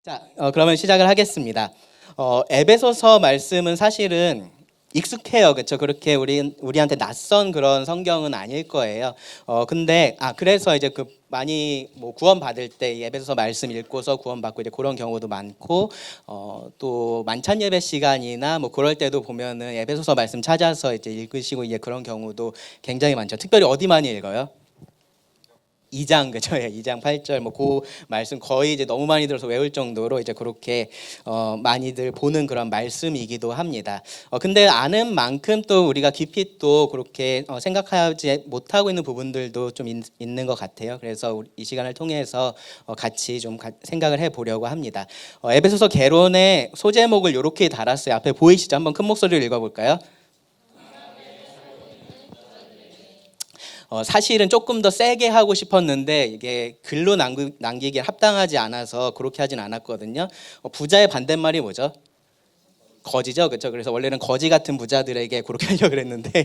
자, 그러면 시작을 하겠습니다. 에베소서 말씀은 사실은 익숙해요, 그렇죠? 그렇게 우리한테 낯선 그런 성경은 아닐 거예요. 근데 그래서 이제 그 많이 뭐 구원 받을 때 이 에베소서 말씀 읽고서 구원 받고 이제 그런 경우도 많고, 또 만찬 예배 시간이나 뭐 그럴 때도 보면은 에베소서 말씀 찾아서 이제 읽으시고 이제 그런 경우도 굉장히 많죠. 특별히 어디 많이 읽어요? 2장 그죠? 예, 2장 8절 뭐 그 말씀 거의 이제 너무 많이 들어서 외울 정도로 이제 그렇게 많이들 보는 그런 말씀이기도 합니다. 근데 아는 만큼 또 우리가 깊이 또 그렇게 생각하지 못하고 있는 부분들도 좀 있는 것 같아요. 그래서 이 시간을 통해서 같이 좀 생각을 해보려고 합니다. 에베소서 개론의 소제목을 이렇게 달았어요. 앞에 보이시죠? 한번 큰 목소리로 읽어볼까요? 사실은 조금 더 세게 하고 싶었는데 이게 글로 남기기에 합당하지 않아서 그렇게 하진 않았거든요. 부자의 반대말이 뭐죠? 거지죠, 그렇죠? 그래서 원래는 거지 같은 부자들에게 그렇게 하려고 그랬는데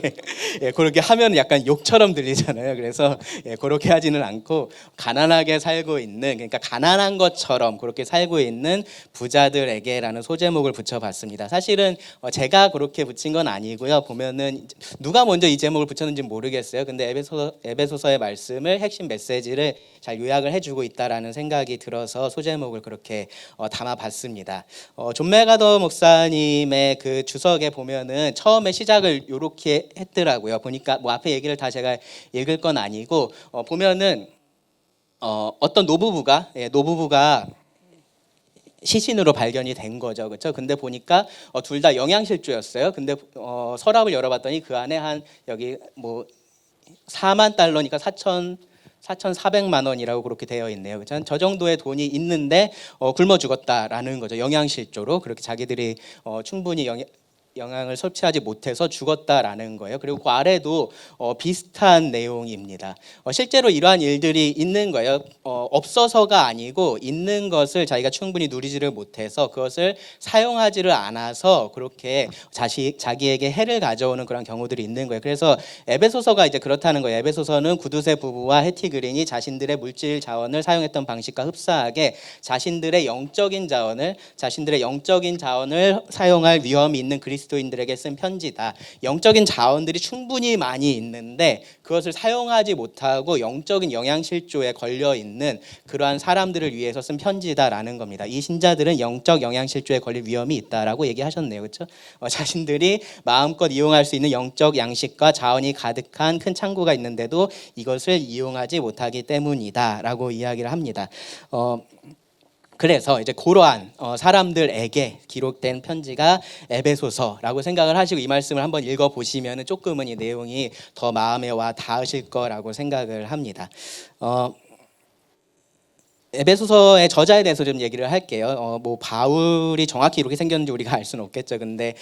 예, 그렇게 하면 약간 욕처럼 들리잖아요. 그래서 예, 그렇게 하지는 않고 가난하게 살고 있는, 그러니까 가난한 것처럼 그렇게 살고 있는 부자들에게라는 소제목을 붙여봤습니다. 사실은 제가 그렇게 붙인 건 아니고요. 보면은 누가 먼저 이 제목을 붙였는지 모르겠어요. 근데 에베소서의 말씀을 핵심 메시지를 잘 요약을 해주고 있다라는 생각이 들어서 소제목을 그렇게 담아봤습니다. 존 맥아더 목사님의 그 주석에 보면은 처음에 시작을 이렇게 했더라고요. 보니까 뭐 앞에 얘기를 다 제가 읽을 건 아니고 보면은 어떤 노부부가 시신으로 발견이 된 거죠, 그렇죠? 근데 보니까 둘 다 영양실조였어요. 근데 서랍을 열어봤더니 그 안에 한 여기 뭐 4만 달러니까 4,400만 원이라고 그렇게 되어 있네요. 그렇죠? 저 정도의 돈이 있는데 굶어 죽었다라는 거죠. 영양실조로 그렇게 자기들이 충분히 영양을 섭취하지 못해서 죽었다라는 거예요. 그리고 그 아래도 비슷한 내용입니다. 실제로 이러한 일들이 있는 거예요. 없어서가 아니고 있는 것을 자기가 충분히 누리지를 못해서 그것을 사용하지를 않아서 그렇게 자기에게 해를 가져오는 그런 경우들이 있는 거예요. 그래서 에베소서가 이제 그렇다는 거예요. 에베소서는 구두세 부부와 헤티 그린이 자신들의 물질 자원을 사용했던 방식과 흡사하게 자신들의 영적인 자원을 사용할 위험이 있는 그리스도인들에게 쓴 편지다. 영적인 자원들이 충분히 많이 있는데 그것을 사용하지 못하고 영적인 영양실조에 걸려 있는 그러한 사람들을 위해서 쓴 편지다라는 겁니다. 이 신자들은 영적 영양실조에 걸릴 위험이 있다라고 얘기하셨네요, 그렇죠? 자신들이 마음껏 이용할 수 있는 영적 양식과 자원이 가득한 큰 창고가 있는데도 이것을 이용하지 못하기 때문이다라고 이야기를 합니다. 그래서 이제 그러한 사람들에게 기록된 편지가 에베소서라고 생각을 하시고 이 말씀을 한번 읽어보시면 조금은 이 내용이 더 마음에 와 닿으실 거라고 생각을 합니다. 에베소서의 저자에 대해서 좀 얘기를 할게요. 뭐 바울이 정확히 이렇게 생겼는지 우리가 알 수는 없겠죠. 근데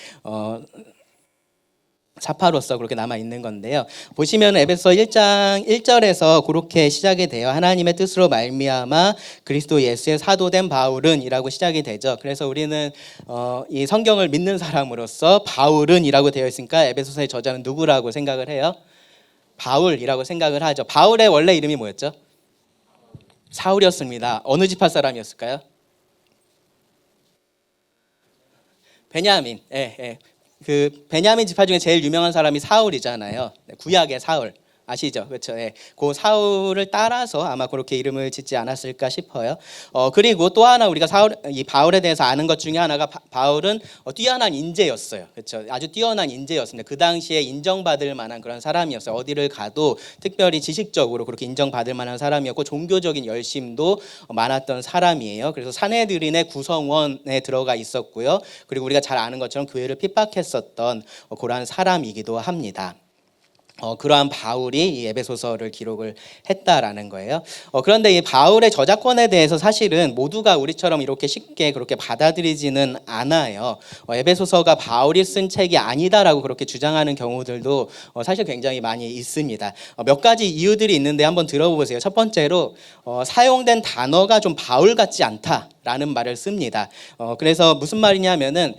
사파로서 그렇게 남아 있는 건데요. 보시면 에베소 1장 1절에서 그렇게 시작이 돼요. 하나님의 뜻으로 말미암아 그리스도 예수의 사도된 바울은이라고 시작이 되죠. 그래서 우리는 이 성경을 믿는 사람으로서 바울은이라고 되어 있으니까 에베소서의 저자는 누구라고 생각을 해요? 바울이라고 생각을 하죠. 바울의 원래 이름이 뭐였죠? 사울이었습니다. 어느 지파 사람이었을까요? 베냐민. 예. 그 베냐민 지파 중에 제일 유명한 사람이 사울이잖아요. 구약의 사울. 아시죠? 그렇죠. 예. 그 사울을 따라서 아마 그렇게 이름을 짓지 않았을까 싶어요. 그리고 또 하나 우리가 이 바울에 대해서 아는 것 중에 하나가 바울은 뛰어난 인재였어요. 그렇죠. 아주 뛰어난 인재였습니다. 그 당시에 인정받을 만한 그런 사람이었어요. 어디를 가도 특별히 지식적으로 그렇게 인정받을 만한 사람이었고 종교적인 열심도 많았던 사람이에요. 그래서 사내들인의 구성원에 들어가 있었고요. 그리고 우리가 잘 아는 것처럼 교회를 핍박했었던 그러한 사람이기도 합니다. 그러한 바울이 이 에베소서를 기록을 했다라는 거예요. 그런데 이 바울의 저작권에 대해서 사실은 모두가 우리처럼 이렇게 쉽게 그렇게 받아들이지는 않아요. 에베소서가 바울이 쓴 책이 아니다라고 그렇게 주장하는 경우들도 사실 굉장히 많이 있습니다. 몇 가지 이유들이 있는데 한번 들어보세요. 첫 번째로 사용된 단어가 좀 바울 같지 않다라는 말을 씁니다. 그래서 무슨 말이냐면은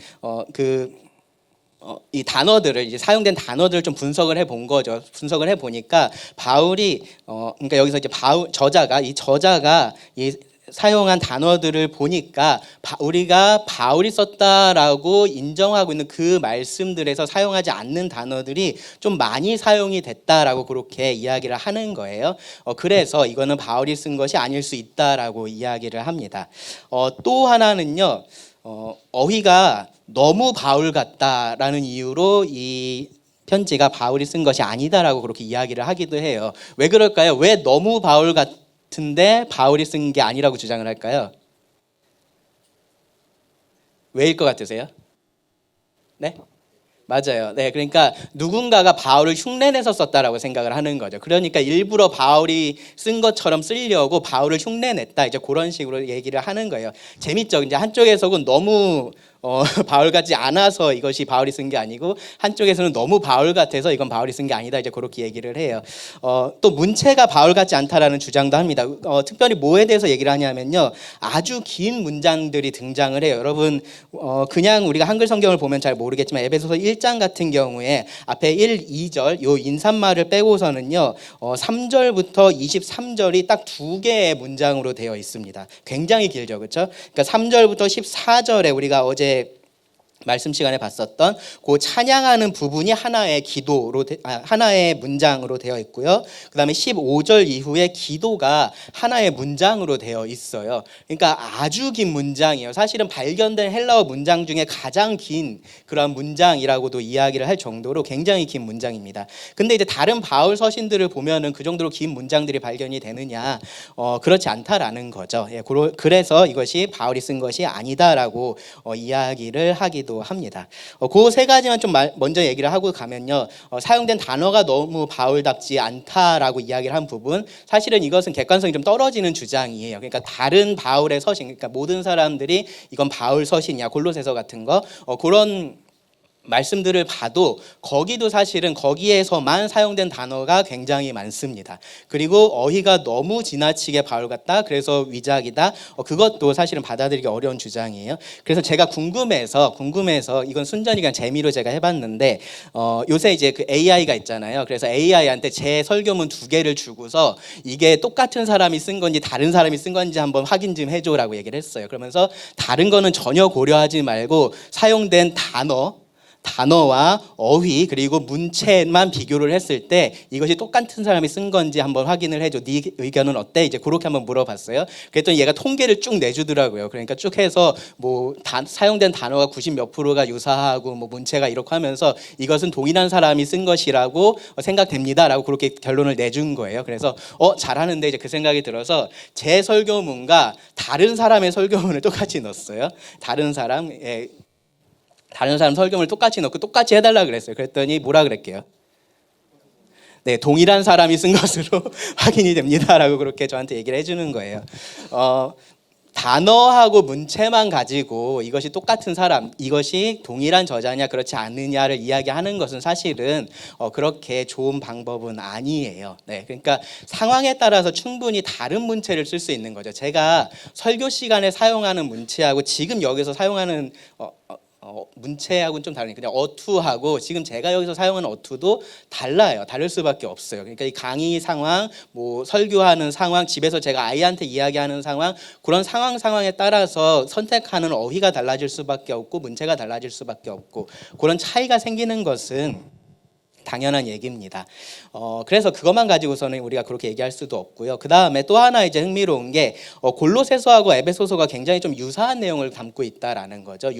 이 단어들을 이제 사용된 단어들을 좀 분석을 해 본 거죠. 분석을 해 보니까 바울이 그러니까 여기서 이제 저자가 이 사용한 단어들을 보니까 우리가 바울이 썼다라고 인정하고 있는 그 말씀들에서 사용하지 않는 단어들이 좀 많이 사용이 됐다라고 그렇게 이야기를 하는 거예요. 그래서 이거는 바울이 쓴 것이 아닐 수 있다라고 이야기를 합니다. 또 하나는요, 어휘가 너무 바울 같다라는 이유로 이 편지가 바울이 쓴 것이 아니다라고 그렇게 이야기를 하기도 해요. 왜 그럴까요? 왜 너무 바울 같은데 바울이 쓴 게 아니라고 주장을 할까요? 왜일 것 같으세요? 네? 맞아요. 네, 그러니까 누군가가 바울을 흉내내서 썼다라고 생각을 하는 거죠. 그러니까 일부러 바울이 쓴 것처럼 쓰려고 바울을 흉내냈다. 이제 그런 식으로 얘기를 하는 거예요. 재밌죠. 이제 한쪽에서는 너무 바울 같지 않아서 이것이 바울이 쓴 게 아니고, 한쪽에서는 너무 바울 같아서 이건 바울이 쓴 게 아니다. 이제 그렇게 얘기를 해요. 또 문체가 바울 같지 않다라는 주장도 합니다. 특별히 뭐에 대해서 얘기를 하냐면요, 아주 긴 문장들이 등장을 해요. 여러분, 그냥 우리가 한글 성경을 보면 잘 모르겠지만 에베소서 1장 같은 경우에 앞에 1, 2절 요 인사말을 빼고서는요, 3절부터 23절이 딱 두 개의 문장으로 되어 있습니다. 굉장히 길죠, 그렇죠? 그러니까 3절부터 14절에 우리가 어제 말씀 시간에 봤었던 그 찬양하는 부분이 하나의 기도로 하나의 문장으로 되어 있고요. 그다음에 15절 이후에 기도가 하나의 문장으로 되어 있어요. 그러니까 아주 긴 문장이에요. 사실은 발견된 헬라어 문장 중에 가장 긴 그런 문장이라고도 이야기를 할 정도로 굉장히 긴 문장입니다. 근데 이제 다른 바울 서신들을 보면은 그 정도로 긴 문장들이 발견이 되느냐? 그렇지 않다라는 거죠. 예, 그래서 이것이 바울이 쓴 것이 아니다라고 이야기를 하기도 합니다. 그 세 가지만 좀 먼저 얘기를 하고 가면요, 사용된 단어가 너무 바울답지 않다라고 이야기를 한 부분, 사실은 이것은 객관성이 좀 떨어지는 주장이에요. 그러니까 다른 바울의 서신, 그러니까 모든 사람들이 이건 바울 서신이야, 골로새서 같은 거, 그런 말씀들을 봐도 거기도 사실은 거기에서만 사용된 단어가 굉장히 많습니다. 그리고 어휘가 너무 지나치게 바울 같다, 그래서 위작이다, 그것도 사실은 받아들이기 어려운 주장이에요. 그래서 제가 궁금해서 이건 순전히 그냥 재미로 제가 해봤는데, 요새 이제 그 AI가 있잖아요. 그래서 AI한테 제 설교문 2개를 주고서 이게 똑같은 사람이 쓴 건지 다른 사람이 쓴 건지 한번 확인 좀 해줘라고 얘기를 했어요. 그러면서 다른 거는 전혀 고려하지 말고 사용된 단어와 어휘 그리고 문체만 비교를 했을 때 이것이 똑같은 사람이 쓴 건지 한번 확인을 해줘. 네 의견은 어때? 이제 그렇게 한번 물어봤어요. 그랬더니 얘가 통계를 쭉 내주더라고요. 그러니까 쭉 해서 뭐 사용된 단어가 90 몇 프로가 유사하고 뭐 문체가 이렇게 하면서 이것은 동일한 사람이 쓴 것이라고 생각됩니다라고 그렇게 결론을 내준 거예요. 그래서 잘하는데 이제 그 생각이 들어서 제 설교문과 다른 사람의 설교문을 똑같이 넣었어요. 다른 사람 설교문을 똑같이 넣고 똑같이 해달라 그랬어요. 그랬더니 뭐라 그랬게요? 네, 동일한 사람이 쓴 것으로 확인이 됩니다라고 그렇게 저한테 얘기를 해주는 거예요. 단어하고 문체만 가지고 이것이 똑같은 사람, 이것이 동일한 저자냐 그렇지 않느냐를 이야기하는 것은 사실은 그렇게 좋은 방법은 아니에요. 네, 그러니까 상황에 따라서 충분히 다른 문체를 쓸 수 있는 거죠. 제가 설교 시간에 사용하는 문체하고 지금 여기서 사용하는 문체하고는 좀 다르니까 그냥 어투하고 지금 제가 여기서 사용하는 어투도 달라요. 다를 수밖에 없어요. 그러니까 이 강의 상황, 뭐 설교하는 상황, 집에서 제가 아이한테 이야기하는 상황, 그런 상황에 따라서 선택하는 어휘가 달라질 수밖에 없고 문체가 달라질 수밖에 없고, 그런 차이가 생기는 것은 당연한 얘기입니다. 그래서 그것만 가지고서는 우리가 그렇게 얘기할 수도 없고요. 그 다음에 또 하나 이제 흥미로운 게 골로새서하고 에베소서가 굉장히 좀 유사한 내용을 담고 있다라는 거죠.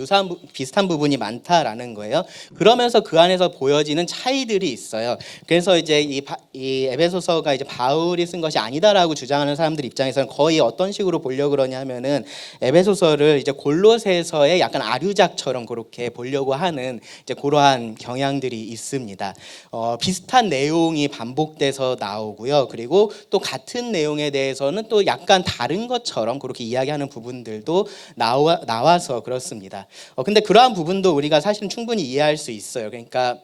비슷한 부분이 많다라는 거예요. 그러면서 그 안에서 보여지는 차이들이 있어요. 그래서 이제 이 에베소서가 이제 바울이 쓴 것이 아니다라고 주장하는 사람들 입장에서는 거의 어떤 식으로 보려고 그러냐면은 에베소서를 이제 골로새서의 약간 아류작처럼 그렇게 보려고 하는 이제 그러한 경향들이 있습니다. 비슷한 내용이 반복돼서 나오고요. 그리고 또 같은 내용에 대해서는 또 약간 다른 것처럼 그렇게 이야기하는 부분들도 나와서 그렇습니다. 근데 그러한 부분도 우리가 사실은 충분히 이해할 수 있어요. 그러니까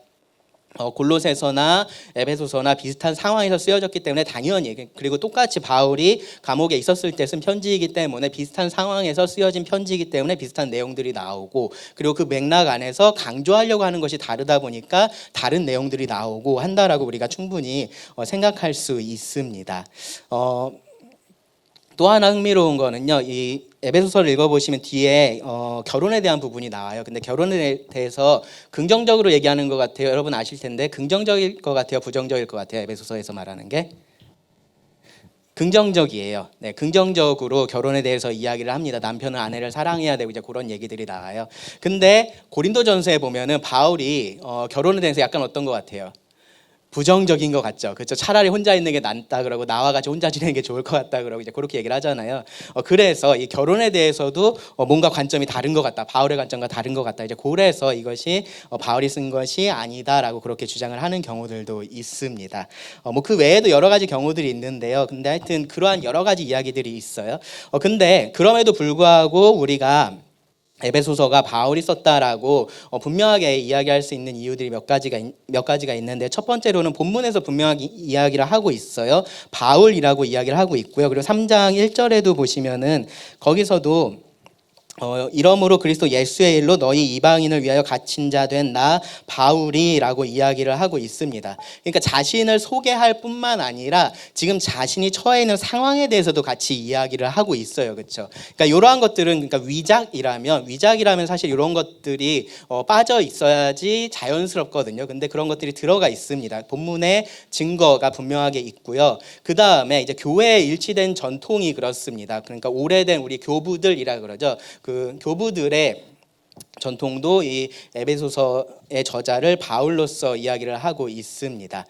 골로새서나 에베소서나 비슷한 상황에서 쓰여졌기 때문에 당연히, 그리고 똑같이 바울이 감옥에 있었을 때 쓴 편지이기 때문에 비슷한 상황에서 쓰여진 편지이기 때문에 비슷한 내용들이 나오고, 그리고 그 맥락 안에서 강조하려고 하는 것이 다르다 보니까 다른 내용들이 나오고 한다라고 우리가 충분히 생각할 수 있습니다. 또 하나 흥미로운 거는요, 이 에베소서를 읽어보시면 뒤에 결혼에 대한 부분이 나와요. 근데 결혼에 대해서 긍정적으로 얘기하는 것 같아요. 여러분 아실 텐데 긍정적일 것 같아요, 부정적일 것 같아요. 에베소서에서 말하는 게 긍정적이에요. 네, 긍정적으로 결혼에 대해서 이야기를 합니다. 남편은 아내를 사랑해야 되고 이제 그런 얘기들이 나와요. 근데 고린도전서에 보면은 바울이 결혼에 대해서 약간 어떤 것 같아요? 부정적인 것 같죠. 그렇죠. 차라리 혼자 있는 게 낫다 그러고 나와 같이 혼자 지내는 게 좋을 것 같다 그러고 이제 그렇게 얘기를 하잖아요. 그래서 이 결혼에 대해서도 뭔가 관점이 다른 것 같다. 바울의 관점과 다른 것 같다. 이제 그래서 이것이 바울이 쓴 것이 아니다라고 그렇게 주장을 하는 경우들도 있습니다. 뭐 그 외에도 여러 가지 경우들이 있는데요. 근데 하여튼 그러한 여러 가지 이야기들이 있어요. 근데 그럼에도 불구하고 우리가 에베소서가 바울이 썼다라고 분명하게 이야기할 수 있는 이유들이 몇 가지가 있는데, 첫 번째로는 본문에서 분명하게 이야기를 하고 있어요. 바울이라고 이야기를 하고 있고요. 그리고 3장 1절에도 보시면은 거기서도 이러므로 그리스도 예수의 일로 너희 이방인을 위하여 갇힌 자 된 나 바울이라고 이야기를 하고 있습니다. 그러니까 자신을 소개할 뿐만 아니라 지금 자신이 처해 있는 상황에 대해서도 같이 이야기를 하고 있어요. 그렇죠? 그러니까 이러한 것들은, 그러니까 위작이라면 사실 이런 것들이 빠져 있어야지 자연스럽거든요. 근데 그런 것들이 들어가 있습니다. 본문에 증거가 분명하게 있고요. 그 다음에 이제 교회에 일치된 전통이 그렇습니다. 그러니까 오래된 우리 교부들이라 그러죠. 그 교부들의 전통도 이 에베소서의 저자를 바울로서 이야기를 하고 있습니다.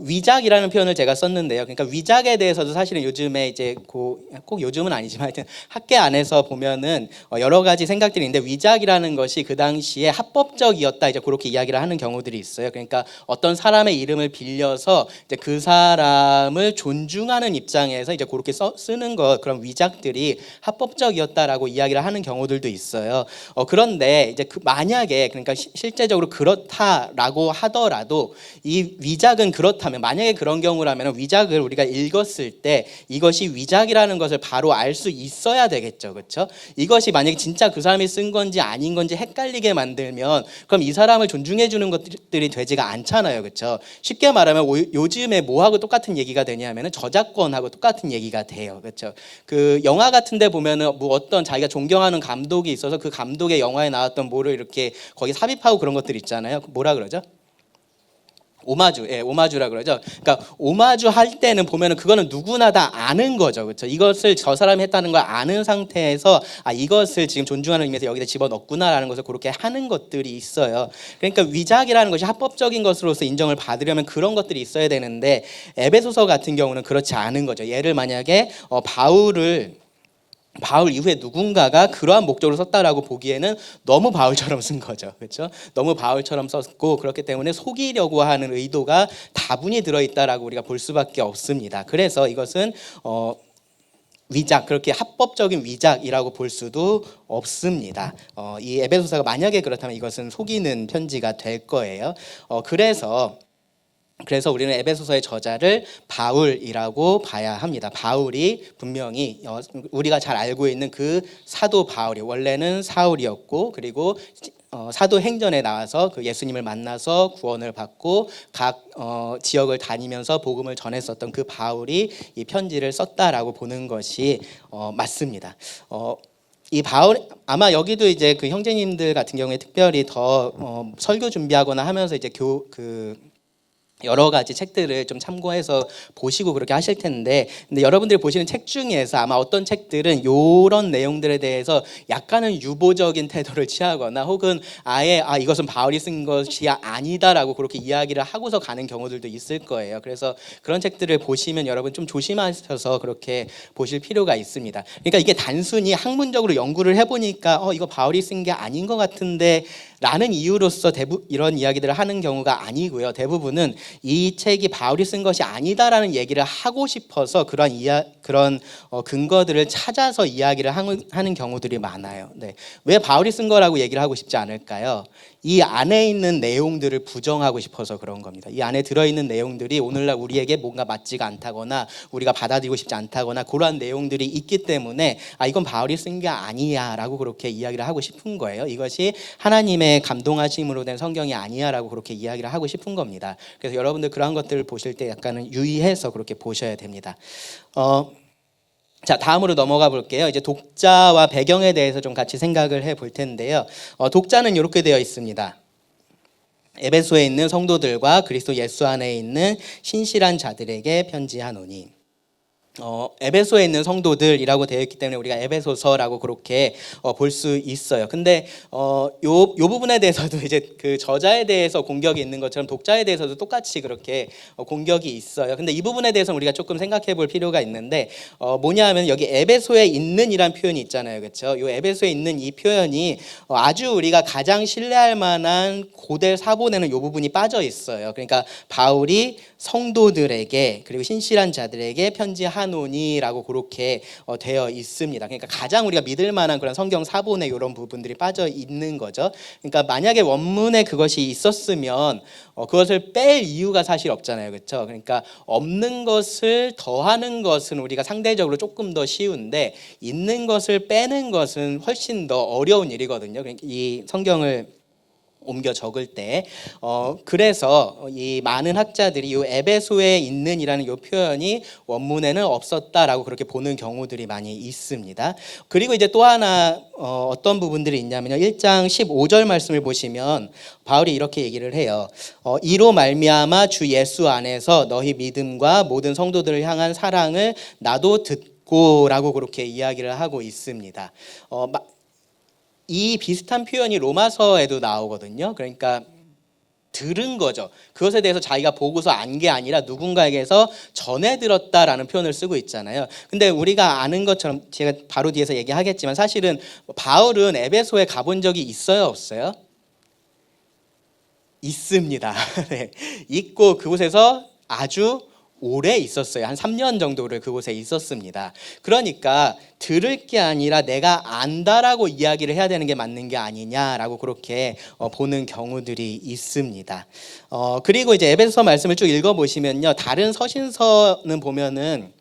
위작이라는 표현을 제가 썼는데요. 그러니까 위작에 대해서도 사실은 요즘에 이제 꼭 요즘은 아니지만 하여튼 학계 안에서 보면은 여러 가지 생각들이 있는데, 위작이라는 것이 그 당시에 합법적이었다 이제 그렇게 이야기를 하는 경우들이 있어요. 그러니까 어떤 사람의 이름을 빌려서 이제 그 사람을 존중하는 입장에서 이제 그렇게 쓰는 것, 그런 위작들이 합법적이었다라고 이야기를 하는 경우들도 있어요. 그런데 이제 만약에, 그러니까 실제적으로 그렇다라고 하더라도 이 위작은, 그렇다면 만약에 그런 경우라면 위작을 우리가 읽었을 때 이것이 위작이라는 것을 바로 알 수 있어야 되겠죠. 그렇죠? 이것이 만약에 진짜 그 사람이 쓴 건지 아닌 건지 헷갈리게 만들면 그럼 이 사람을 존중해 주는 것들이 되지가 않잖아요. 그렇죠? 쉽게 말하면 요즘에 뭐하고 똑같은 얘기가 되냐면은 저작권하고 똑같은 얘기가 돼요. 그렇죠? 그 영화 같은 데 보면은 뭐 어떤 자기가 존경하는 감독이 있어서 그 감독의 영화에 나왔던 뭐를 이렇게 거기 삽입하고 그런 것들 있잖아요. 뭐라 그러죠? 오마주, 오마주라 그러죠. 그러니까 오마주 할 때는 보면은 그거는 누구나 다 아는 거죠, 그렇죠? 이것을 저 사람이 했다는 걸 아는 상태에서 이것을 지금 존중하는 의미에서 여기다 집어넣구나라는 것을 그렇게 하는 것들이 있어요. 그러니까 위작이라는 것이 합법적인 것으로서 인정을 받으려면 그런 것들이 있어야 되는데, 에베소서 같은 경우는 그렇지 않은 거죠. 예를 만약에 바울 이후에 누군가가 그러한 목적으로 썼다라고 보기에는 너무 바울처럼 쓴 거죠. 그렇죠? 너무 바울처럼 썼고, 그렇기 때문에 속이려고 하는 의도가 다분히 들어있다라고 우리가 볼 수밖에 없습니다. 그래서 이것은 위작, 그렇게 합법적인 위작이라고 볼 수도 없습니다. 이 에베소서가 만약에 그렇다면 이것은 속이는 편지가 될 거예요. 그래서 우리는 에베소서의 저자를 바울이라고 봐야 합니다. 바울이 분명히 우리가 잘 알고 있는 그 사도 바울이 원래는 사울이었고, 그리고 사도행전에 나와서 그 예수님을 만나서 구원을 받고 각 지역을 다니면서 복음을 전했었던 그 바울이 이 편지를 썼다라고 보는 것이 맞습니다. 이 바울, 아마 여기도 이제 그 형제님들 같은 경우에 특별히 더 설교 준비하거나 하면서 이제 여러 가지 책들을 좀 참고해서 보시고 그렇게 하실 텐데, 근데 여러분들이 보시는 책 중에서 아마 어떤 책들은 이런 내용들에 대해서 약간은 유보적인 태도를 취하거나 혹은 아예 이것은 바울이 쓴 것이 아니다라고 그렇게 이야기를 하고서 가는 경우들도 있을 거예요. 그래서 그런 책들을 보시면 여러분 좀 조심하셔서 그렇게 보실 필요가 있습니다. 그러니까 이게 단순히 학문적으로 연구를 해보니까 이거 바울이 쓴 게 아닌 것 같은데 라는 이유로서 이런 이야기들을 하는 경우가 아니고요. 대부분은 이 책이 바울이 쓴 것이 아니다라는 얘기를 하고 싶어서 그런 근거들을 찾아서 이야기를 하는 경우들이 많아요. 네. 왜 바울이 쓴 거라고 얘기를 하고 싶지 않을까요? 이 안에 있는 내용들을 부정하고 싶어서 그런 겁니다. 이 안에 들어있는 내용들이 오늘날 우리에게 뭔가 맞지가 않다거나 우리가 받아들이고 싶지 않다거나 그러한 내용들이 있기 때문에 이건 바울이 쓴 게 아니야 라고 그렇게 이야기를 하고 싶은 거예요. 이것이 하나님의 감동하심으로 된 성경이 아니야 라고 그렇게 이야기를 하고 싶은 겁니다. 그래서 여러분들 그러한 것들을 보실 때 약간은 유의해서 그렇게 보셔야 됩니다. 자, 다음으로 넘어가 볼게요. 이제 독자와 배경에 대해서 좀 같이 생각을 해 볼 텐데요. 독자는 이렇게 되어 있습니다. 에베소에 있는 성도들과 그리스도 예수 안에 있는 신실한 자들에게 편지하노니. 에베소에 있는 성도들이라고 되어 있기 때문에 우리가 에베소서라고 그렇게 볼 수 있어요. 근데 요 부분에 대해서도 이제 그 저자에 대해서 공격이 있는 것처럼 독자에 대해서도 똑같이 그렇게 공격이 있어요. 근데 이 부분에 대해서 우리가 조금 생각해 볼 필요가 있는데 뭐냐면 여기 에베소에 있는이란 표현이 있잖아요. 그렇죠? 요 에베소에 있는 이 표현이 아주 우리가 가장 신뢰할 만한 고대 사본에는 요 부분이 빠져 있어요. 그러니까 바울이 성도들에게 그리고 신실한 자들에게 편지하노니라고 그렇게 되어 있습니다. 그러니까 가장 우리가 믿을 만한 그런 성경 사본에 이런 부분들이 빠져 있는 거죠. 그러니까 만약에 원문에 그것이 있었으면 그것을 뺄 이유가 사실 없잖아요. 그렇죠? 그러니까 없는 것을 더하는 것은 우리가 상대적으로 조금 더 쉬운데 있는 것을 빼는 것은 훨씬 더 어려운 일이거든요. 그러니까 이 성경을 옮겨 적을 때 그래서 이 많은 학자들이 이 에베소에 있는이라는 이 표현이 원문에는 없었다라고 그렇게 보는 경우들이 많이 있습니다. 그리고 이제 또 하나 어떤 부분들이 있냐면요. 1장 15절 말씀을 보시면 바울이 이렇게 얘기를 해요. 이로 말미암아 주 예수 안에서 너희 믿음과 모든 성도들을 향한 사랑을 나도 듣고라고 그렇게 이야기를 하고 있습니다. 이 비슷한 표현이 로마서에도 나오거든요. 그러니까 들은 거죠. 그것에 대해서 자기가 보고서 안 게 아니라 누군가에게서 전해 들었다라는 표현을 쓰고 있잖아요. 근데 우리가 아는 것처럼 제가 바로 뒤에서 얘기하겠지만 사실은 바울은 에베소에 가본 적이 있어요, 없어요? 있습니다. 네. 있고 그곳에서 아주 오래 있었어요. 한 3년 정도를 그곳에 있었습니다. 그러니까 들을 게 아니라 내가 안다라고 이야기를 해야 되는 게 맞는 게 아니냐라고 그렇게 보는 경우들이 있습니다. 그리고 이제 에베소서 말씀을 쭉 읽어보시면요. 다른 서신서는 보면은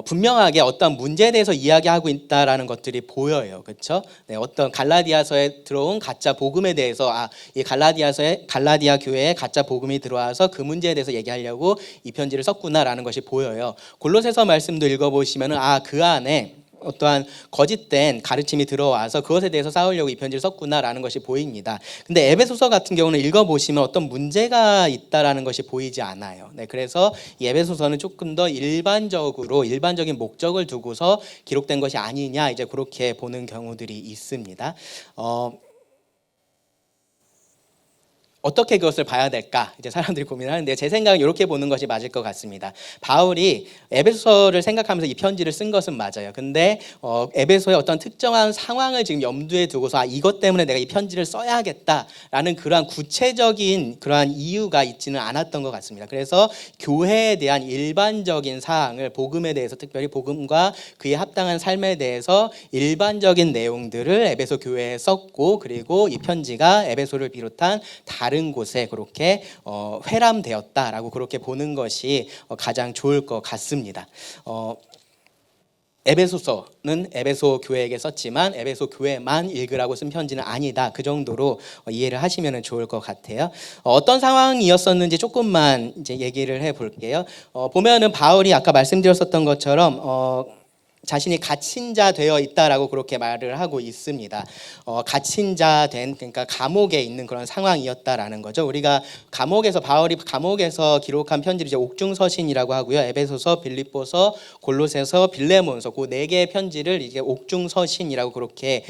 분명하게 어떤 문제에 대해서 이야기하고 있다라는 것들이 보여요. 그렇죠? 네, 어떤 갈라디아서에 들어온 가짜 복음에 대해서 이 갈라디아 교회에 가짜 복음이 들어와서 그 문제에 대해서 얘기하려고 이 편지를 썼구나라는 것이 보여요. 골로새서 말씀도 읽어보시면은 그 안에 어떠한 거짓된 가르침이 들어와서 그것에 대해서 싸우려고 이 편지를 썼구나라는 것이 보입니다. 근데 에베소서 같은 경우는 읽어보시면 어떤 문제가 있다라는 것이 보이지 않아요. 네, 그래서 이 에베소서는 조금 더 일반적인 목적을 두고서 기록된 것이 아니냐 이제 그렇게 보는 경우들이 있습니다. 어떻게 그것을 봐야 될까? 이제 사람들이 고민하는데 제 생각은 이렇게 보는 것이 맞을 것 같습니다. 바울이 에베소서를 생각하면서 이 편지를 쓴 것은 맞아요. 근데 에베소의 어떤 특정한 상황을 지금 염두에 두고서 이것 때문에 내가 이 편지를 써야겠다라는 그러한 구체적인 그러한 이유가 있지는 않았던 것 같습니다. 그래서 교회에 대한 일반적인 사항을 복음에 대해서 특별히 복음과 그에 합당한 삶에 대해서 일반적인 내용들을 에베소 교회에 썼고 그리고 이 편지가 에베소를 비롯한 다른 곳에 그렇게 회람되었다라고 그렇게 보는 것이 가장 좋을 것 같습니다. 에베소서는 에베소 교회에게 썼지만 에베소 교회만 읽으라고 쓴 편지는 아니다. 그 정도로 이해를 하시면 좋을 것 같아요. 어떤 상황이었었는지 조금만 이제 얘기를 해볼게요. 보면은 바울이 아까 말씀드렸었던 것처럼 자신이 갇힌 자 되어 있다라고 그렇게 말을 하고 있습니다. 갇힌 자 된 그러니까 감옥에 있는 그런 상황이었다라는 거죠. 우리가 바울이 감옥에서 기록한 편지를 이제 옥중서신이라고 하고요. 에베소서, 빌립보서, 골로새서, 빌레몬서 그 네 개의 편지를 이제 옥중서신이라고 그렇게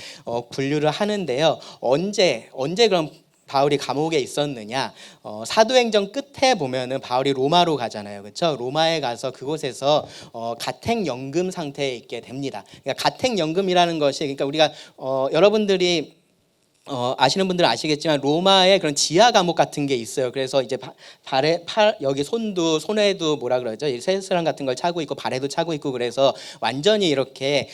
분류를 하는데요. 언제 그럼 바울이 감옥에 있었느냐? 사도행전 끝에 보면은 바울이 로마로 가잖아요, 그렇죠? 로마에 가서 그곳에서 가택연금 상태에 있게 됩니다. 그러니까 가택연금이라는 것이 그러니까 우리가 여러분들이 아시는 분들은 아시겠지만 로마에 그런 지하 감옥 같은 게 있어요. 그래서 이제 여기 손에도 뭐라 그러죠? 쇠사슬 같은 걸 차고 있고 발에도 차고 있고 그래서 완전히 이렇게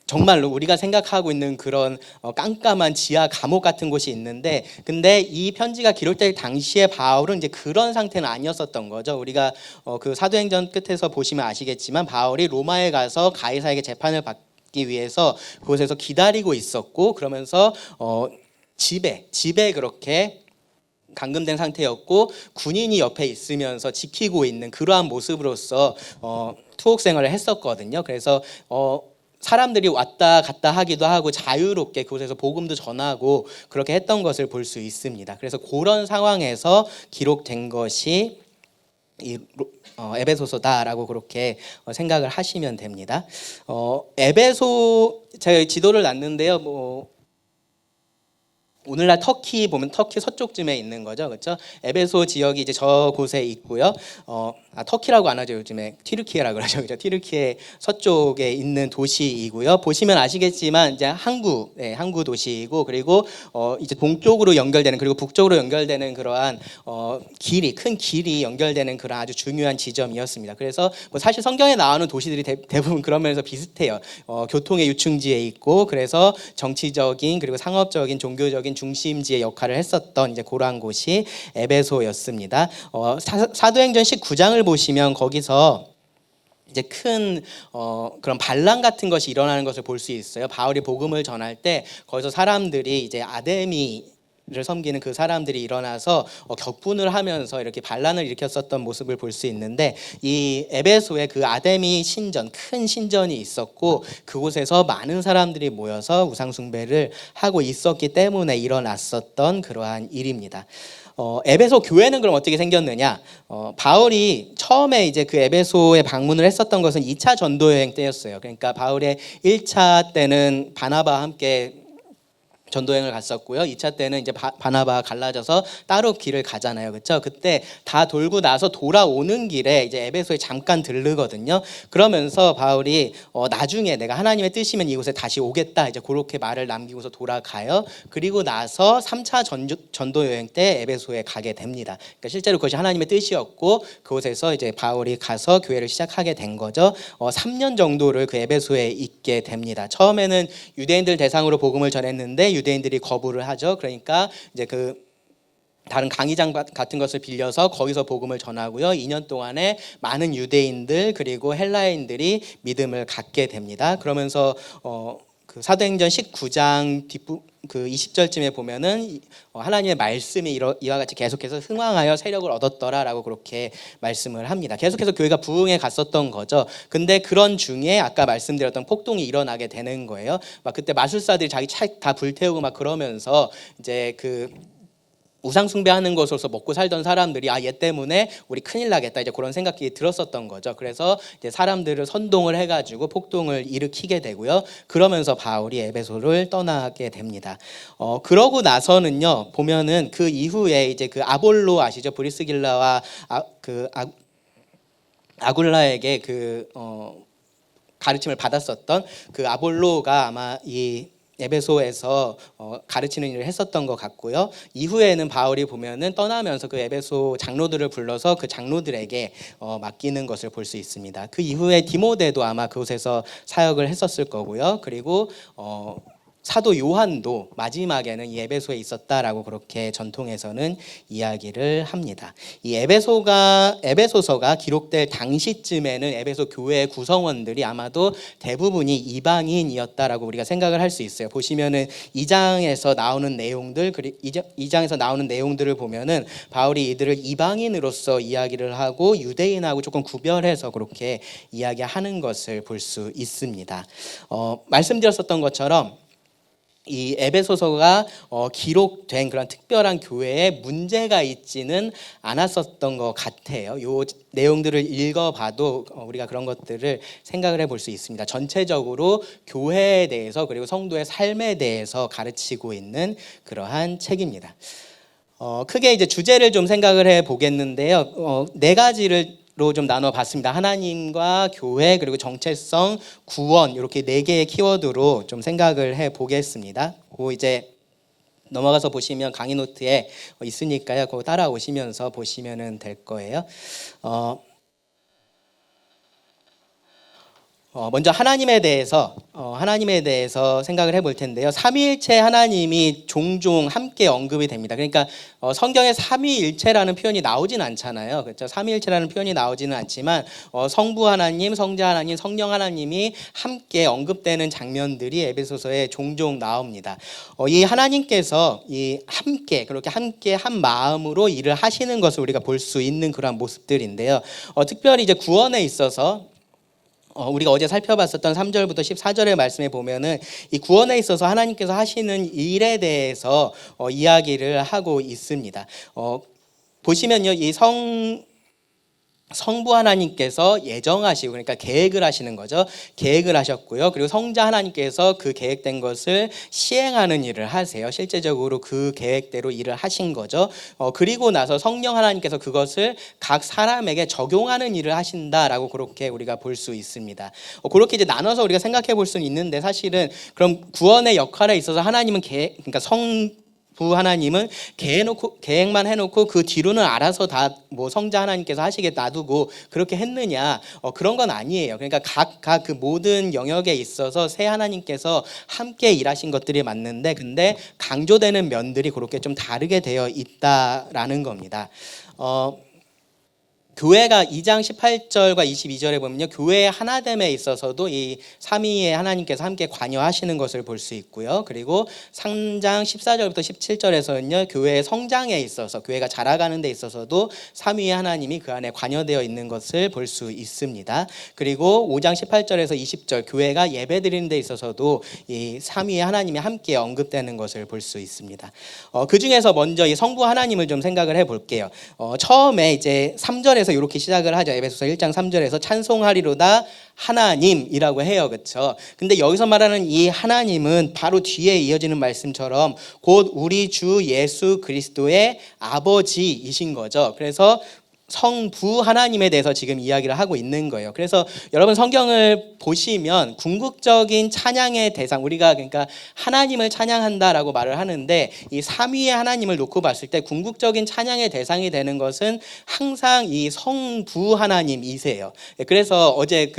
정말로 우리가 생각하고 있는 그런 깜깜한 지하 감옥 같은 곳이 있는데 근데 이 편지가 기록될 당시에 바울은 이제 그런 상태는 아니었었던 거죠. 우리가 그 사도행전 끝에서 보시면 아시겠지만 바울이 로마에 가서 가이사에게 재판을 받기 위해서 그곳에서 기다리고 있었고 그러면서 집에 그렇게 감금된 상태였고 군인이 옆에 있으면서 지키고 있는 그러한 모습으로서 투옥 생활을 했었거든요. 그래서 사람들이 왔다 갔다 하기도 하고 자유롭게 그곳에서 복음도 전하고 그렇게 했던 것을 볼 수 있습니다. 그래서 그런 상황에서 기록된 것이 이 에베소서다라고 그렇게 생각을 하시면 됩니다. 에베소 제가 지도를 놨는데요. 오늘날 터키 보면 터키 서쪽쯤에 있는 거죠, 그렇죠? 에베소 지역이 이제 저 곳에 있고요. 터키라고 안 하죠, 요즘에 튀르키예라고 그러죠, 그렇죠? 튀르키예 서쪽에 있는 도시이고요. 보시면 아시겠지만 이제 항구 도시이고, 그리고 이제 동쪽으로 연결되는, 그리고 북쪽으로 연결되는 그러한 큰 길이 연결되는 그런 아주 중요한 지점이었습니다. 그래서 뭐 사실 성경에 나오는 도시들이 대부분 그런 면에서 비슷해요. 교통의 유충지에 있고, 그래서 정치적인 그리고 상업적인 종교적인 중심지의 역할을 했었던 이제 그러한 곳이 에베소였습니다. 사도행전 19장을 보시면 거기서 이제 큰 그런 반란 같은 것이 일어나는 것을 볼 수 있어요. 바울이 복음을 전할 때 거기서 사람들이 이제 아데미를 섬기는 그 사람들이 일어나서 격분을 하면서 이렇게 반란을 일으켰었던 모습을 볼 수 있는데, 이 에베소에 그 아데미 신전, 큰 신전이 있었고 그곳에서 많은 사람들이 모여서 우상 숭배를 하고 있었기 때문에 일어났었던 그러한 일입니다. 에베소 교회는 그럼 어떻게 생겼느냐? 바울이 처음에 이제 그 에베소에 방문을 했었던 것은 2차 전도 여행 때였어요. 그러니까 바울의 1차 때는 바나바와 함께 전도여행을 갔었고요. 2차 때는 이제 바나바가 갈라져서 따로 길을 가잖아요. 그렇죠? 그때 다 돌고 나서 돌아오는 길에 이제 에베소에 잠깐 들르거든요. 그러면서 바울이 나중에 내가 하나님의 뜻이면 이곳에 다시 오겠다, 이제 그렇게 말을 남기고서 돌아가요. 그리고 나서 3차 전도여행 때 에베소에 가게 됩니다. 그러니까 실제로 그것이 하나님의 뜻이었고 그곳에서 이제 바울이 가서 교회를 시작하게 된 거죠. 3년 정도를 그 에베소에 있게 됩니다. 처음에는 유대인들 대상으로 복음을 전했는데 유대인들이 거부를 하죠. 그러니까 이제 그 다른 강의장 같은 것을 빌려서 거기서 복음을 전하고요. 2년 동안에 많은 유대인들 그리고 헬라인들이 믿음을 갖게 됩니다. 그러면서 그 사도행전 19장 뒷부 그 20절쯤에 보면은 하나님의 말씀이 이와 같이 계속해서 흥왕하여 세력을 얻었더라라고 그렇게 말씀을 합니다. 계속해서 교회가 부흥해 갔었던 거죠. 근데 그런 중에 아까 말씀드렸던 폭동이 일어나게 되는 거예요. 막 그때 마술사들이 자기 차 다 불태우고 막 그러면서 이제 그 우상 숭배하는 것으로서 먹고 살던 사람들이 얘 때문에 우리 큰일 나겠다, 이제 그런 생각이 들었었던 거죠. 그래서 이제 사람들을 선동을 해가지고 폭동을 일으키게 되고요. 그러면서 바울이 에베소를 떠나게 됩니다. 그러고 나서는요, 보면은 그 이후에 이제 그 아볼로 아시죠? 브리스길라와 아굴라에게 그 가르침을 받았었던 그 아볼로가 아마 이 에베소에서 가르치는 일을 했었던 것 같고요. 이후에는 바울이 보면은 떠나면서 그 에베소 장로들을 불러서 그 장로들에게 맡기는 것을 볼 수 있습니다. 그 이후에 디모데도 아마 그곳에서 사역을 했었을 거고요. 그리고 사도 요한도 마지막에는 이 에베소에 있었다라고 그렇게 전통에서는 이야기를 합니다. 이 에베소서가 기록될 당시쯤에는 에베소 교회의 구성원들이 아마도 대부분이 이방인이었다라고 우리가 생각을 할 수 있어요. 보시면은 2장에서 나오는 내용들, 2장에서 나오는 내용들을 보면은 바울이 이들을 이방인으로서 이야기를 하고 유대인하고 조금 구별해서 그렇게 이야기하는 것을 볼 수 있습니다. 말씀드렸었던 것처럼 이 에베소서가 기록된 그런 특별한 교회에 문제가 있지는 않았었던 것 같아요. 이 내용들을 읽어봐도 우리가 그런 것들을 생각을 해볼 수 있습니다. 전체적으로 교회에 대해서 그리고 성도의 삶에 대해서 가르치고 있는 그러한 책입니다. 크게 이제 주제를 좀 생각을 해 보겠는데요. 네 가지를 좀 나눠봤습니다. 하나님과 교회 그리고 정체성, 구원, 이렇게 네 개의 키워드로 좀 생각을 해 보겠습니다. 그 이제 넘어가서 보시면 강의 노트에 있으니까요. 그거 따라오시면서 보시면 될 거예요. 먼저 하나님에 대해서 생각을 해볼 텐데요. 삼위일체 하나님이 종종 함께 언급이 됩니다. 그러니까 성경에 삼위일체라는 표현이 나오진 않잖아요. 그렇죠? 삼위일체라는 표현이 나오지는 않지만 성부 하나님, 성자 하나님, 성령 하나님이 함께 언급되는 장면들이 에베소서에 종종 나옵니다. 이 하나님께서 그렇게 함께 한 마음으로 일을 하시는 것을 우리가 볼 수 있는 그런 모습들인데요. 특별히 이제 구원에 있어서 우리가 어제 살펴봤었던 3절부터 14절의 말씀에 보면은 이 구원에 있어서 하나님께서 하시는 일에 대해서 이야기를 하고 있습니다. 보시면요, 성부 하나님께서 예정하시고, 그러니까 계획을 하시는 거죠. 계획을 하셨고요. 그리고 성자 하나님께서 그 계획된 것을 시행하는 일을 하세요. 실제적으로 그 계획대로 일을 하신 거죠. 그리고 나서 성령 하나님께서 그것을 각 사람에게 적용하는 일을 하신다라고 그렇게 우리가 볼 수 있습니다. 그렇게 이제 나눠서 우리가 생각해 볼 수는 있는데, 사실은 그럼 구원의 역할에 있어서 하나님은 그러니까 부 하나님은 계획만 해놓고 그 뒤로는 알아서 다 뭐 성자 하나님께서 하시게 놔두고 그렇게 했느냐? 그런 건 아니에요. 그러니까 각각 그 모든 영역에 있어서 새 하나님께서 함께 일하신 것들이 맞는데, 근데 강조되는 면들이 그렇게 좀 다르게 되어 있다라는 겁니다. 교회가 2장 18절과 22절에 보면요, 교회의 하나됨에 있어서도 이 삼위의 하나님께서 함께 관여하시는 것을 볼 수 있고요. 그리고 3장 14절부터 17절에서는요, 교회의 성장에 있어서, 교회가 자라가는 데 있어서도 삼위의 하나님이 그 안에 관여되어 있는 것을 볼 수 있습니다. 그리고 5장 18절에서 20절, 교회가 예배드리는 데 있어서도 이 삼위의 하나님이 함께 언급되는 것을 볼 수 있습니다. 그 중에서 먼저 이 성부 하나님을 좀 생각을 해볼게요. 처음에 이제 3절에서 이렇게 시작을 하죠. 에베소서 1장 3절에서 찬송하리로다 하나님이라고 해요. 그렇죠? 근데 여기서 말하는 이 하나님은 바로 뒤에 이어지는 말씀처럼 곧 우리 주 예수 그리스도의 아버지이신 거죠. 그래서 성부 하나님에 대해서 지금 이야기를 하고 있는 거예요. 그래서 여러분 성경을 보시면 궁극적인 찬양의 대상, 우리가 그러니까 하나님을 찬양한다라고 말을 하는데, 이 삼위의 하나님을 놓고 봤을 때 궁극적인 찬양의 대상이 되는 것은 항상 이 성부 하나님이세요. 그래서 어제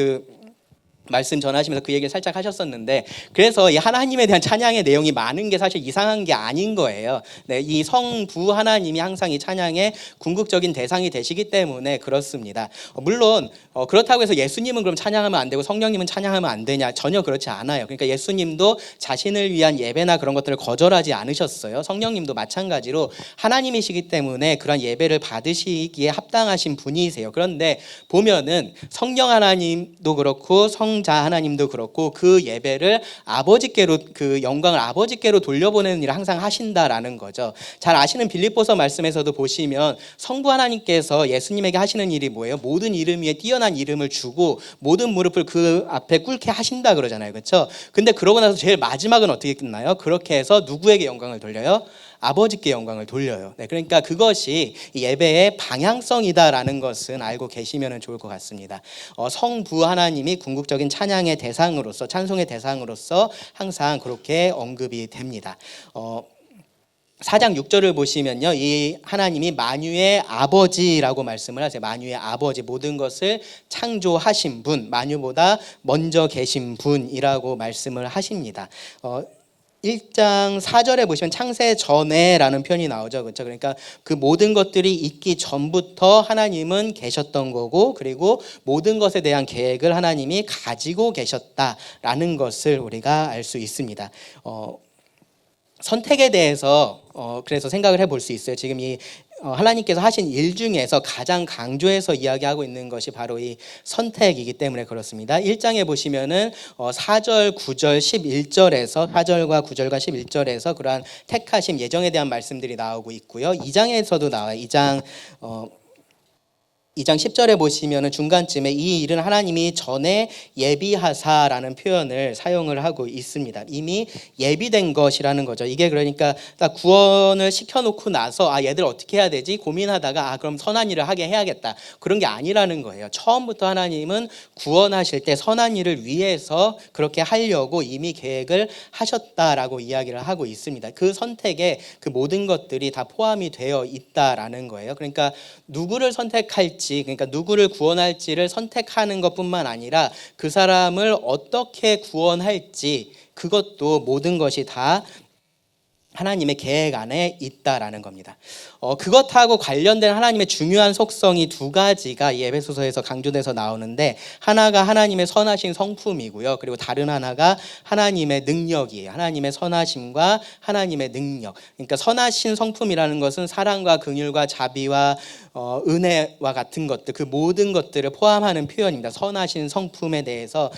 말씀 전하시면서 그 얘기를 살짝 하셨었는데, 그래서 이 하나님에 대한 찬양의 내용이 많은 게 사실 이상한 게 아닌 거예요. 네, 이 성부 하나님이 항상 이 찬양의 궁극적인 대상이 되시기 때문에 그렇습니다. 물론 그렇다고 해서 예수님은 그럼 찬양하면 안 되고 성령님은 찬양하면 안 되냐? 전혀 그렇지 않아요. 그러니까 예수님도 자신을 위한 예배나 그런 것들을 거절하지 않으셨어요. 성령님도 마찬가지로 하나님이시기 때문에 그런 예배를 받으시기에 합당하신 분이세요. 그런데 보면은 성령 하나님도 그렇고 성자 하나님도 그렇고 그 예배를 아버지께로, 그 영광을 아버지께로 돌려보내는 일을 항상 하신다라는 거죠. 잘 아시는 빌립보서 말씀에서도 보시면 성부 하나님께서 예수님에게 하시는 일이 뭐예요? 모든 이름 위에 뛰어난 이름을 주고 모든 무릎을 그 앞에 꿇게 하신다 그러잖아요. 그렇죠? 근데 그러고 나서 제일 마지막은 어떻게 끝나요? 그렇게 해서 누구에게 영광을 돌려요? 아버지께 영광을 돌려요. 네, 그러니까 그것이 예배의 방향성이다라는 것은 알고 계시면 좋을 것 같습니다. 성부 하나님이 궁극적인 찬양의 대상으로서, 찬송의 대상으로서 항상 그렇게 언급이 됩니다. 4장 6절을 보시면요, 이 하나님이 만유의 아버지라고 말씀을 하세요. 만유의 아버지, 모든 것을 창조하신 분, 만유보다 먼저 계신 분이라고 말씀을 하십니다. 1장 4절에 보시면 창세 전에라는 표현이 나오죠. 그렇죠? 그러니까 그 모든 것들이 있기 전부터 하나님은 계셨던 거고, 그리고 모든 것에 대한 계획을 하나님이 가지고 계셨다라는 것을 우리가 알 수 있습니다. 선택에 대해서 그래서 생각을 해볼 수 있어요. 지금 이 하나님께서 하신 일 중에서 가장 강조해서 이야기하고 있는 것이 바로 이 선택이기 때문에 그렇습니다. 1장에 보시면은 4절, 9절, 11절에서 4절과 9절과 11절에서 그러한 택하심, 예정에 대한 말씀들이 나오고 있고요. 2장에서도 나와요. 2장 10절에 보시면 중간쯤에 이 일은 하나님이 전에 예비하사라는 표현을 사용을 하고 있습니다. 이미 예비된 것이라는 거죠. 이게 그러니까 딱 구원을 시켜놓고 나서 얘들 어떻게 해야 되지? 고민하다가 그럼 선한 일을 하게 해야겠다. 그런 게 아니라는 거예요. 처음부터 하나님은 구원하실 때 선한 일을 위해서 그렇게 하려고 이미 계획을 하셨다라고 이야기를 하고 있습니다. 그 선택에 그 모든 것들이 다 포함이 되어 있다라는 거예요. 그러니까 누구를 선택할지 구원할지, 그러니까 누구를 구원할지를 선택하는 것뿐만 아니라 그 사람을 어떻게 구원할지, 그것도 모든 것이 다 하나님의 계획 안에 있다라는 겁니다. 그것하고 관련된 하나님의 중요한 속성이 두 가지가 이 에베소서에서 강조돼서 나오는데, 하나가 하나님의 선하신 성품이고요. 그리고 다른 하나가 하나님의 능력이에요. 하나님의 선하심과 하나님의 능력. 그러니까 선하신 성품이라는 것은 사랑과 긍휼과 자비와 은혜와 같은 것들, 그 모든 것들을 포함하는 표현입니다. 선하신 성품에 대해서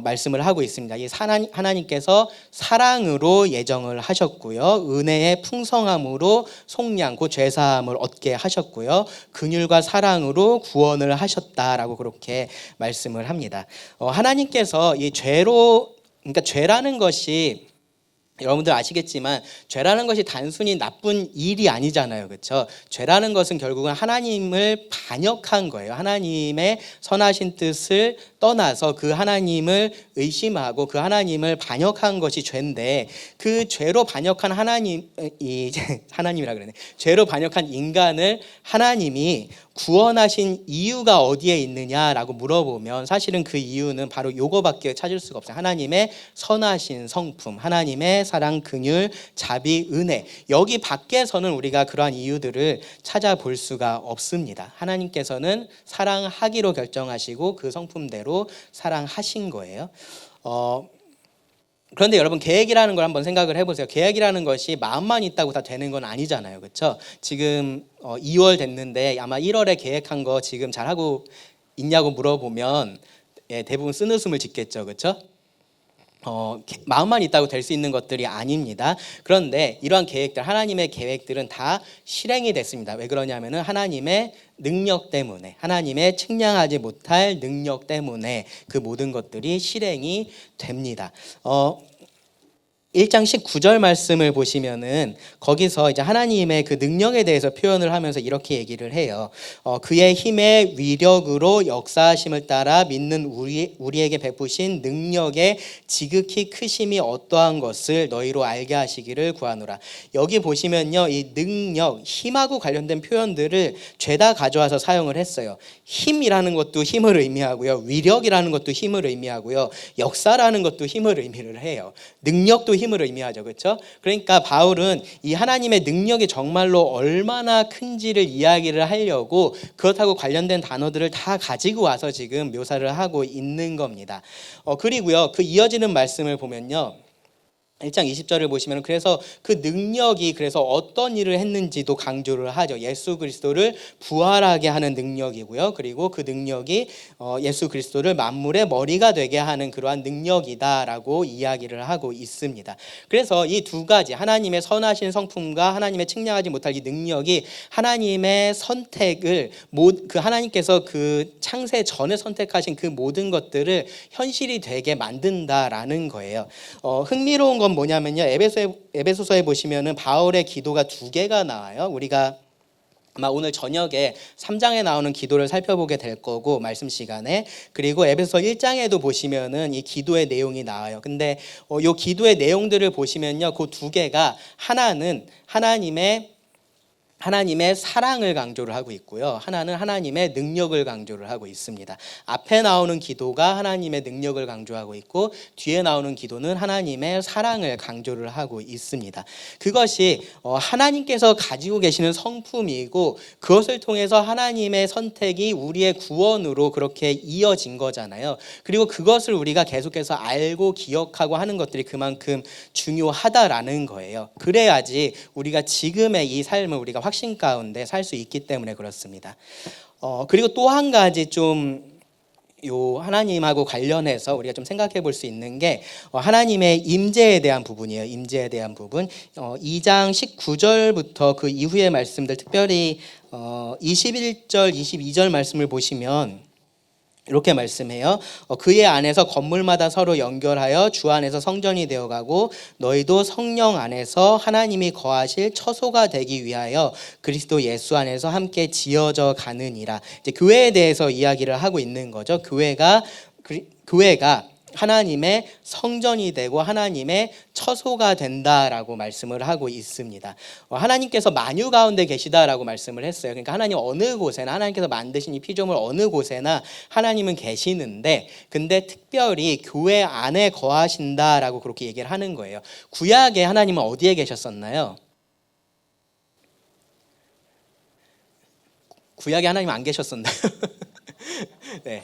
말씀을 하고 있습니다. 이 하나님께서 사랑으로 예정을 하셨고요. 은혜의 풍성함으로 속량, 그 죄사함을 얻게 하셨고요. 긍휼과 사랑으로 구원을 하셨다라고 그렇게 말씀을 합니다. 하나님께서 이 그러니까 죄라는 것이, 여러분들 아시겠지만 죄라는 것이 단순히 나쁜 일이 아니잖아요. 그렇죠? 죄라는 것은 결국은 하나님을 반역한 거예요. 하나님의 선하신 뜻을 떠나서 그 하나님을 의심하고 그 하나님을 반역한 것이 죄인데, 그 죄로 반역한 하나님이라 그러네. 죄로 반역한 인간을 하나님이 구원하신 이유가 어디에 있느냐라고 물어보면 사실은 그 이유는 바로 요거밖에 찾을 수가 없어요. 하나님의 선하신 성품, 하나님의 사랑, 긍휼, 자비, 은혜. 여기 밖에서는 우리가 그러한 이유들을 찾아볼 수가 없습니다. 하나님께서는 사랑하기로 결정하시고 그 성품대로 사랑하신 거예요. 그런데 여러분, 계획이라는 걸 한번 생각을 해보세요. 계획이라는 것이 마음만 있다고 다 되는 건 아니잖아요. 그렇죠? 지금 2월 됐는데 아마 1월에 계획한 거 지금 잘하고 있냐고 물어보면 대부분 쓴웃음을 짓겠죠. 그렇죠? 마음만 있다고 될 수 있는 것들이 아닙니다. 그런데 이러한 계획들, 하나님의 계획들은 다 실행이 됐습니다. 왜 그러냐면은 하나님의 능력 때문에, 하나님의 측량하지 못할 능력 때문에 그 모든 것들이 실행이 됩니다. 1장 19절 말씀을 보시면은 거기서 이제 하나님의 그 능력에 대해서 표현을 하면서 이렇게 얘기를 해요. 그의 힘의 위력으로 역사하심을 따라 믿는 우리에게 베푸신 능력의 지극히 크심이 어떠한 것을 너희로 알게 하시기를 구하노라. 여기 보시면요, 이 능력, 힘하고 관련된 표현들을 죄다 가져와서 사용을 했어요. 힘이라는 것도 힘을 의미하고요, 위력이라는 것도 힘을 의미하고요, 역사라는 것도 힘을 의미를 해요. 능력도 힘을 의미하죠. 그렇죠? 그러니까 바울은 이 하나님의 능력이 정말로 얼마나 큰지를 이야기를 하려고 그것하고 관련된 단어들을 다 가지고 와서 지금 묘사를 하고 있는 겁니다. 그리고요, 그 이어지는 말씀을 보면요, 1장 20절을 보시면 그래서 그 능력이 그래서 어떤 일을 했는지도 강조를 하죠. 예수 그리스도를 부활하게 하는 능력이고요. 그리고 그 능력이 예수 그리스도를 만물의 머리가 되게 하는 그러한 능력이다라고 이야기를 하고 있습니다. 그래서 이 두 가지, 하나님의 선하신 성품과 하나님의 측량하지 못할 이 능력이 하나님의 선택을, 그 하나님께서 그 창세 전에 선택하신 그 모든 것들을 현실이 되게 만든다라는 거예요. 흥미로운 건 뭐냐면요, 에베소서에 보시면은 바울의 기도가 두 개가 나와요. 우리가 아마 오늘 저녁에 3장에 나오는 기도를 살펴보게 될 거고, 말씀 시간에. 그리고 에베소서 1장에도 보시면은 이 기도의 내용이 나와요. 근데 이 기도의 내용들을 보시면요, 그 두 개가, 하나는 하나님의 사랑을 강조를 하고 있고요, 하나는 하나님의 능력을 강조를 하고 있습니다. 앞에 나오는 기도가 하나님의 능력을 강조하고 있고, 뒤에 나오는 기도는 하나님의 사랑을 강조를 하고 있습니다. 그것이 하나님께서 가지고 계시는 성품이고, 그것을 통해서 하나님의 선택이 우리의 구원으로 그렇게 이어진 거잖아요. 그리고 그것을 우리가 계속해서 알고 기억하고 하는 것들이 그만큼 중요하다라는 거예요. 그래야지 우리가 지금의 이 삶을 우리가 확신 가운데 살 수 있기 때문에 그렇습니다. 그리고 또 한 가지 좀 하나님하고 관련해서 우리가 좀 생각해 볼 수 있는 게 하나님의 임재에 대한 부분이에요. 임재에 대한 부분. 2장 19절부터 그 이후의 말씀들, 특별히 21절, 22절 말씀을 보시면 이렇게 말씀해요. 그의 안에서 건물마다 서로 연결하여 주 안에서 성전이 되어가고, 너희도 성령 안에서 하나님이 거하실 처소가 되기 위하여 그리스도 예수 안에서 함께 지어져 가느니라. 이제 교회에 대해서 이야기를 하고 있는 거죠. 교회가 하나님의 성전이 되고 하나님의 처소가 된다라고 말씀을 하고 있습니다. 하나님께서 만유 가운데 계시다라고 말씀을 했어요. 그러니까 하나님 어느 곳에나 하나님께서 만드신 이 피조물 어느 곳에나 하나님은 계시는데, 근데 특별히 교회 안에 거하신다라고 그렇게 얘기를 하는 거예요. 구약에 하나님은 어디에 계셨었나요? 구약에 하나님 안 계셨었나요? 네.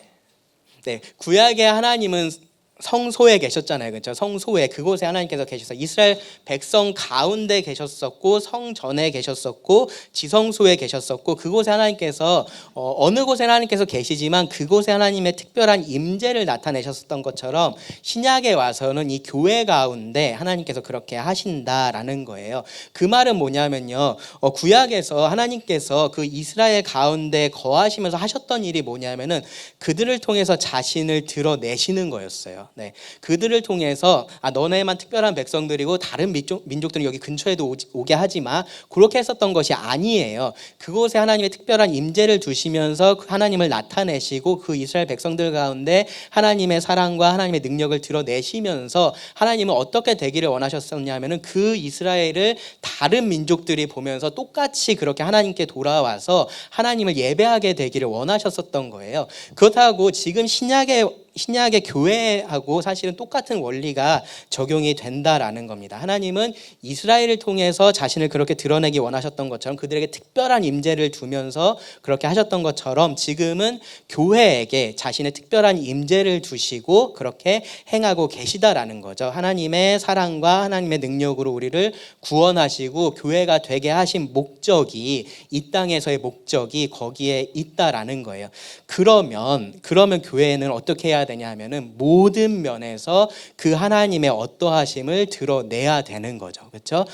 네, 구약의 하나님은 성소에 계셨잖아요. 그렇죠? 성소에, 그곳에 하나님께서 계셔서 이스라엘 백성 가운데 계셨었고, 성전에 계셨었고, 지성소에 계셨었고, 그곳에 하나님께서 어느 곳에 하나님께서 계시지만 그곳에 하나님의 특별한 임재를 나타내셨었던 것처럼 신약에 와서는 이 교회 가운데 하나님께서 그렇게 하신다라는 거예요. 그 말은 뭐냐면요, 구약에서 하나님께서 그 이스라엘 가운데 거하시면서 하셨던 일이 뭐냐면은 그들을 통해서 자신을 드러내시는 거였어요. 네, 그들을 통해서 너네만 특별한 백성들이고 다른 민족들은 여기 근처에도 오게 하지 마, 그렇게 했었던 것이 아니에요. 그곳에 하나님의 특별한 임재를 두시면서 하나님을 나타내시고 그 이스라엘 백성들 가운데 하나님의 사랑과 하나님의 능력을 드러내시면서 하나님은 어떻게 되기를 원하셨었냐면은 그 이스라엘을 다른 민족들이 보면서 똑같이 그렇게 하나님께 돌아와서 하나님을 예배하게 되기를 원하셨었던 거예요. 그렇다고 지금 신약의 교회하고 사실은 똑같은 원리가 적용이 된다라는 겁니다. 하나님은 이스라엘을 통해서 자신을 그렇게 드러내기 원하셨던 것처럼, 그들에게 특별한 임재를 두면서 그렇게 하셨던 것처럼 지금은 교회에게 자신의 특별한 임재를 두시고 그렇게 행하고 계시다라는 거죠. 하나님의 사랑과 하나님의 능력으로 우리를 구원하시고 교회가 되게 하신 목적이, 이 땅에서의 목적이 거기에 있다라는 거예요. 그러면 교회는 어떻게 해야 되냐 하면은 모든 면에서 그 하나님의 어떠하심을 드러내야 되는 거죠. 그렇죠?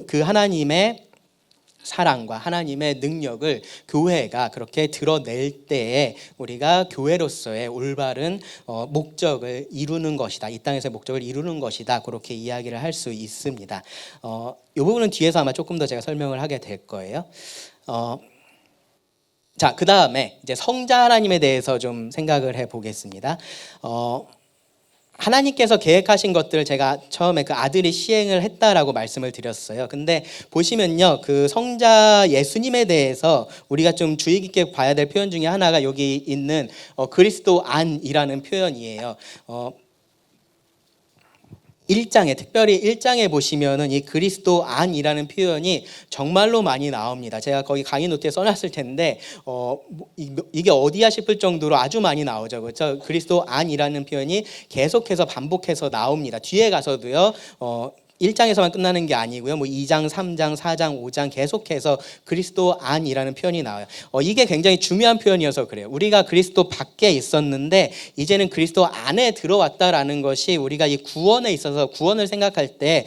그 하나님의 사랑과 하나님의 능력을 교회가 그렇게 드러낼 때에 우리가 교회로서의 올바른 목적을 이루는 것이다, 이 땅에서의 목적을 이루는 것이다, 그렇게 이야기를 할 수 있습니다. 이 부분은 뒤에서 아마 조금 더 제가 설명을 하게 될 거예요. 자, 그 다음에 이제 성자 하나님에 대해서 좀 생각을 해보겠습니다. 하나님께서 계획하신 것들을 제가 처음에 그 아들이 시행을 했다라고 말씀을 드렸어요. 근데 보시면요, 그 성자 예수님에 대해서 우리가 좀 주의 깊게 봐야 될 표현 중에 하나가 여기 있는 그리스도 안이라는 표현이에요. 1장에, 특별히 1장에 보시면은 이 그리스도 안이라는 표현이 정말로 많이 나옵니다. 제가 거기 강의 노트에 써놨을 텐데 이게 어디야 싶을 정도로 아주 많이 나오죠. 그렇죠? 그리스도 안이라는 표현이 계속해서 반복해서 나옵니다. 뒤에 가서도요. 1장에서만 끝나는 게 아니고요. 2장, 3장, 4장, 5장 계속해서 그리스도 안이라는 표현이 나와요. 이게 굉장히 중요한 표현이어서 그래요. 우리가 그리스도 밖에 있었는데 이제는 그리스도 안에 들어왔다라는 것이 우리가 이 구원에 있어서 구원을 생각할 때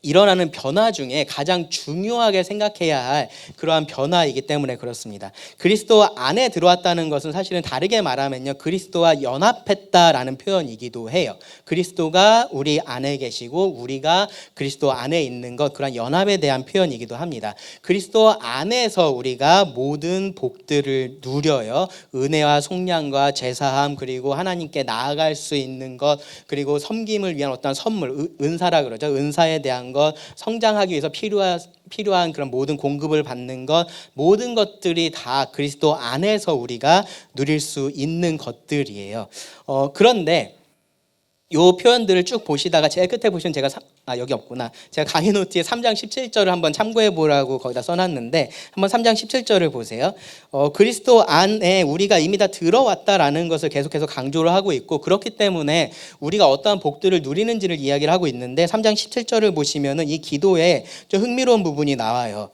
일어나는 변화 중에 가장 중요하게 생각해야 할 그러한 변화이기 때문에 그렇습니다. 그리스도 안에 들어왔다는 것은 사실은 다르게 말하면요, 그리스도와 연합했다라는 표현이기도 해요. 그리스도가 우리 안에 계시고 우리가 그리스도 안에 있는 것, 그런 연합에 대한 표현이기도 합니다. 그리스도 안에서 우리가 모든 복들을 누려요. 은혜와 속량과 제사함, 그리고 하나님께 나아갈 수 있는 것, 그리고 섬김을 위한 어떤 선물, 은사라 그러죠. 은사에 대한 것, 성장하기 위해서 필요한 그런 모든 공급을 받는 것, 모든 것들이 다 그리스도 안에서 우리가 누릴 수 있는 것들이에요. 그런데 요 표현들을 쭉 보시다가 제일 끝에 보시면 제가 여기 없구나. 제가 강의 노트에 3장 17절을 한번 참고해 보라고 거기다 써놨는데 한번 3장 17절을 보세요. 그리스도 안에 우리가 이미 다 들어왔다라는 것을 계속해서 강조를 하고 있고, 그렇기 때문에 우리가 어떠한 복들을 누리는지를 이야기를 하고 있는데 3장 17절을 보시면은 이 기도에 좀 흥미로운 부분이 나와요.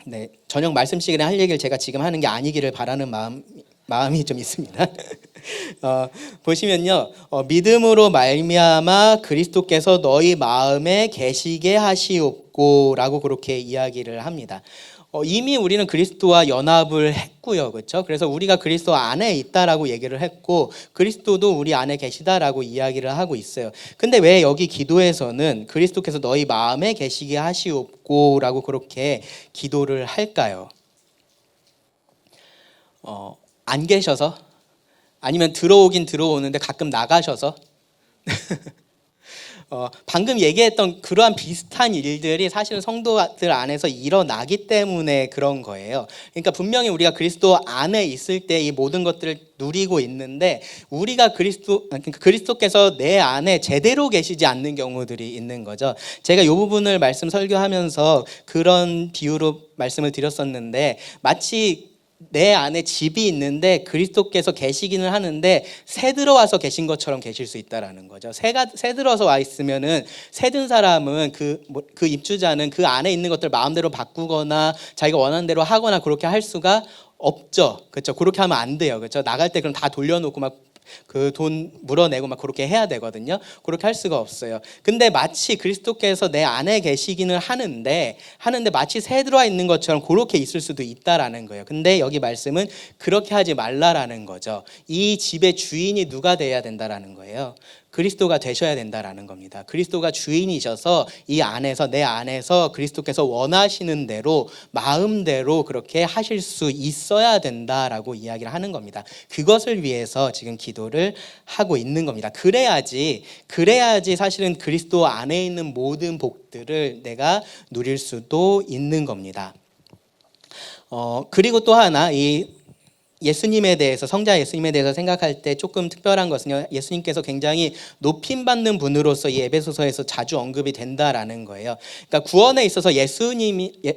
네, 저녁 말씀 시간에 할 얘기를 제가 지금 하는 게 아니기를 바라는 마음이 좀 있습니다. 보시면요, 믿음으로 말미암아 그리스도께서 너희 마음에 계시게 하시옵고라고 그렇게 이야기를 합니다. 이미 우리는 그리스도와 연합을 했고요, 그렇죠? 그래서 우리가 그리스도 안에 있다라고 얘기를 했고, 그리스도도 우리 안에 계시다라고 이야기를 하고 있어요. 근데 왜 여기 기도에서는 그리스도께서 너희 마음에 계시게 하시옵고라고 그렇게 기도를 할까요? 안 계셔서? 아니면 들어오긴 들어오는데 가끔 나가셔서 방금 얘기했던 그러한 비슷한 일들이 사실은 성도들 안에서 일어나기 때문에 그런 거예요. 그러니까 분명히 우리가 그리스도 안에 있을 때 이 모든 것들을 누리고 있는데 우리가 그러니까 그리스도께서 내 안에 제대로 계시지 않는 경우들이 있는 거죠. 제가 이 부분을 말씀 설교하면서 그런 비유로 말씀을 드렸었는데 마치 내 안에 집이 있는데 그리스도께서 계시기는 하는데 새 들어와서 계신 것처럼 계실 수 있다라는 거죠. 새 들어서 와 있으면은 새 든 사람은 그 입주자는 그 안에 있는 것들 마음대로 바꾸거나 자기가 원하는 대로 하거나 그렇게 할 수가 없죠. 그렇죠. 그렇게 하면 안 돼요. 그렇죠. 나갈 때 그럼 다 돌려놓고 막 그 돈 물어내고 막 그렇게 해야 되거든요. 그렇게 할 수가 없어요. 근데 마치 그리스도께서 내 안에 계시기는 하는데 마치 새 들어와 있는 것처럼 그렇게 있을 수도 있다라는 거예요. 근데 여기 말씀은 그렇게 하지 말라라는 거죠. 이 집의 주인이 누가 돼야 된다라는 거예요. 그리스도가 되셔야 된다라는 겁니다. 그리스도가 주인이셔서 이 안에서 내 안에서 그리스도께서 원하시는 대로 마음대로 그렇게 하실 수 있어야 된다라고 이야기를 하는 겁니다. 그것을 위해서 지금 기도를 하고 있는 겁니다. 그래야지 사실은 그리스도 안에 있는 모든 복들을 내가 누릴 수도 있는 겁니다. 그리고 또 하나 이 예수님에 대해서 성자 예수님에 대해서 생각할 때 조금 특별한 것은요. 예수님께서 굉장히 높임받는 분으로서 이 에베소서에서 자주 언급이 된다라는 거예요. 그러니까 구원에 있어서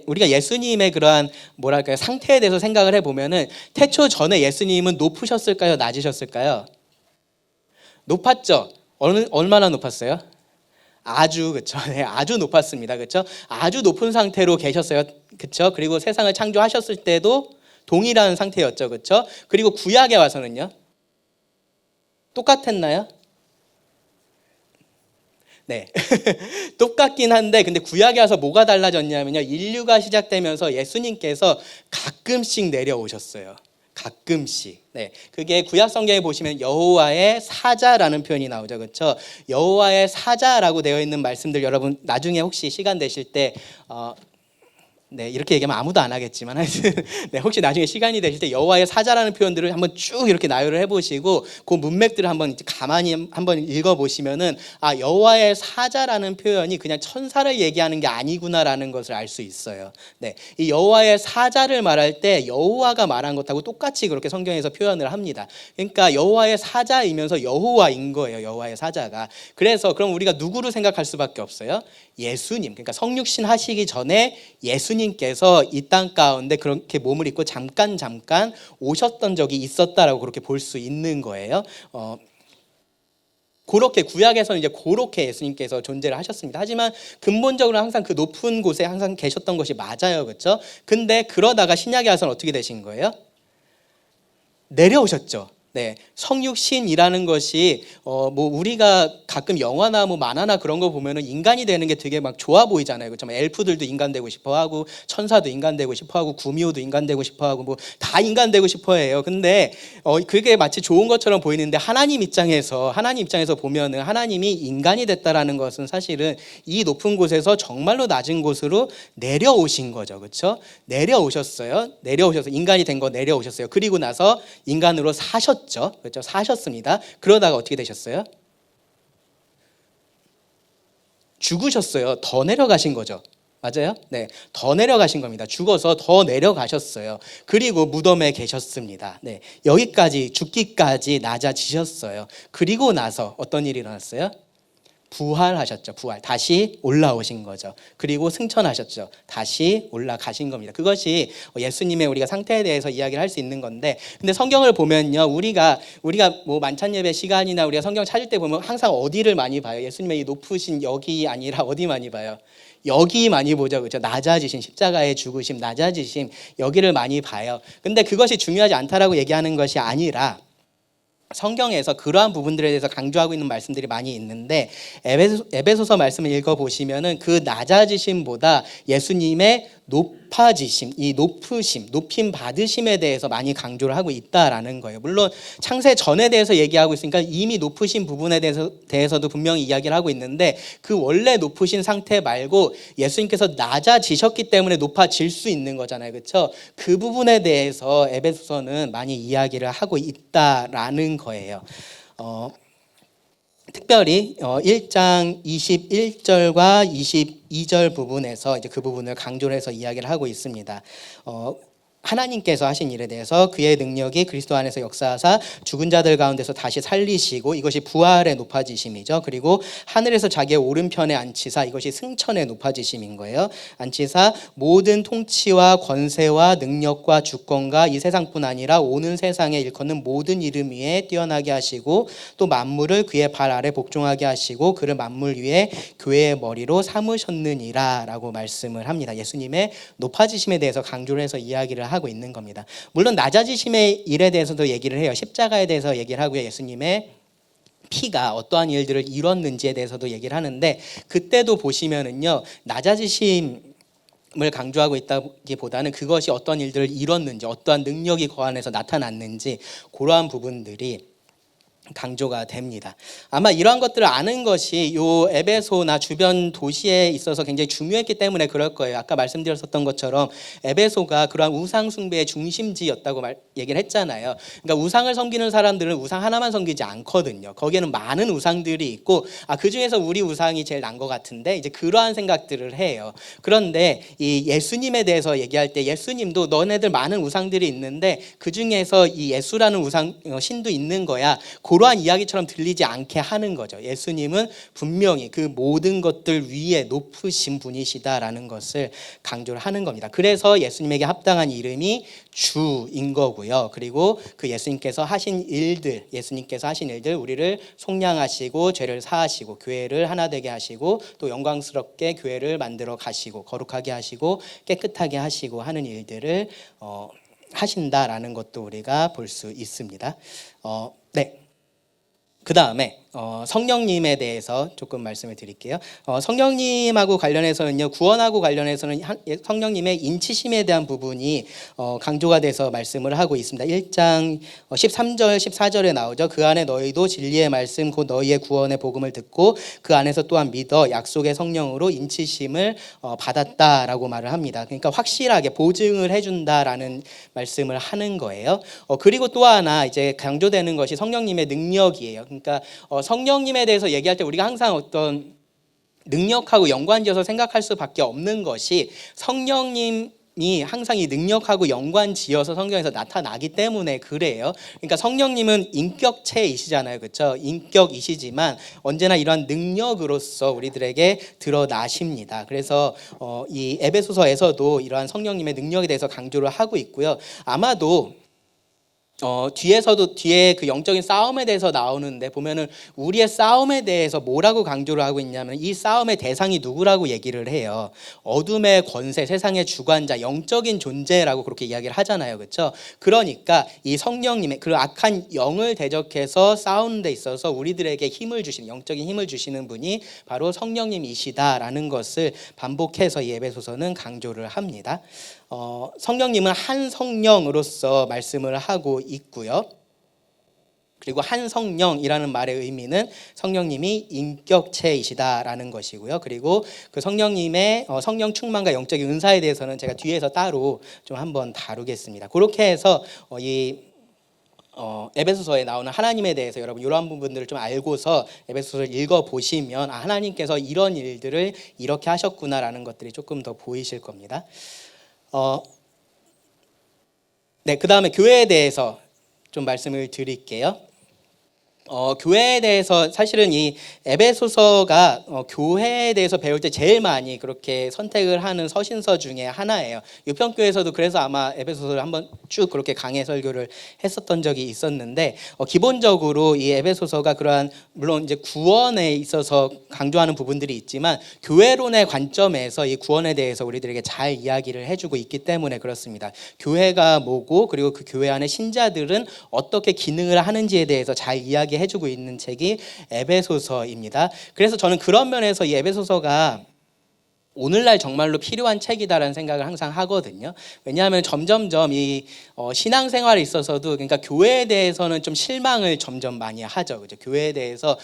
우리가 예수님의 그러한 뭐랄까요 상태에 대해서 생각을 해보면은 태초 전에 예수님은 높으셨을까요? 낮으셨을까요? 높았죠. 얼마나 높았어요? 아주 그렇죠. 네, 아주 높았습니다. 그렇죠? 아주 높은 상태로 계셨어요. 그렇죠? 그리고 세상을 창조하셨을 때도 동일한 상태였죠. 그렇죠? 그리고 구약에 와서는요. 똑같았나요? 네. 똑같긴 한데 근데 구약에 와서 뭐가 달라졌냐면요. 인류가 시작되면서 예수님께서 가끔씩 내려오셨어요. 가끔씩. 네. 그게 구약 성경에 보시면 여호와의 사자라는 표현이 나오죠. 그렇죠? 여호와의 사자라고 되어 있는 말씀들 여러분 나중에 혹시 시간 되실 때 네, 이렇게 얘기하면 아무도 안 하겠지만 하여튼 네, 혹시 나중에 시간이 되실 때 여호와의 사자라는 표현들을 한번 쭉 이렇게 나열을 해보시고 그 문맥들을 한번 가만히 한번 읽어보시면은 여호와의 사자라는 표현이 그냥 천사를 얘기하는 게 아니구나라는 것을 알 수 있어요. 네, 이 여호와의 사자를 말할 때 여호와가 말한 것하고 똑같이 그렇게 성경에서 표현을 합니다. 그러니까 여호와의 사자이면서 여호와인 거예요. 여호와의 사자가. 그래서 그럼 우리가 누구를 생각할 수밖에 없어요? 예수님. 그러니까 성육신 하시기 전에 예수님께서 이 땅 가운데 그렇게 몸을 입고 잠깐 오셨던 적이 있었다라고 그렇게 볼 수 있는 거예요. 그렇게 구약에서는 이제 그렇게 예수님께서 존재를 하셨습니다. 하지만 근본적으로 항상 그 높은 곳에 항상 계셨던 것이 맞아요. 그렇죠? 근데 그러다가 신약에 와서는 어떻게 되신 거예요? 내려오셨죠. 네, 성육신이라는 것이 뭐 우리가 가끔 영화나 뭐 만화나 그런 거 보면은 인간이 되는 게 되게 막 좋아 보이잖아요. 그렇죠? 엘프들도 인간 되고 싶어하고 천사도 인간 되고 싶어하고 구미호도 인간 되고 싶어하고 뭐 다 인간 되고 싶어해요. 근데 그게 마치 좋은 것처럼 보이는데 하나님 입장에서 보면은 하나님이 인간이 됐다라는 것은 사실은 이 높은 곳에서 정말로 낮은 곳으로 내려오신 거죠. 그렇죠? 내려오셔서 인간이 된 거 내려오셨어요. 그리고 나서 인간으로 사셨죠. 그렇죠? 사셨습니다. 그러다가 어떻게 되셨어요? 죽으셨어요. 더 내려가신 거죠. 맞아요? 네, 더 내려가신 겁니다. 죽어서 더 내려가셨어요. 그리고 무덤에 계셨습니다. 네, 여기까지 죽기까지 낮아지셨어요. 그리고 나서 어떤 일이 일어났어요? 부활하셨죠. 다시 올라오신 거죠. 그리고 승천하셨죠. 다시 올라가신 겁니다. 그것이 예수님의 우리가 상태에 대해서 이야기를 할 수 있는 건데, 근데 성경을 보면요, 우리가 뭐 만찬 예배 시간이나 우리가 성경 찾을 때 보면 항상 어디를 많이 봐요? 예수님의 이 높으신 여기 아니라 어디 많이 봐요? 여기 많이 보죠. 그렇죠? 낮아지신 십자가의 죽으심, 낮아지심, 여기를 많이 봐요. 근데 그것이 중요하지 않다라고 얘기하는 것이 아니라 성경에서 그러한 부분들에 대해서 강조하고 있는 말씀들이 많이 있는데 에베소서 말씀을 읽어보시면은 그 낮아지심보다 예수님의 높아지심, 이 높으심, 높임 받으심에 대해서 많이 강조를 하고 있다라는 거예요. 물론 창세 전에 대해서 얘기하고 있으니까 이미 높으신 부분에 대해서도 분명히 이야기를 하고 있는데, 그 원래 높으신 상태 말고 예수님께서 낮아지셨기 때문에 높아질 수 있는 거잖아요. 그렇죠? 그 부분에 대해서 에베소서는 많이 이야기를 하고 있다라는 거예요. 특별히 1장 21절과 22절 부분에서 이제 그 부분을 강조를 해서 이야기를 하고 있습니다. 하나님께서 하신 일에 대해서 그의 능력이 그리스도 안에서 역사하사 죽은 자들 가운데서 다시 살리시고, 이것이 부활의 높아지심이죠. 그리고 하늘에서 자기의 오른편에 앉히사, 이것이 승천의 높아지심인 거예요. 앉히사 모든 통치와 권세와 능력과 주권과 이 세상뿐 아니라 오는 세상에 일컫는 모든 이름 위에 뛰어나게 하시고, 또 만물을 그의 발 아래 복종하게 하시고 그를 만물 위에 교회의 머리로 삼으셨느니라 라고 말씀을 합니다. 예수님의 높아지심에 대해서 강조를 해서 이야기를 하고 있는 겁니다. 물론 낮아지심의 일에 대해서도 얘기를 해요. 십자가에 대해서 얘기를 하고요. 예수님의 피가 어떠한 일들을 이뤘는지에 대해서도 얘기를 하는데, 그때도 보시면은요, 낮아지심을 강조하고 있다기보다는 그것이 어떤 일들을 이뤘는지, 어떠한 능력이 그 안에서 나타났는지, 그러한 부분들이 강조가 됩니다. 아마 이러한 것들을 아는 것이 요 에베소나 주변 도시에 있어서 굉장히 중요했기 때문에 그럴 거예요. 아까 말씀드렸었던 것처럼 에베소가 그러한 우상 숭배의 중심지였다고 얘기를 했잖아요. 그러니까 우상을 섬기는 사람들은 우상 하나만 섬기지 않거든요. 거기에는 많은 우상들이 있고, 그 중에서 우리 우상이 제일 난 것 같은데, 이제 그러한 생각들을 해요. 그런데 이 예수님에 대해서 얘기할 때 예수님도 너네들 많은 우상들이 있는데 그 중에서 이 예수라는 우상 신도 있는 거야, 그러한 이야기처럼 들리지 않게 하는 거죠. 예수님은 분명히 그 모든 것들 위에 높으신 분이시다라는 것을 강조를 하는 겁니다. 그래서 예수님에게 합당한 이름이 주인 거고요. 그리고 그 예수님께서 하신 일들 우리를 속량하시고 죄를 사하시고 교회를 하나 되게 하시고 또 영광스럽게 교회를 만들어 가시고 거룩하게 하시고 깨끗하게 하시고 하는 일들을 하신다라는 것도 우리가 볼 수 있습니다. 네. 그 다음에 성령님에 대해서 조금 말씀을 드릴게요. 성령님하고 관련해서는요, 구원하고 관련해서는 성령님의 인치심에 대한 부분이 강조가 돼서 말씀을 하고 있습니다. 1장 13절 14절에 나오죠. 그 안에 너희도 진리의 말씀 곧 너희의 구원의 복음을 듣고 그 안에서 또한 믿어 약속의 성령으로 인치심을 받았다라고 말을 합니다. 그러니까 확실하게 보증을 해준다라는 말씀을 하는 거예요. 그리고 또 하나 이제 강조되는 것이 성령님의 능력이에요. 그러니까 성령님에 대해서 얘기할 때 우리가 항상 어떤 능력하고 연관지어서 생각할 수밖에 없는 것이, 성령님이 항상 이 능력하고 연관지어서 성경에서 나타나기 때문에 그래요. 그러니까 성령님은 인격체이시잖아요. 그렇죠? 인격이시지만 언제나 이러한 능력으로서 우리들에게 드러나십니다. 그래서 이 에베소서에서도 이러한 성령님의 능력에 대해서 강조를 하고 있고요. 아마도 뒤에 그 영적인 싸움에 대해서 나오는데 보면은 우리의 싸움에 대해서 뭐라고 강조를 하고 있냐면, 이 싸움의 대상이 누구라고 얘기를 해요. 어둠의 권세, 세상의 주관자, 영적인 존재라고 그렇게 이야기를 하잖아요. 그렇죠? 그러니까 이 성령님의 그 악한 영을 대적해서 싸우는 데 있어서 우리들에게 힘을 주시는, 영적인 힘을 주시는 분이 바로 성령님이시다라는 것을 반복해서 이 에베소서는 강조를 합니다. 성령님은 한 성령으로서 말씀을 하고 있고요. 그리고 한 성령이라는 말의 의미는 성령님이 인격체이시다라는 것이고요. 그리고 그 성령님의 성령 충만과 영적인 은사에 대해서는 제가 뒤에서 따로 좀 한번 다루겠습니다. 그렇게 해서 이 에베소서에 나오는 하나님에 대해서 여러분 이러한 부분들을 좀 알고서 에베소서를 읽어보시면 하나님께서 이런 일들을 이렇게 하셨구나라는 것들이 조금 더 보이실 겁니다. 네, 그 다음에 교회에 대해서 좀 말씀을 드릴게요. 교회에 대해서 사실은 이 에베소서가 교회에 대해서 배울 때 제일 많이 그렇게 선택을 하는 서신서 중에 하나예요. 유평교에서도 그래서 아마 에베소서를 한번 쭉 그렇게 강해 설교를 했었던 적이 있었는데, 기본적으로 이 에베소서가 그러한, 물론 이제 구원에 있어서 강조하는 부분들이 있지만 교회론의 관점에서 이 구원에 대해서 우리들에게 잘 이야기를 해주고 있기 때문에 그렇습니다. 교회가 뭐고 그리고 그 교회 안에 신자들은 어떻게 기능을 하는지에 대해서 잘 해주고 있는 책이 에베소서입니다. 그래서 저는 그런 면에서 이 에베소서가 오늘날 정말로 필요한 책이다라는 생각을 항상 하거든요. 왜냐하면 점점점 이 신앙생활에 있어서도, 그러니까 교회에 대해서는 좀 실망을 점점 많이 하죠. 그죠? 교회에 대해서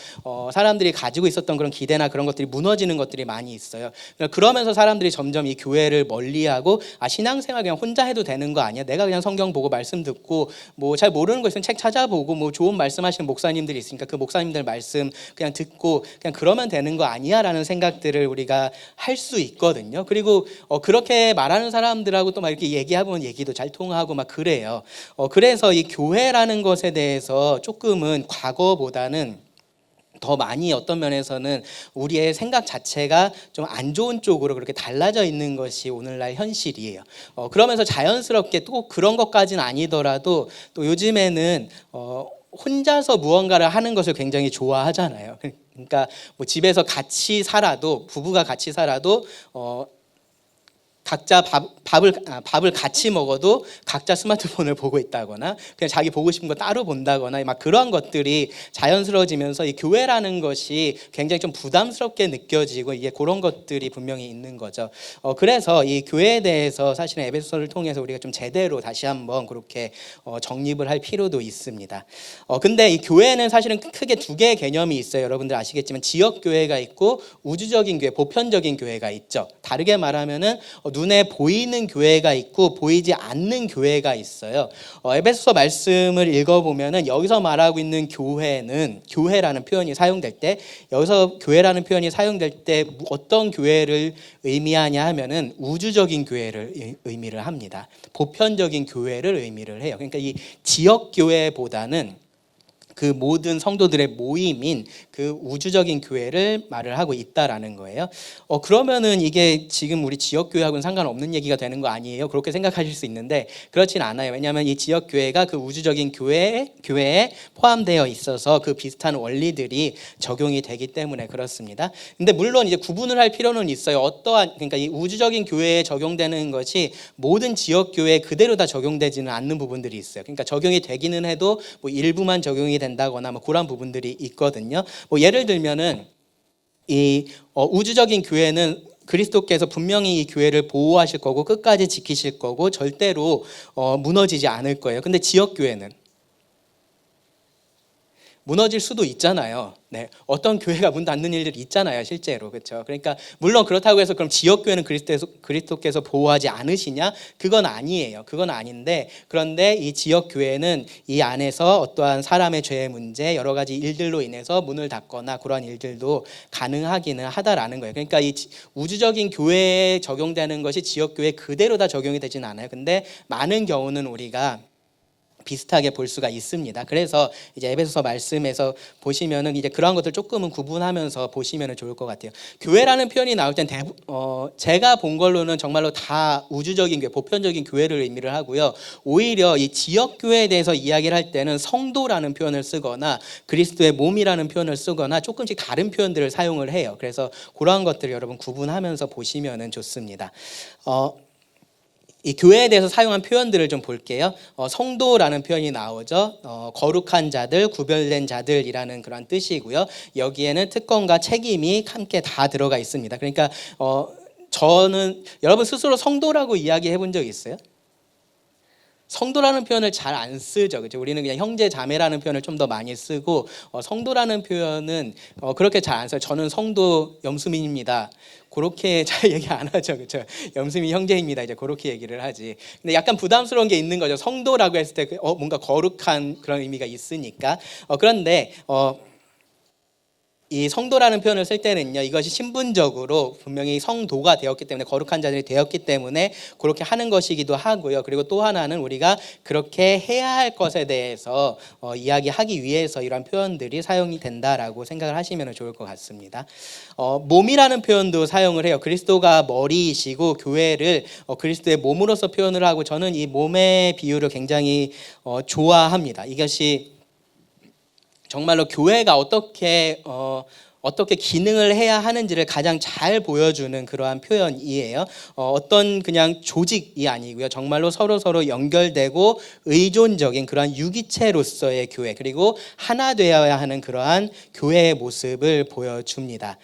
사람들이 가지고 있었던 그런 기대나 그런 것들이 무너지는 것들이 많이 있어요. 그러면서 사람들이 점점 이 교회를 멀리하고, 신앙생활 그냥 혼자 해도 되는 거 아니야? 내가 그냥 성경 보고 말씀 듣고 뭐 잘 모르는 거 있으면 책 찾아보고 뭐 좋은 말씀하시는 목사님들이 있으니까 그 목사님들 말씀 그냥 듣고 그냥 그러면 되는 거 아니야라는 생각들을 우리가 할 수 있거든요. 그리고 그렇게 말하는 사람들하고 또 막 이렇게 얘기하면 얘기도 잘 통하고 막 그래요. 그래서 이 교회라는 것에 대해서 조금은 과거보다는 더 많이 어떤 면에서는 우리의 생각 자체가 좀 안 좋은 쪽으로 그렇게 달라져 있는 것이 오늘날 현실이에요. 그러면서 자연스럽게 또 그런 것까지는 아니더라도 또 요즘에는 혼자서 무언가를 하는 것을 굉장히 좋아하잖아요. 그러니까 뭐 집에서 같이 살아도, 부부가 같이 살아도 각자 밥을 같이 먹어도 각자 스마트폰을 보고 있다거나 그냥 자기 보고 싶은 거 따로 본다거나 막 그런 것들이 자연스러워지면서 이 교회라는 것이 굉장히 좀 부담스럽게 느껴지고, 이게 그런 것들이 분명히 있는 거죠. 그래서 이 교회에 대해서 사실은 에베소서를 통해서 우리가 좀 제대로 다시 한번 그렇게 정립을 할 필요도 있습니다. 근데 이 교회는 사실은 크게 두 개의 개념이 있어요. 여러분들 아시겠지만 지역 교회가 있고 우주적인 교회, 보편적인 교회가 있죠. 다르게 말하면은 눈에 보이는 교회가 있고 보이지 않는 교회가 있어요. 에베소서 말씀을 읽어보면은 여기서 말하고 있는 교회는, 교회라는 표현이 사용될 때, 여기서 교회라는 표현이 사용될 때 어떤 교회를 의미하냐 하면은 우주적인 교회를 의미를 합니다. 보편적인 교회를 의미를 해요. 그러니까 이 지역 교회보다는 그 모든 성도들의 모임인 그 우주적인 교회를 말을 하고 있다라는 거예요. 그러면은 이게 지금 우리 지역 교회하고는 상관없는 얘기가 되는 거 아니에요? 그렇게 생각하실 수 있는데 그렇진 않아요. 왜냐하면 이 지역 교회가 그 우주적인 교회에 포함되어 있어서 그 비슷한 원리들이 적용이 되기 때문에 그렇습니다. 근데 물론 이제 구분을 할 필요는 있어요. 그러니까 이 우주적인 교회에 적용되는 것이 모든 지역 교회에 그대로 다 적용되지는 않는 부분들이 있어요. 그러니까 적용이 되기는 해도 뭐 일부만 적용이 된다거나 뭐 그런 부분들이 있거든요. 뭐 예를 들면은 이 우주적인 교회는 그리스도께서 분명히 이 교회를 보호하실 거고 끝까지 지키실 거고 절대로 무너지지 않을 거예요. 근데 지역 교회는 무너질 수도 있잖아요. 네, 어떤 교회가 문 닫는 일들이 있잖아요, 실제로. 그렇죠? 그러니까 물론 그렇다고 해서 그럼 지역 교회는 그리스도께서 보호하지 않으시냐? 그건 아니에요. 그건 아닌데, 그런데 이 지역 교회는 이 안에서 어떠한 사람의 죄의 문제, 여러 가지 일들로 인해서 문을 닫거나 그런 일들도 가능하기는 하다라는 거예요. 그러니까 이 우주적인 교회에 적용되는 것이 지역 교회에 그대로 다 적용이 되지는 않아요. 근데 많은 경우는 우리가 비슷하게 볼 수가 있습니다. 그래서 이제 에베소서 말씀에서 보시면은 이제 그러한 것들 조금은 구분하면서 보시면은 좋을 것 같아요. 교회라는 표현이 나올 땐 제가 본 걸로는 정말로 다 우주적인 교회, 보편적인 교회를 의미를 하고요. 오히려 이 지역 교회에 대해서 이야기를 할 때는 성도라는 표현을 쓰거나 그리스도의 몸이라는 표현을 쓰거나 조금씩 다른 표현들을 사용을 해요. 그래서 그러한 것들을 여러분 구분하면서 보시면은 좋습니다. 이 교회에 대해서 사용한 표현들을 좀 볼게요. 성도라는 표현이 나오죠. 거룩한 자들, 구별된 자들이라는 그런 뜻이고요. 여기에는 특권과 책임이 함께 다 들어가 있습니다. 그러니까 저는 여러분 스스로 성도라고 이야기해 본 적 있어요? 성도라는 표현을 잘 안 쓰죠. 그렇죠? 우리는 그냥 형제 자매라는 표현을 좀 더 많이 쓰고 성도라는 표현은 그렇게 잘 안 써요. 저는 성도 염수민입니다. 그렇게 잘 얘기 안 하죠. 그렇죠? 염수민 형제입니다. 이제 그렇게 얘기를 하지. 근데 약간 부담스러운 게 있는 거죠. 성도라고 했을 때 뭔가 거룩한 그런 의미가 있으니까. 그런데 이 성도라는 표현을 쓸 때는요, 이것이 신분적으로 분명히 성도가 되었기 때문에, 거룩한 자들이 되었기 때문에 그렇게 하는 것이기도 하고요. 그리고 또 하나는 우리가 그렇게 해야 할 것에 대해서 이야기하기 위해서 이런 표현들이 사용이 된다라고 생각을 하시면 좋을 것 같습니다. 몸이라는 표현도 사용을 해요. 그리스도가 머리이시고 교회를 그리스도의 몸으로서 표현을 하고, 저는 이 몸의 비유를 굉장히 좋아합니다. 이것이 정말로 교회가 어떻게 어떻게 기능을 해야 하는지를 가장 잘 보여주는 그러한 표현이에요. 어떤 그냥 조직이 아니고요. 정말로 서로 연결되고 의존적인 그러한 유기체로서의 교회, 그리고 하나 되어야 하는 그러한 교회의 모습을 보여줍니다.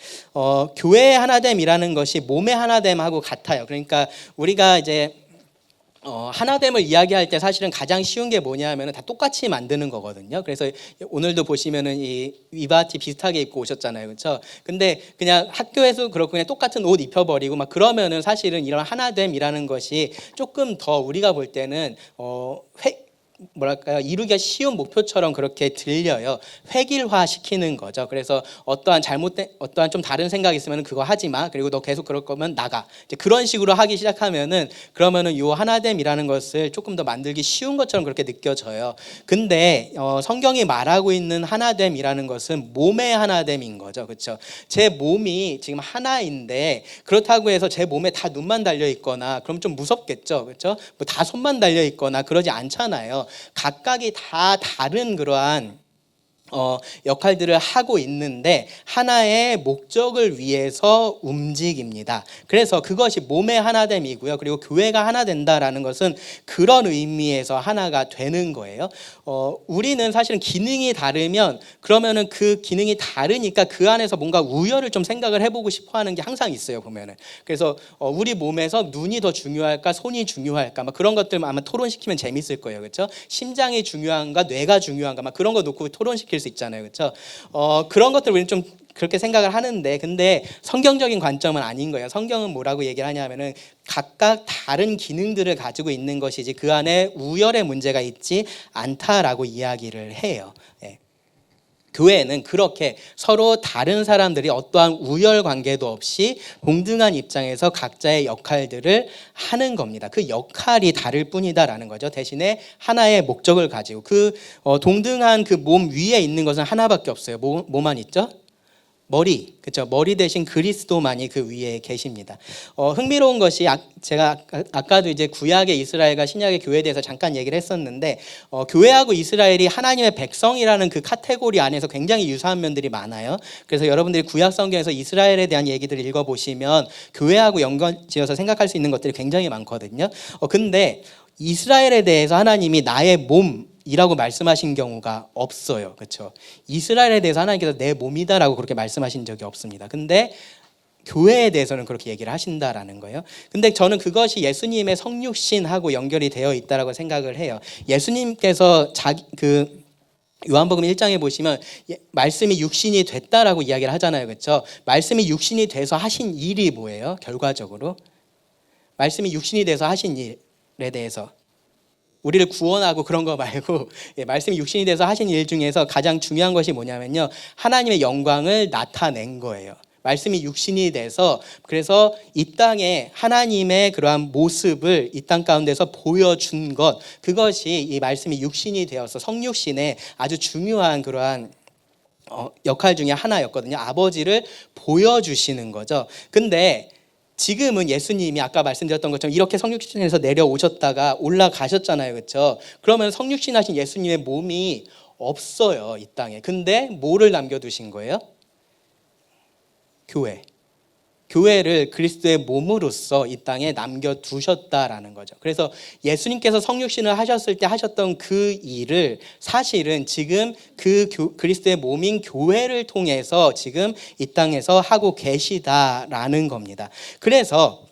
교회의 하나됨이라는 것이 몸의 하나됨하고 같아요. 그러니까 우리가 이제 하나됨을 이야기할 때 사실은 가장 쉬운 게 뭐냐면은 다 똑같이 만드는 거거든요. 그래서 오늘도 보시면은 이 위바티 비슷하게 입고 오셨잖아요, 그렇죠? 근데 그냥 학교에서 그렇고 그냥 똑같은 옷 입혀버리고 막 그러면은 사실은 이런 하나됨이라는 것이 조금 더 우리가 볼 때는 뭐랄까요, 이루기가 쉬운 목표처럼 그렇게 들려요. 획일화 시키는 거죠. 그래서 어떠한 좀 다른 생각이 있으면 그거 하지 마. 그리고 너 계속 그럴 거면 나가. 이제 그런 식으로 하기 시작하면은 그러면은 요 하나됨이라는 것을 조금 더 만들기 쉬운 것처럼 그렇게 느껴져요. 근데 성경이 말하고 있는 하나됨이라는 것은 몸의 하나됨인 거죠. 그렇죠? 제 몸이 지금 하나인데 그렇다고 해서 제 몸에 다 눈만 달려 있거나 그럼 좀 무섭겠죠. 그렇죠? 뭐 다 손만 달려 있거나 그러지 않잖아요. 각각이 다 다른 그러한 역할들을 하고 있는데 하나의 목적을 위해서 움직입니다. 그래서 그것이 몸의 하나됨이고요. 그리고 교회가 하나 된다라는 것은 그런 의미에서 하나가 되는 거예요. 우리는 사실은 기능이 다르면 그러면은 그 기능이 다르니까 그 안에서 뭔가 우열을 좀 생각을 해보고 싶어하는 게 항상 있어요, 보면은. 그래서 우리 몸에서 눈이 더 중요할까, 손이 중요할까, 막 그런 것들 아마 토론시키면 재밌을 거예요, 그렇죠? 심장이 중요한가, 뇌가 중요한가, 막 그런 거 놓고 토론시킬 수 있잖아요, 그렇죠? 그런 것들 우리는 좀 그렇게 생각을 하는데, 근데 성경적인 관점은 아닌 거예요. 성경은 뭐라고 얘기를 하냐면은 각각 다른 기능들을 가지고 있는 것이지 그 안에 우열의 문제가 있지 않다라고 이야기를 해요. 예. 교회는 그렇게 서로 다른 사람들이 어떠한 우열 관계도 없이 동등한 입장에서 각자의 역할들을 하는 겁니다. 그 역할이 다를 뿐이다라는 거죠. 대신에 하나의 목적을 가지고 그 동등한 그 몸 위에 있는 것은 하나밖에 없어요. 뭐만 있죠? 머리, 그렇죠? 머리 대신 그리스도만이 그 위에 계십니다. 흥미로운 것이 제가 아까도 이제 구약의 이스라엘과 신약의 교회에 대해서 잠깐 얘기를 했었는데 교회하고 이스라엘이 하나님의 백성이라는 그 카테고리 안에서 굉장히 유사한 면들이 많아요. 그래서 여러분들이 구약 성경에서 이스라엘에 대한 얘기들을 읽어보시면 교회하고 연관지어서 생각할 수 있는 것들이 굉장히 많거든요. 근데 이스라엘에 대해서 하나님이 나의 몸이라고 말씀하신 경우가 없어요. 그렇죠? 이스라엘에 대해서 하나님께서 내 몸이다라고 그렇게 말씀하신 적이 없습니다. 근데 교회에 대해서는 그렇게 얘기를 하신다라는 거예요. 근데 저는 그것이 예수님의 성육신하고 연결이 되어 있다라고 생각을 해요. 예수님께서 요한복음 1장에 보시면 말씀이 육신이 됐다라고 이야기를 하잖아요. 그렇죠? 말씀이 육신이 돼서 하신 일이 뭐예요? 결과적으로 말씀이 육신이 돼서 하신 일에 대해서 우리를 구원하고 그런 거 말고 말씀이 육신이 돼서 하신 일 중에서 가장 중요한 것이 뭐냐면요, 하나님의 영광을 나타낸 거예요. 말씀이 육신이 돼서 그래서 이 땅에 하나님의 그러한 모습을 이 땅 가운데서 보여준 것, 그것이 이 말씀이 육신이 되어서 성육신의 아주 중요한 그러한 역할 중에 하나였거든요. 아버지를 보여주시는 거죠. 근데 지금은 예수님이 아까 말씀드렸던 것처럼 이렇게 성육신에서 내려오셨다가 올라가셨잖아요. 그렇죠? 그러면 성육신 하신 예수님의 몸이 없어요, 이 땅에. 근데 뭐를 남겨두신 거예요? 교회를 그리스도의 몸으로써 이 땅에 남겨두셨다라는 거죠. 그래서 예수님께서 성육신을 하셨을 때 하셨던 그 일을 사실은 지금 그리스도의 몸인 교회를 통해서 지금 이 땅에서 하고 계시다라는 겁니다. 그래서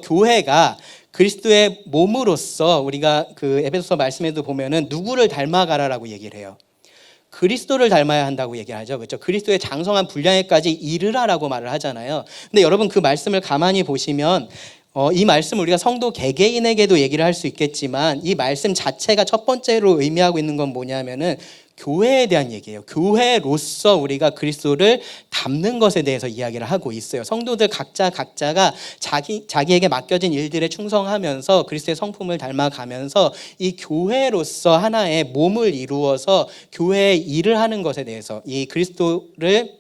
교회가 그리스도의 몸으로써 우리가 그 에베소서 말씀에도 보면은 누구를 닮아가라라고 얘기를 해요. 그리스도를 닮아야 한다고 얘기하죠. 그렇죠? 그리스도의 장성한 분량에까지 이르라라고 말을 하잖아요. 근데 여러분 그 말씀을 가만히 보시면 이 말씀 우리가 성도 개개인에게도 얘기를 할 수 있겠지만 이 말씀 자체가 첫 번째로 의미하고 있는 건 뭐냐면은 교회에 대한 얘기예요. 교회로서 우리가 그리스도를 닮는 것에 대해서 이야기를 하고 있어요. 성도들 각자가 자기에게 맡겨진 일들에 충성하면서 그리스도의 성품을 닮아가면서 이 교회로서 하나의 몸을 이루어서 교회의 일을 하는 것에 대해서 이 그리스도를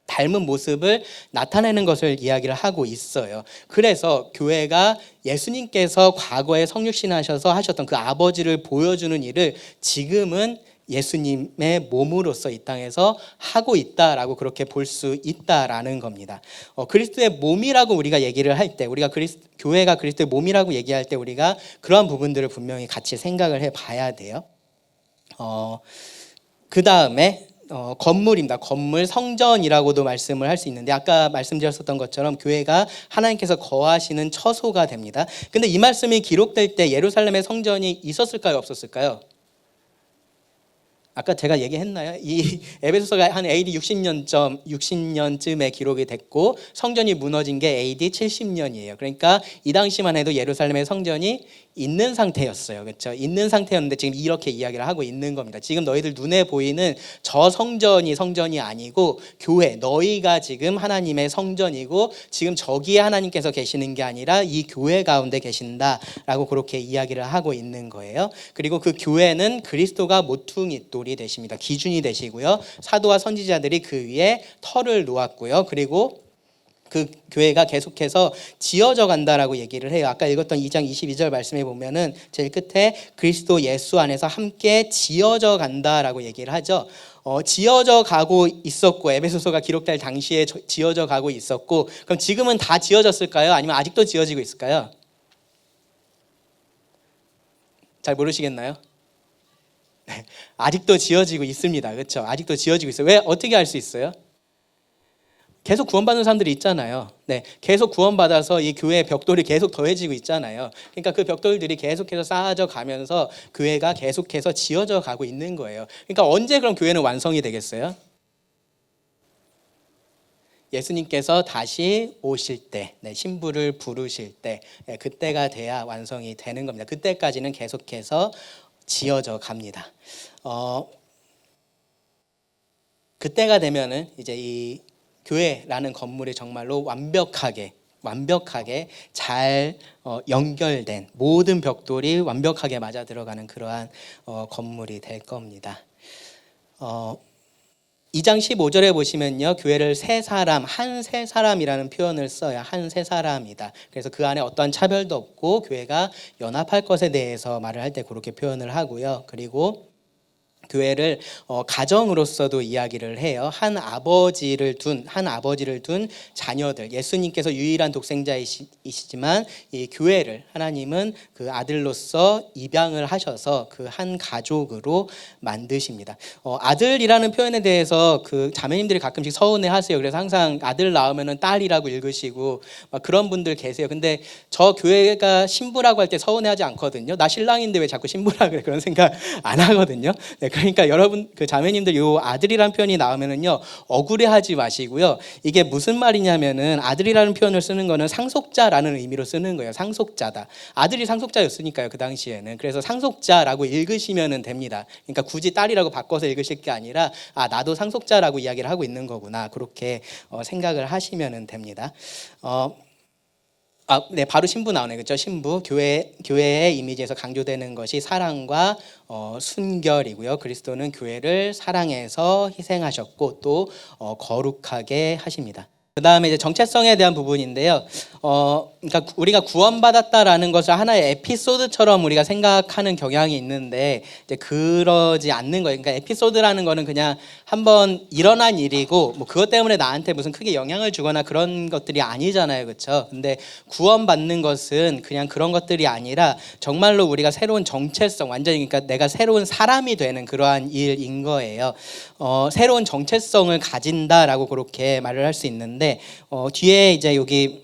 닮은 모습을 나타내는 것을 이야기를 하고 있어요. 그래서 교회가 예수님께서 과거에 성육신하셔서 하셨던 그 아버지를 보여주는 일을 지금은 예수님의 몸으로서 이 땅에서 하고 있다라고 그렇게 볼 수 있다라는 겁니다. 그리스도의 몸이라고 우리가 얘기를 할 때, 우리가 교회가 그리스도의 몸이라고 얘기할 때 우리가 그러한 부분들을 분명히 같이 생각을 해봐야 돼요. 그 다음에 건물입니다. 건물, 성전이라고도 말씀을 할 수 있는데 아까 말씀드렸었던 것처럼 교회가 하나님께서 거하시는 처소가 됩니다. 근데 이 말씀이 기록될 때 예루살렘의 성전이 있었을까요? 없었을까요? 아까 제가 얘기했나요? 이 에베소서가 한 AD 60년쯤에 기록이 됐고 성전이 무너진 게 AD 70년이에요. 그러니까 이 당시만 해도 예루살렘의 성전이 있는 상태였어요. 그렇죠? 있는 상태였는데 지금 이렇게 이야기를 하고 있는 겁니다. 지금 너희들 눈에 보이는 저 성전이 아니고 교회, 너희가 지금 하나님의 성전이고 지금 저기에 하나님께서 계시는 게 아니라 이 교회 가운데 계신다라고 그렇게 이야기를 하고 있는 거예요. 그리고 그 교회는 그리스도가 모퉁이 돌이 되십니다. 기준이 되시고요. 사도와 선지자들이 그 위에 터를 놓았고요. 그리고 그 교회가 계속해서 지어져 간다라고 얘기를 해요. 아까 읽었던 2장 22절 말씀에 보면은 제일 끝에 그리스도 예수 안에서 함께 지어져 간다라고 얘기를 하죠. 지어져 가고 있었고 에베소서가 기록될 당시에 지어져 가고 있었고 그럼 지금은 다 지어졌을까요? 아니면 아직도 지어지고 있을까요? 잘 모르시겠나요? 아직도 지어지고 있습니다. 그렇죠? 아직도 지어지고 있어요. 왜? 어떻게 알 수 있어요? 계속 구원받는 사람들이 있잖아요. 네, 계속 구원받아서 이 교회의 벽돌이 계속 더해지고 있잖아요. 그러니까 그 벽돌들이 계속해서 쌓아져 가면서 교회가 계속해서 지어져 가고 있는 거예요. 그러니까 언제 그럼 교회는 완성이 되겠어요? 예수님께서 다시 오실 때, 신부를 부르실 때, 그때가 돼야 완성이 되는 겁니다. 그때까지는 계속해서 지어져 갑니다. 그때가 되면은 이제 이 교회라는 건물이 정말로 완벽하게 잘 연결된 모든 벽돌이 완벽하게 맞아 들어가는 그러한 건물이 될 겁니다. 2장 15절에 보시면요, 교회를 한 세 사람이라는 표현을 써요. 한 세 사람이다. 그래서 그 안에 어떠한 차별도 없고 교회가 연합할 것에 대해서 말을 할 때 그렇게 표현을 하고요. 그리고 교회를 가정으로서도 이야기를 해요. 한 아버지를 둔 자녀들, 예수님께서 유일한 독생자이시지만 이 교회를 하나님은 그 아들로서 입양을 하셔서 그 한 가족으로 만드십니다. 아들이라는 표현에 대해서 그 자매님들이 가끔씩 서운해하세요. 그래서 항상 아들 낳으면은 딸이라고 읽으시고 막 그런 분들 계세요. 근데 저 교회가 신부라고 할 때 서운해하지 않거든요. 나 신랑인데 왜 자꾸 신부라 그래? 그런 생각 안 하거든요. 네, 그러니까 여러분 그 자매님들 요 아들이라는 표현이 나오면은요 억울해하지 마시고요. 이게 무슨 말이냐면은 아들이라는 표현을 쓰는 거는 상속자라는 의미로 쓰는 거예요. 상속자다. 아들이 상속자였으니까요 그 당시에는. 그래서 상속자라고 읽으시면은 됩니다. 그러니까 굳이 딸이라고 바꿔서 읽으실 게 아니라 나도 상속자라고 이야기를 하고 있는 거구나 그렇게 생각을 하시면은 됩니다. 네, 바로 신부 나오네, 그렇죠? 신부, 교회의 이미지에서 강조되는 것이 사랑과 순결이고요. 그리스도는 교회를 사랑해서 희생하셨고 또 거룩하게 하십니다. 그 다음에 이제 정체성에 대한 부분인데요. 그러니까 우리가 구원받았다라는 것을 하나의 에피소드처럼 우리가 생각하는 경향이 있는데 이제 그러지 않는 거예요. 그러니까 에피소드라는 거는 그냥 한번 일어난 일이고 뭐 그것 때문에 나한테 무슨 크게 영향을 주거나 그런 것들이 아니잖아요, 그렇죠? 근데 구원받는 것은 그냥 그런 것들이 아니라 정말로 우리가 새로운 정체성, 완전히 그러니까 내가 새로운 사람이 되는 그러한 일인 거예요. 새로운 정체성을 가진다라고 그렇게 말을 할 수 있는데 뒤에 이제 여기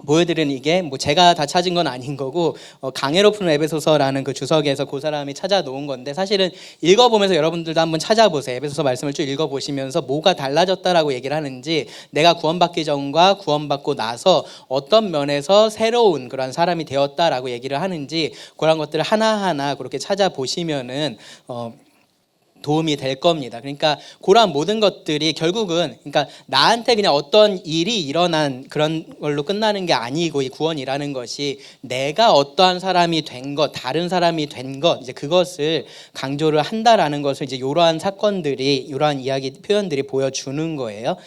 보여드리는 이게 뭐 제가 다 찾은 건 아닌 거고 강해로 푸는 에베소서라는 그 주석에서 그 사람이 찾아 놓은 건데 사실은 읽어보면서 여러분들도 한번 찾아보세요. 에베소서 말씀을 쭉 읽어보시면서 뭐가 달라졌다라고 얘기를 하는지 내가 구원받기 전과 구원받고 나서 어떤 면에서 새로운 그런 사람이 되었다라고 얘기를 하는지 그런 것들을 하나하나 그렇게 찾아보시면은 도움이 될 겁니다. 그러니까 그러한 모든 것들이 결국은 그러니까 나한테 그냥 어떤 일이 일어난 그런 걸로 끝나는 게 아니고 이 구원이라는 것이 내가 어떠한 사람이 된 것, 다른 사람이 된 것, 이제 그것을 강조를 한다라는 것을 이제 이러한 사건들이 이러한 이야기 표현들이 보여주는 거예요.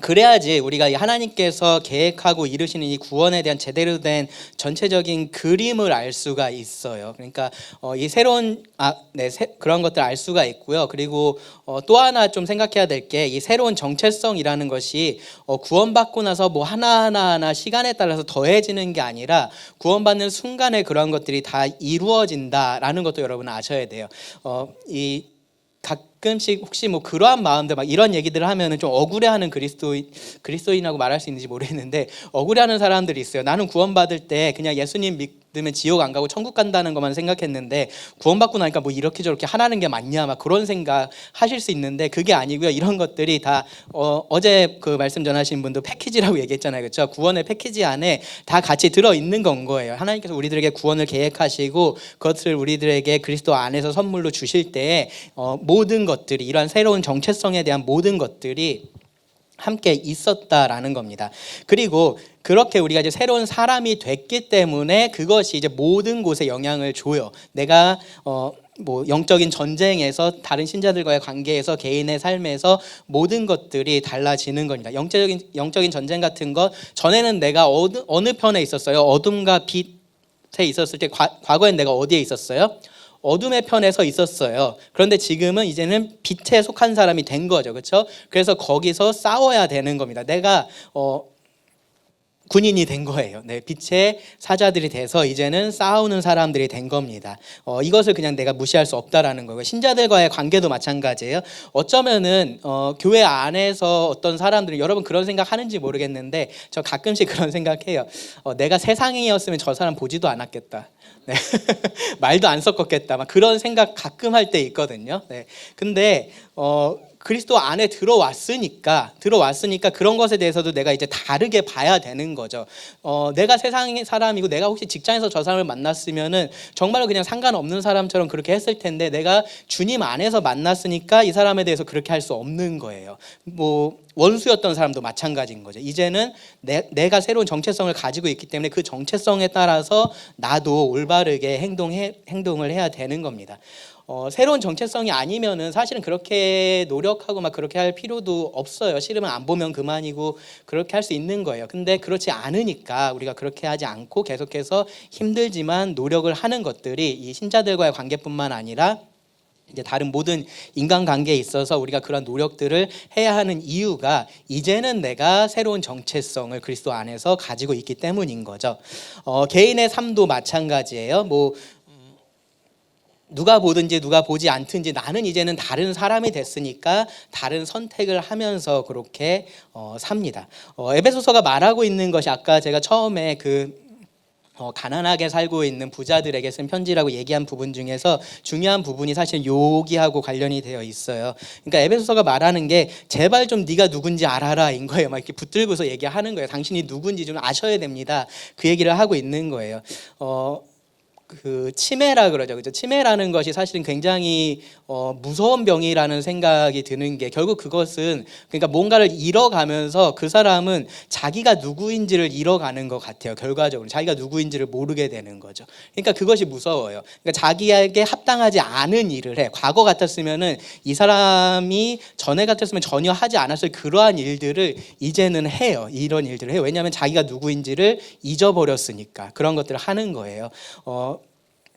그래야지 우리가 이 하나님께서 계획하고 이루시는 이 구원에 대한 제대로 된 전체적인 그림을 알 수가 있어요. 그러니까 이 새로운 그런 것들 알 수가 있고요. 그리고 또 하나 좀 생각해야 될 게 이 새로운 정체성이라는 것이 구원받고 나서 뭐 하나하나 시간에 따라서 더해지는 게 아니라 구원받는 순간에 그런 것들이 다 이루어진다라는 것도 여러분 아셔야 돼요. 가끔씩 혹시 뭐 그러한 마음들 막 이런 얘기들을 하면은 좀 억울해하는 그리스도인이라고 말할 수 있는지 모르겠는데, 억울해하는 사람들이 있어요. 나는 구원받을 때 그냥 예수님 믿으면 지옥 안 가고 천국 간다는 것만 생각했는데 구원받고 나니까 뭐 이렇게 저렇게 하라는 게 맞냐 막 그런 생각 하실 수 있는데, 그게 아니고요. 이런 것들이 다 어제 그 말씀 전하신 분도 패키지라고 얘기했잖아요. 그렇죠? 구원의 패키지 안에 다 같이 들어 있는 건 거예요. 하나님께서 우리들에게 구원을 계획하시고 그것을 우리들에게 그리스도 안에서 선물로 주실 때에 모든 것들이, 이러한 새로운 정체성에 대한 모든 것들이 함께 있었다라는 겁니다. 그리고 그렇게 우리가 이제 새로운 사람이 됐기 때문에 그것이 이제 모든 곳에 영향을 줘요. 내가 뭐 영적인 전쟁에서, 다른 신자들과의 관계에서, 개인의 삶에서 모든 것들이 달라지는 겁니다. 영적인 전쟁 같은 것, 전에는 내가 어느 편에 있었어요? 어둠과 빛에 있었을 때 과거엔 내가 어디에 있었어요? 어둠의 편에 서 있었어요. 그런데 지금은 이제는 빛에 속한 사람이 된 거죠. 그렇죠? 그래서 거기서 싸워야 되는 겁니다. 내가 군인이 된 거예요. 네, 빛의 사자들이 돼서 이제는 싸우는 사람들이 된 겁니다. 이것을 그냥 내가 무시할 수 없다라는 거고요. 신자들과의 관계도 마찬가지예요. 어쩌면은 교회 안에서 어떤 사람들은, 여러분 그런 생각 하는지 모르겠는데 저 가끔씩 그런 생각해요. 내가 세상이었으면 저 사람 보지도 않았겠다. 네. 말도 안 섞었겠다. 막 그런 생각 가끔 할 때 있거든요. 네. 근데 그리스도 안에 들어왔으니까 그런 것에 대해서도 내가 이제 다르게 봐야 되는 거죠. 내가 세상의 사람이고 내가 혹시 직장에서 저 사람을 만났으면은 정말로 그냥 상관없는 사람처럼 그렇게 했을 텐데, 내가 주님 안에서 만났으니까 이 사람에 대해서 그렇게 할 수 없는 거예요. 뭐 원수였던 사람도 마찬가지인 거죠. 이제는 내가 새로운 정체성을 가지고 있기 때문에 그 정체성에 따라서 나도 올바르게 행동을 해야 되는 겁니다. 새로운 정체성이 아니면은 사실은 그렇게 노력하고 막 그렇게 할 필요도 없어요. 싫으면 안 보면 그만이고 그렇게 할 수 있는 거예요. 근데 그렇지 않으니까 우리가 그렇게 하지 않고 계속해서 힘들지만 노력을 하는 것들이 이 신자들과의 관계뿐만 아니라 이제 다른 모든 인간관계에 있어서 우리가 그런 노력들을 해야 하는 이유가, 이제는 내가 새로운 정체성을 그리스도 안에서 가지고 있기 때문인 거죠. 개인의 삶도 마찬가지예요. 뭐 누가 보든지 누가 보지 않든지 나는 이제는 다른 사람이 됐으니까 다른 선택을 하면서 그렇게 삽니다. 에베소서가 말하고 있는 것이, 아까 제가 처음에 가난하게 살고 있는 부자들에게 쓴 편지라고 얘기한 부분 중에서 중요한 부분이 사실 여기하고 관련이 되어 있어요. 그러니까 에베소서가 말하는 게 제발 좀 네가 누군지 알아라인 거예요. 막 이렇게 붙들고서 얘기하는 거예요. 당신이 누군지 좀 아셔야 됩니다. 그 얘기를 하고 있는 거예요. 치매라 그러죠. 그죠? 치매라는 것이 사실은 굉장히 무서운 병이라는 생각이 드는 게, 결국 그것은 그러니까 뭔가를 잃어가면서 그 사람은 자기가 누구인지를 잃어가는 것 같아요. 결과적으로 자기가 누구인지를 모르게 되는 거죠. 그러니까 그것이 무서워요. 그러니까 자기에게 합당하지 않은 일을 해. 과거 같았으면은 이 사람이 전에 같았으면 전혀 하지 않았을 그러한 일들을 이제는 해요. 이런 일들을 해요. 왜냐하면 자기가 누구인지를 잊어버렸으니까 그런 것들을 하는 거예요.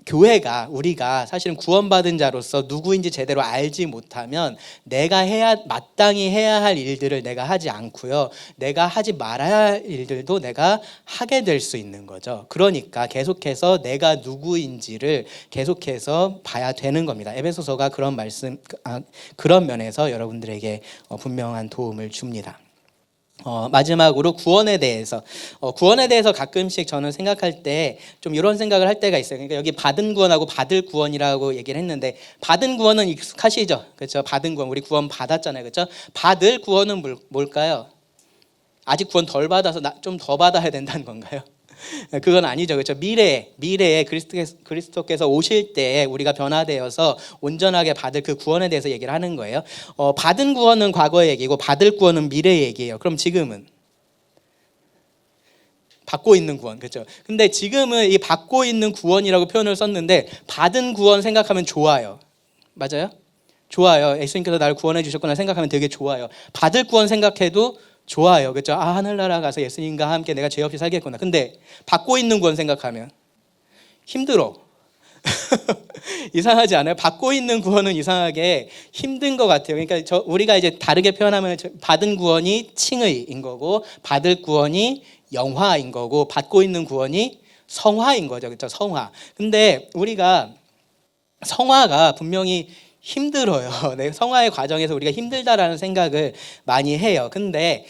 교회가, 우리가 사실은 구원받은 자로서 누구인지 제대로 알지 못하면 내가 마땅히 해야 할 일들을 내가 하지 않고요, 내가 하지 말아야 할 일들도 내가 하게 될 수 있는 거죠. 그러니까 계속해서 내가 누구인지를 계속해서 봐야 되는 겁니다. 에베소서가 그런 면에서 여러분들에게 분명한 도움을 줍니다. 마지막으로 구원에 대해서 가끔씩 저는 생각할 때 좀 이런 생각을 할 때가 있어요. 그러니까 여기 받은 구원하고 받을 구원이라고 얘기를 했는데, 받은 구원은 익숙하시죠? 그렇죠? 받은 구원, 우리 구원 받았잖아요. 그렇죠? 받을 구원은 뭘까요? 아직 구원 덜 받아서 좀 더 받아야 된다는 건가요? 그건 아니죠. 그렇죠? 미래에 그리스도께서 오실 때 우리가 변화되어서 온전하게 받을 그 구원에 대해서 얘기를 하는 거예요. 받은 구원은 과거의 얘기고 받을 구원은 미래의 얘기예요. 그럼 지금은 받고 있는 구원, 그렇죠? 근데 지금은 이 받고 있는 구원이라고 표현을 썼는데, 받은 구원 생각하면 좋아요. 맞아요? 좋아요. 예수님께서 나를 구원해 주셨구나 생각하면 되게 좋아요. 받을 구원 생각해도 좋아요. 그렇죠? 아, 하늘나라 가서 예수님과 함께 내가 죄 없이 살겠구나. 근데 받고 있는 구원 생각하면 힘들어. 이상하지 않아요? 받고 있는 구원은 이상하게 힘든 것 같아요. 그러니까 우리가 이제 다르게 표현하면 받은 구원이 칭의인 거고, 받을 구원이 영화인 거고, 받고 있는 구원이 성화인 거죠. 그렇죠? 성화. 근데 우리가 성화가 분명히 힘들어요. 네, 성화의 과정에서 우리가 힘들다라는 생각을 많이 해요. 근데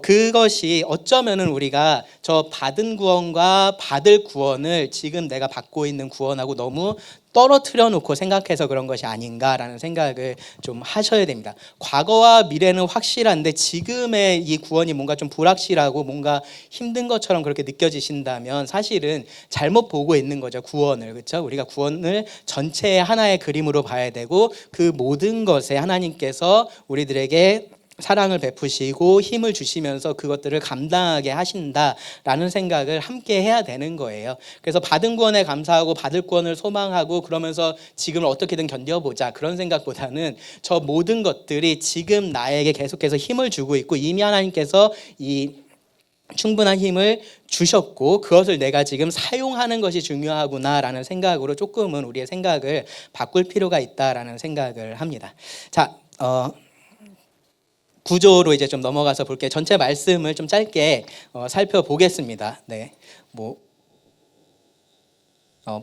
그것이 어쩌면은 우리가 저 받은 구원과 받을 구원을 지금 내가 받고 있는 구원하고 너무 떨어뜨려 놓고 생각해서 그런 것이 아닌가라는 생각을 좀 하셔야 됩니다. 과거와 미래는 확실한데 지금의 이 구원이 뭔가 좀 불확실하고 뭔가 힘든 것처럼 그렇게 느껴지신다면 사실은 잘못 보고 있는 거죠. 구원을. 그렇죠? 우리가 구원을 전체의 하나의 그림으로 봐야 되고 그 모든 것에 하나님께서 우리들에게 사랑을 베푸시고 힘을 주시면서 그것들을 감당하게 하신다라는 생각을 함께 해야 되는 거예요. 그래서 받은 구원에 감사하고 받을 구원을 소망하고 그러면서 지금을 어떻게든 견뎌보자 그런 생각보다는 저 모든 것들이 지금 나에게 계속해서 힘을 주고 있고 이미 하나님께서 이 충분한 힘을 주셨고 그것을 내가 지금 사용하는 것이 중요하구나라는 생각으로 조금은 우리의 생각을 바꿀 필요가 있다라는 생각을 합니다. 자, 구조로 이제 좀 넘어가서 볼게요. 전체 말씀을 좀 짧게 살펴보겠습니다. 네,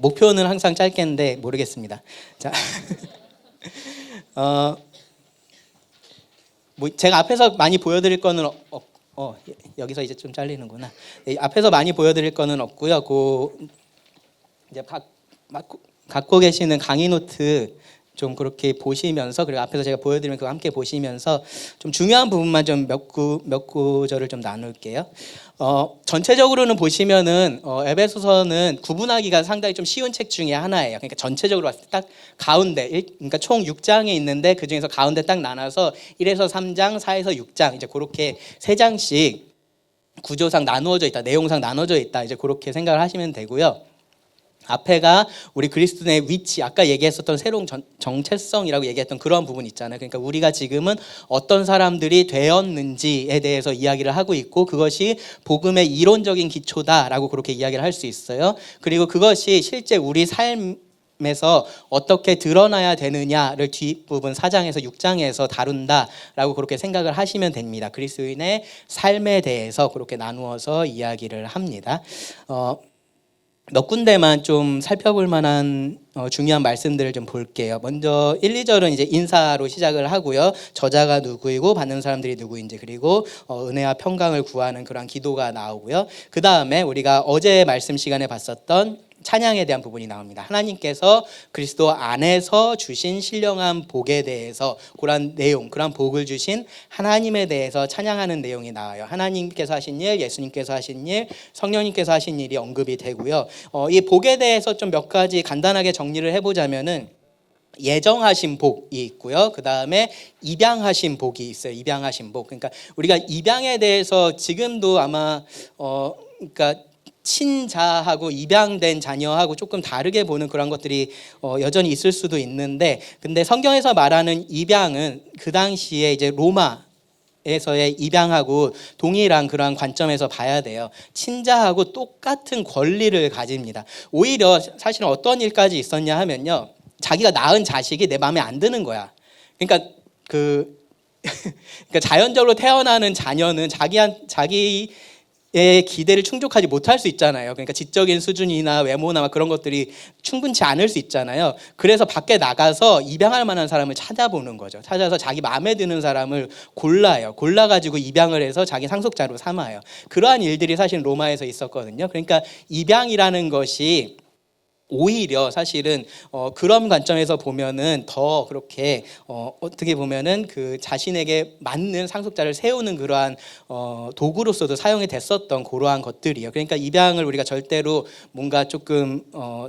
목표는 항상 짧겠는데 모르겠습니다. 자, 제가 앞에서 많이 보여드릴 거는 여기서 이제 좀 잘리는구나. 네, 앞에서 많이 보여드릴 거는 없고요. 이제 갖고 계시는 강의 노트 좀 그렇게 보시면서 그리고 앞에서 제가 보여드리면 그거 함께 보시면서 좀 중요한 부분만 좀 몇 구절을 좀 나눌게요. 전체적으로는 보시면은 에베소서는 구분하기가 상당히 좀 쉬운 책 중에 하나예요. 그러니까 전체적으로 봤을 때 딱 가운데 그러니까 총 6장이 있는데 그 중에서 가운데 딱 나눠서 1에서 3장, 4에서 6장 이제 그렇게 3장씩 구조상 나누어져 있다, 내용상 나눠져 있다 이제 그렇게 생각을 하시면 되고요. 앞에가 우리 그리스도인의 위치, 아까 얘기했었던 새로운 정체성이라고 얘기했던 그런 부분 있잖아요. 그러니까 우리가 지금은 어떤 사람들이 되었는지에 대해서 이야기를 하고 있고 그것이 복음의 이론적인 기초다라고 그렇게 이야기를 할 수 있어요. 그리고 그것이 실제 우리 삶에서 어떻게 드러나야 되느냐를 뒷부분 4장에서 6장에서 다룬다라고 그렇게 생각을 하시면 됩니다. 그리스도인의 삶에 대해서 그렇게 나누어서 이야기를 합니다. 몇 군데만 좀 살펴볼 만한 중요한 말씀들을 좀 볼게요. 먼저 1, 2절은 이제 인사로 시작을 하고요. 저자가 누구이고 받는 사람들이 누구인지 그리고 은혜와 평강을 구하는 그런 기도가 나오고요. 그 다음에 우리가 어제 말씀 시간에 봤었던 찬양에 대한 부분이 나옵니다. 하나님께서 그리스도 안에서 주신 신령한 복에 대해서 그런 내용, 그런 복을 주신 하나님에 대해서 찬양하는 내용이 나와요. 하나님께서 하신 일, 예수님께서 하신 일, 성령님께서 하신 일이 언급이 되고요. 이 복에 대해서 좀 몇 가지 간단하게 정리를 해보자면은 예정하신 복이 있고요. 그 다음에 입양하신 복이 있어요. 입양하신 복. 그러니까 우리가 입양에 대해서 지금도 아마 그러니까 친자하고 입양된 자녀하고 조금 다르게 보는 그런 것들이 여전히 있을 수도 있는데, 근데 성경에서 말하는 입양은 그 당시에 이제 로마에서의 입양하고 동일한 그러한 관점에서 봐야 돼요. 친자하고 똑같은 권리를 가집니다. 오히려 사실은 어떤 일까지 있었냐 하면요, 자기가 낳은 자식이 내 마음에 안 드는 거야. 그러니까 그러니까 자연적으로 태어나는 자녀는 자기의 기대를 충족하지 못할 수 있잖아요. 그러니까 지적인 수준이나 외모나 막 그런 것들이 충분치 않을 수 있잖아요. 그래서 밖에 나가서 입양할 만한 사람을 찾아보는 거죠. 찾아서 자기 마음에 드는 사람을 골라요. 골라가지고 입양을 해서 자기 상속자로 삼아요. 그러한 일들이 사실 로마에서 있었거든요. 그러니까 입양이라는 것이 오히려 사실은 그런 관점에서 보면은 더 그렇게 어떻게 보면은 그 자신에게 맞는 상속자를 세우는 그러한 도구로서도 사용이 됐었던 그러한 것들이에요. 그러니까 입양을 우리가 절대로 뭔가 조금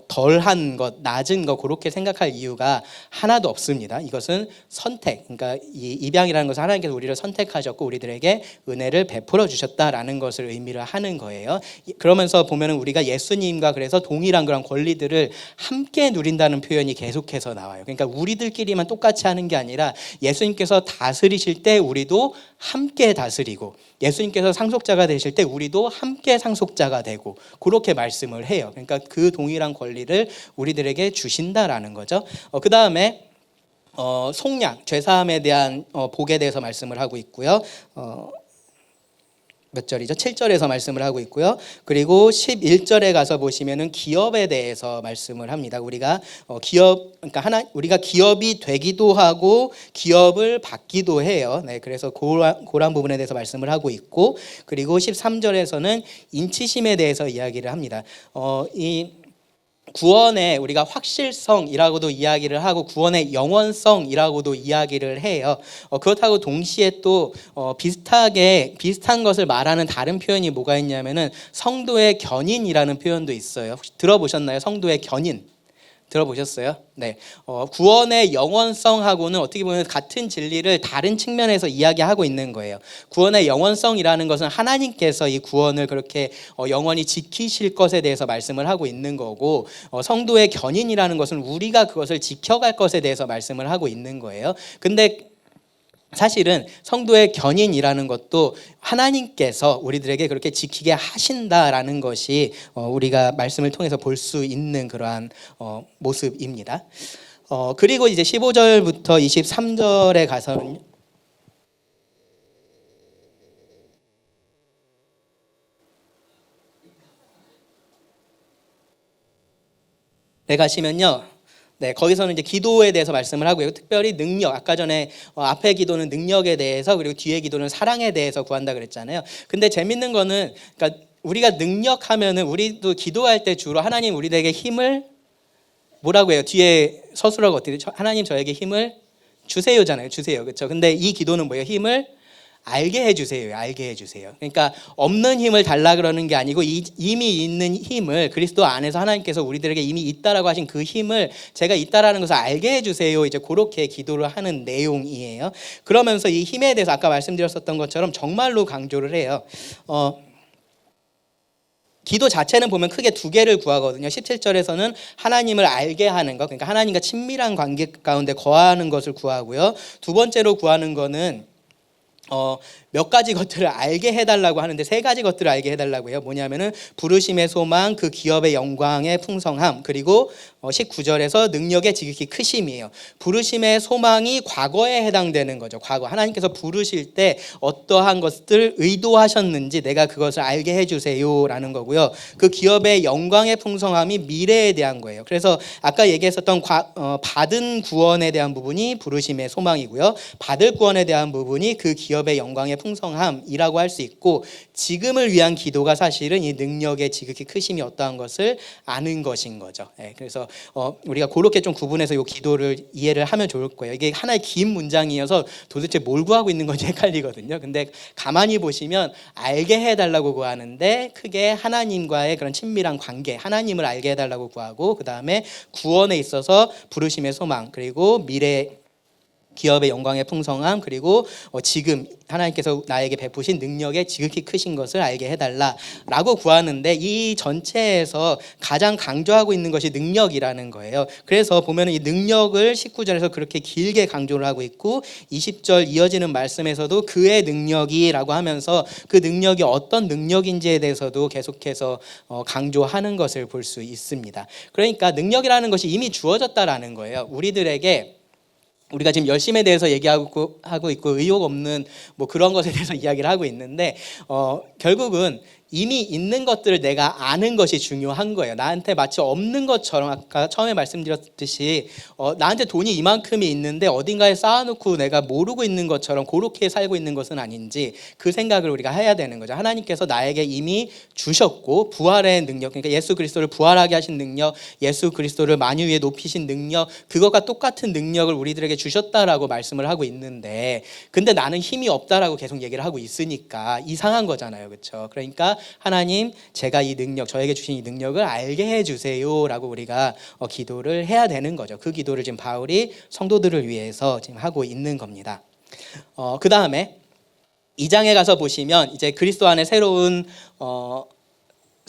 덜한 것, 낮은 것 그렇게 생각할 이유가 하나도 없습니다. 이것은 선택, 그러니까 이 입양이라는 것은 하나님께서 우리를 선택하셨고 우리들에게 은혜를 베풀어 주셨다라는 것을 의미를 하는 거예요. 그러면서 보면은 우리가 예수님과 그래서 동일한 그런 권리들 을 함께 누린다는 표현이 계속해서 나와요. 그러니까 우리들끼리만 똑같이 하는 게 아니라 예수님께서 다스리실 때 우리도 함께 다스리고 예수님께서 상속자가 되실 때 우리도 함께 상속자가 되고 그렇게 말씀을 해요. 그러니까 그 동일한 권리를 우리들에게 주신다라는 거죠. 그 다음에 속량, 죄사함에 대한 복에 대해서 말씀을 하고 있고요. 몇 절이죠? 7절에서 말씀을 하고 있고요. 그리고 11절에 가서 보시면은 기업에 대해서 말씀을 합니다. 우리가 그러니까 우리가 기업이 되기도 하고 기업을 받기도 해요. 네, 그래서 그런 부분에 대해서 말씀을 하고 있고, 그리고 13절에서는 인치심에 대해서 이야기를 합니다. 이 구원의 우리가 확실성이라고도 이야기를 하고 구원의 영원성이라고도 이야기를 해요. 그렇다고 동시에 또 비슷한 것을 말하는 다른 표현이 뭐가 있냐면은 성도의 견인이라는 표현도 있어요. 혹시 들어보셨나요? 성도의 견인. 들어보셨어요? 네. 구원의 영원성하고는 어떻게 보면 같은 진리를 다른 측면에서 이야기하고 있는 거예요. 구원의 영원성이라는 것은 하나님께서 이 구원을 그렇게 영원히 지키실 것에 대해서 말씀을 하고 있는 거고, 성도의 견인이라는 것은 우리가 그것을 지켜갈 것에 대해서 말씀을 하고 있는 거예요. 근데 사실은 성도의 견인이라는 것도 하나님께서 우리들에게 그렇게 지키게 하신다라는 것이 우리가 말씀을 통해서 볼 수 있는 그러한 모습입니다. 그리고 이제 15절부터 23절에 가서는 가시면요. 네, 거기서는 이제 기도에 대해서 말씀을 하고요. 특별히 능력, 아까 전에 앞에 기도는 능력에 대해서, 그리고 뒤에 기도는 사랑에 대해서 구한다 그랬잖아요. 근데 재밌는 거는, 그러니까 우리가 능력하면은 우리도 기도할 때 주로 하나님 우리에게 힘을 뭐라고 해요? 뒤에 서술하고 어떻게 하나님 저에게 힘을 주세요잖아요. 주세요, 그렇죠? 근데 이 기도는 뭐예요? 힘을 알게 해주세요. 알게 해주세요. 그러니까 없는 힘을 달라 그러는 게 아니고 이미 있는 힘을, 그리스도 안에서 하나님께서 우리들에게 이미 있다라고 하신 그 힘을 제가 있다라는 것을 알게 해주세요. 이제 그렇게 기도를 하는 내용이에요. 그러면서 이 힘에 대해서 아까 말씀드렸었던 것처럼 정말로 강조를 해요. 기도 자체는 보면 크게 두 개를 구하거든요. 17절에서는 하나님을 알게 하는 것, 그러니까 하나님과 친밀한 관계 가운데 거하는 것을 구하고요. 두 번째로 구하는 거는 몇 가지 것들을 알게 해달라고 하는데 세 가지 것들을 알게 해달라고 해요. 뭐냐면은 부르심의 소망, 그 기업의 영광의 풍성함, 그리고 19절에서 능력의 지극히 크심이에요. 부르심의 소망이 과거에 해당되는 거죠. 과거 하나님께서 부르실 때 어떠한 것들 의도하셨는지 내가 그것을 알게 해주세요라는 거고요. 그 기업의 영광의 풍성함이 미래에 대한 거예요. 그래서 아까 얘기했었던 받은 구원에 대한 부분이 부르심의 소망이고요. 받을 구원에 대한 부분이 그 기업의 영광의 풍성함이라고 할 수 있고, 지금을 위한 기도가 사실은 이 능력의 지극히 크심이 어떠한 것을 아는 것인 거죠. 그래서 우리가 그렇게 좀 구분해서 이 기도를 이해를 하면 좋을 거예요. 이게 하나의 긴 문장이어서 도대체 뭘 구하고 있는 건지 헷갈리거든요. 근데 가만히 보시면 알게 해달라고 구하는데 크게 하나님과의 그런 친밀한 관계, 하나님을 알게 해달라고 구하고, 그 다음에 구원에 있어서 부르심의 소망, 그리고 미래 기업의 영광의 풍성함, 그리고 지금 하나님께서 나에게 베푸신 능력의 지극히 크신 것을 알게 해달라라고 구하는데, 이 전체에서 가장 강조하고 있는 것이 능력이라는 거예요. 그래서 보면 이 능력을 19절에서 그렇게 길게 강조를 하고 있고, 20절 이어지는 말씀에서도 그의 능력이라고 하면서 그 능력이 어떤 능력인지에 대해서도 계속해서 강조하는 것을 볼 수 있습니다. 그러니까 능력이라는 것이 이미 주어졌다라는 거예요. 우리가 지금 열심에 대해서 얘기하고 있고 의욕 없는 뭐 그런 것에 대해서 이야기를 하고 있는데, 결국은 이미 있는 것들을 내가 아는 것이 중요한 거예요. 나한테 마치 없는 것처럼, 아까 처음에 말씀드렸듯이 나한테 돈이 이만큼이 있는데 어딘가에 쌓아놓고 내가 모르고 있는 것처럼 그렇게 살고 있는 것은 아닌지 그 생각을 우리가 해야 되는 거죠. 하나님께서 나에게 이미 주셨고, 부활의 능력, 그러니까 예수 그리스도를 부활하게 하신 능력, 예수 그리스도를 만유 위에 높이신 능력, 그것과 똑같은 능력을 우리들에게 주셨다라고 말씀을 하고 있는데, 근데 나는 힘이 없다라고 계속 얘기를 하고 있으니까 이상한 거잖아요. 그렇죠? 그러니까 하나님, 제가 이 능력, 저에게 주신 이 능력을 알게 해주세요라고 우리가 기도를 해야 되는 거죠. 그 기도를 지금 바울이 성도들을 위해서 지금 하고 있는 겁니다. 그 다음에 2장에 가서 보시면 이제 그리스도 안에 새로운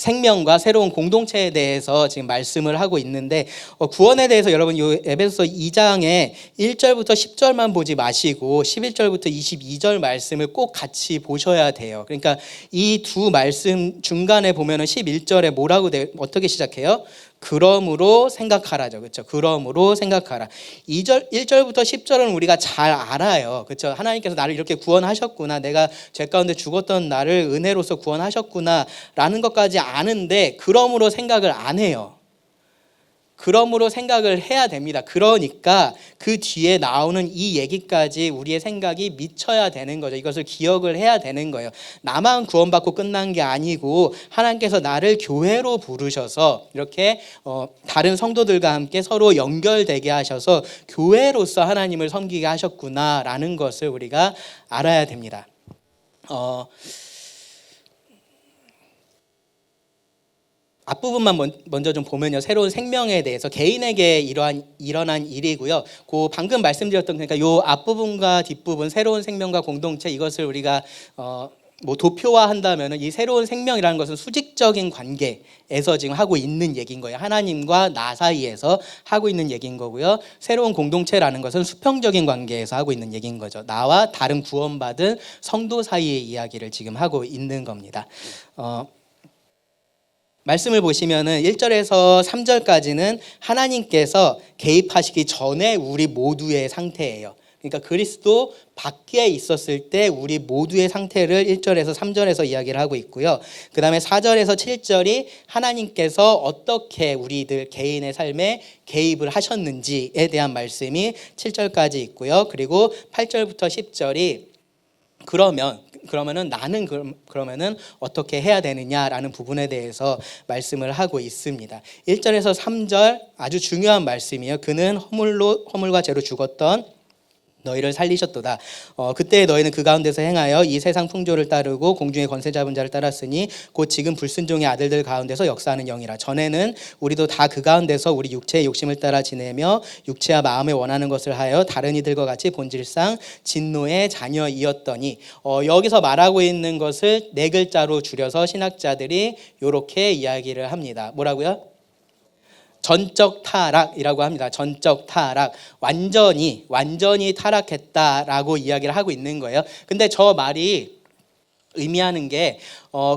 생명과 새로운 공동체에 대해서 지금 말씀을 하고 있는데 구원에 대해서 여러분 요 에베소서 2장에 1절부터 10절만 보지 마시고 11절부터 22절 말씀을 꼭 같이 보셔야 돼요. 그러니까 이 두 말씀 중간에 보면은 11절에 뭐라고 어떻게 시작해요? 그러므로 생각하라죠. 그렇죠? 그러므로 생각하라. 1절부터 10절은 우리가 잘 알아요. 그렇죠? 하나님께서 나를 이렇게 구원하셨구나. 내가 죄 가운데 죽었던 나를 은혜로서 구원하셨구나 라는 것까지 아는데 그러므로 생각을 안 해요. 그러므로 생각을 해야 됩니다. 그러니까 그 뒤에 나오는 이 얘기까지 우리의 생각이 미쳐야 되는 거죠. 이것을 기억을 해야 되는 거예요. 나만 구원받고 끝난 게 아니고 하나님께서 나를 교회로 부르셔서 이렇게 다른 성도들과 함께 서로 연결되게 하셔서 교회로서 하나님을 섬기게 하셨구나라는 것을 우리가 알아야 됩니다. 앞부분만 먼저 좀 보면요. 새로운 생명에 대해서 개인에게 일어난 일이고요. 그 방금 말씀드렸던 그러니까 요 앞부분과 뒷부분 새로운 생명과 공동체 이것을 우리가 뭐 도표화한다면은 이 새로운 생명이라는 것은 수직적인 관계에서 지금 하고 있는 얘기인 거예요. 하나님과 나 사이에서 하고 있는 얘기인 거고요. 새로운 공동체라는 것은 수평적인 관계에서 하고 있는 얘기인 거죠. 나와 다른 구원받은 성도 사이의 이야기를 지금 하고 있는 겁니다. 말씀을 보시면은 1절에서 3절까지는 하나님께서 개입하시기 전에 우리 모두의 상태예요. 그러니까 그리스도 밖에 있었을 때 우리 모두의 상태를 1절에서 3절에서 이야기를 하고 있고요. 그 다음에 4절에서 7절이 하나님께서 어떻게 우리들 개인의 삶에 개입을 하셨는지에 대한 말씀이 7절까지 있고요. 그리고 8절부터 10절이 그러면은 나는 그러면은 어떻게 해야 되느냐라는 부분에 대해서 말씀을 하고 있습니다. 1절에서 3절 아주 중요한 말씀이에요. 그는 허물과 죄로 죽었던 너희를 살리셨도다. 그때 너희는 그 가운데서 행하여 이 세상 풍조를 따르고 공중의 권세 잡은 자를 따랐으니 곧 지금 불순종의 아들들 가운데서 역사하는 영이라. 전에는 우리도 다 그 가운데서 우리 육체의 욕심을 따라 지내며 육체와 마음에 원하는 것을 하여 다른 이들과 같이 본질상 진노의 자녀이었더니 여기서 말하고 있는 것을 네 글자로 줄여서 신학자들이 이렇게 이야기를 합니다. 뭐라고요? 전적 타락이라고 합니다. 전적 타락. 완전히 타락했다라고 이야기를 하고 있는 거예요. 근데 저 말이 의미하는 게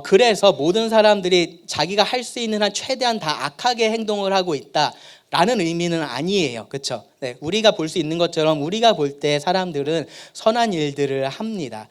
그래서 모든 사람들이 자기가 할 수 있는 한 최대한 다 악하게 행동을 하고 있다라는 의미는 아니에요. 그렇죠? 네, 우리가 볼 수 있는 것처럼 우리가 볼 때 사람들은 선한 일들을 합니다.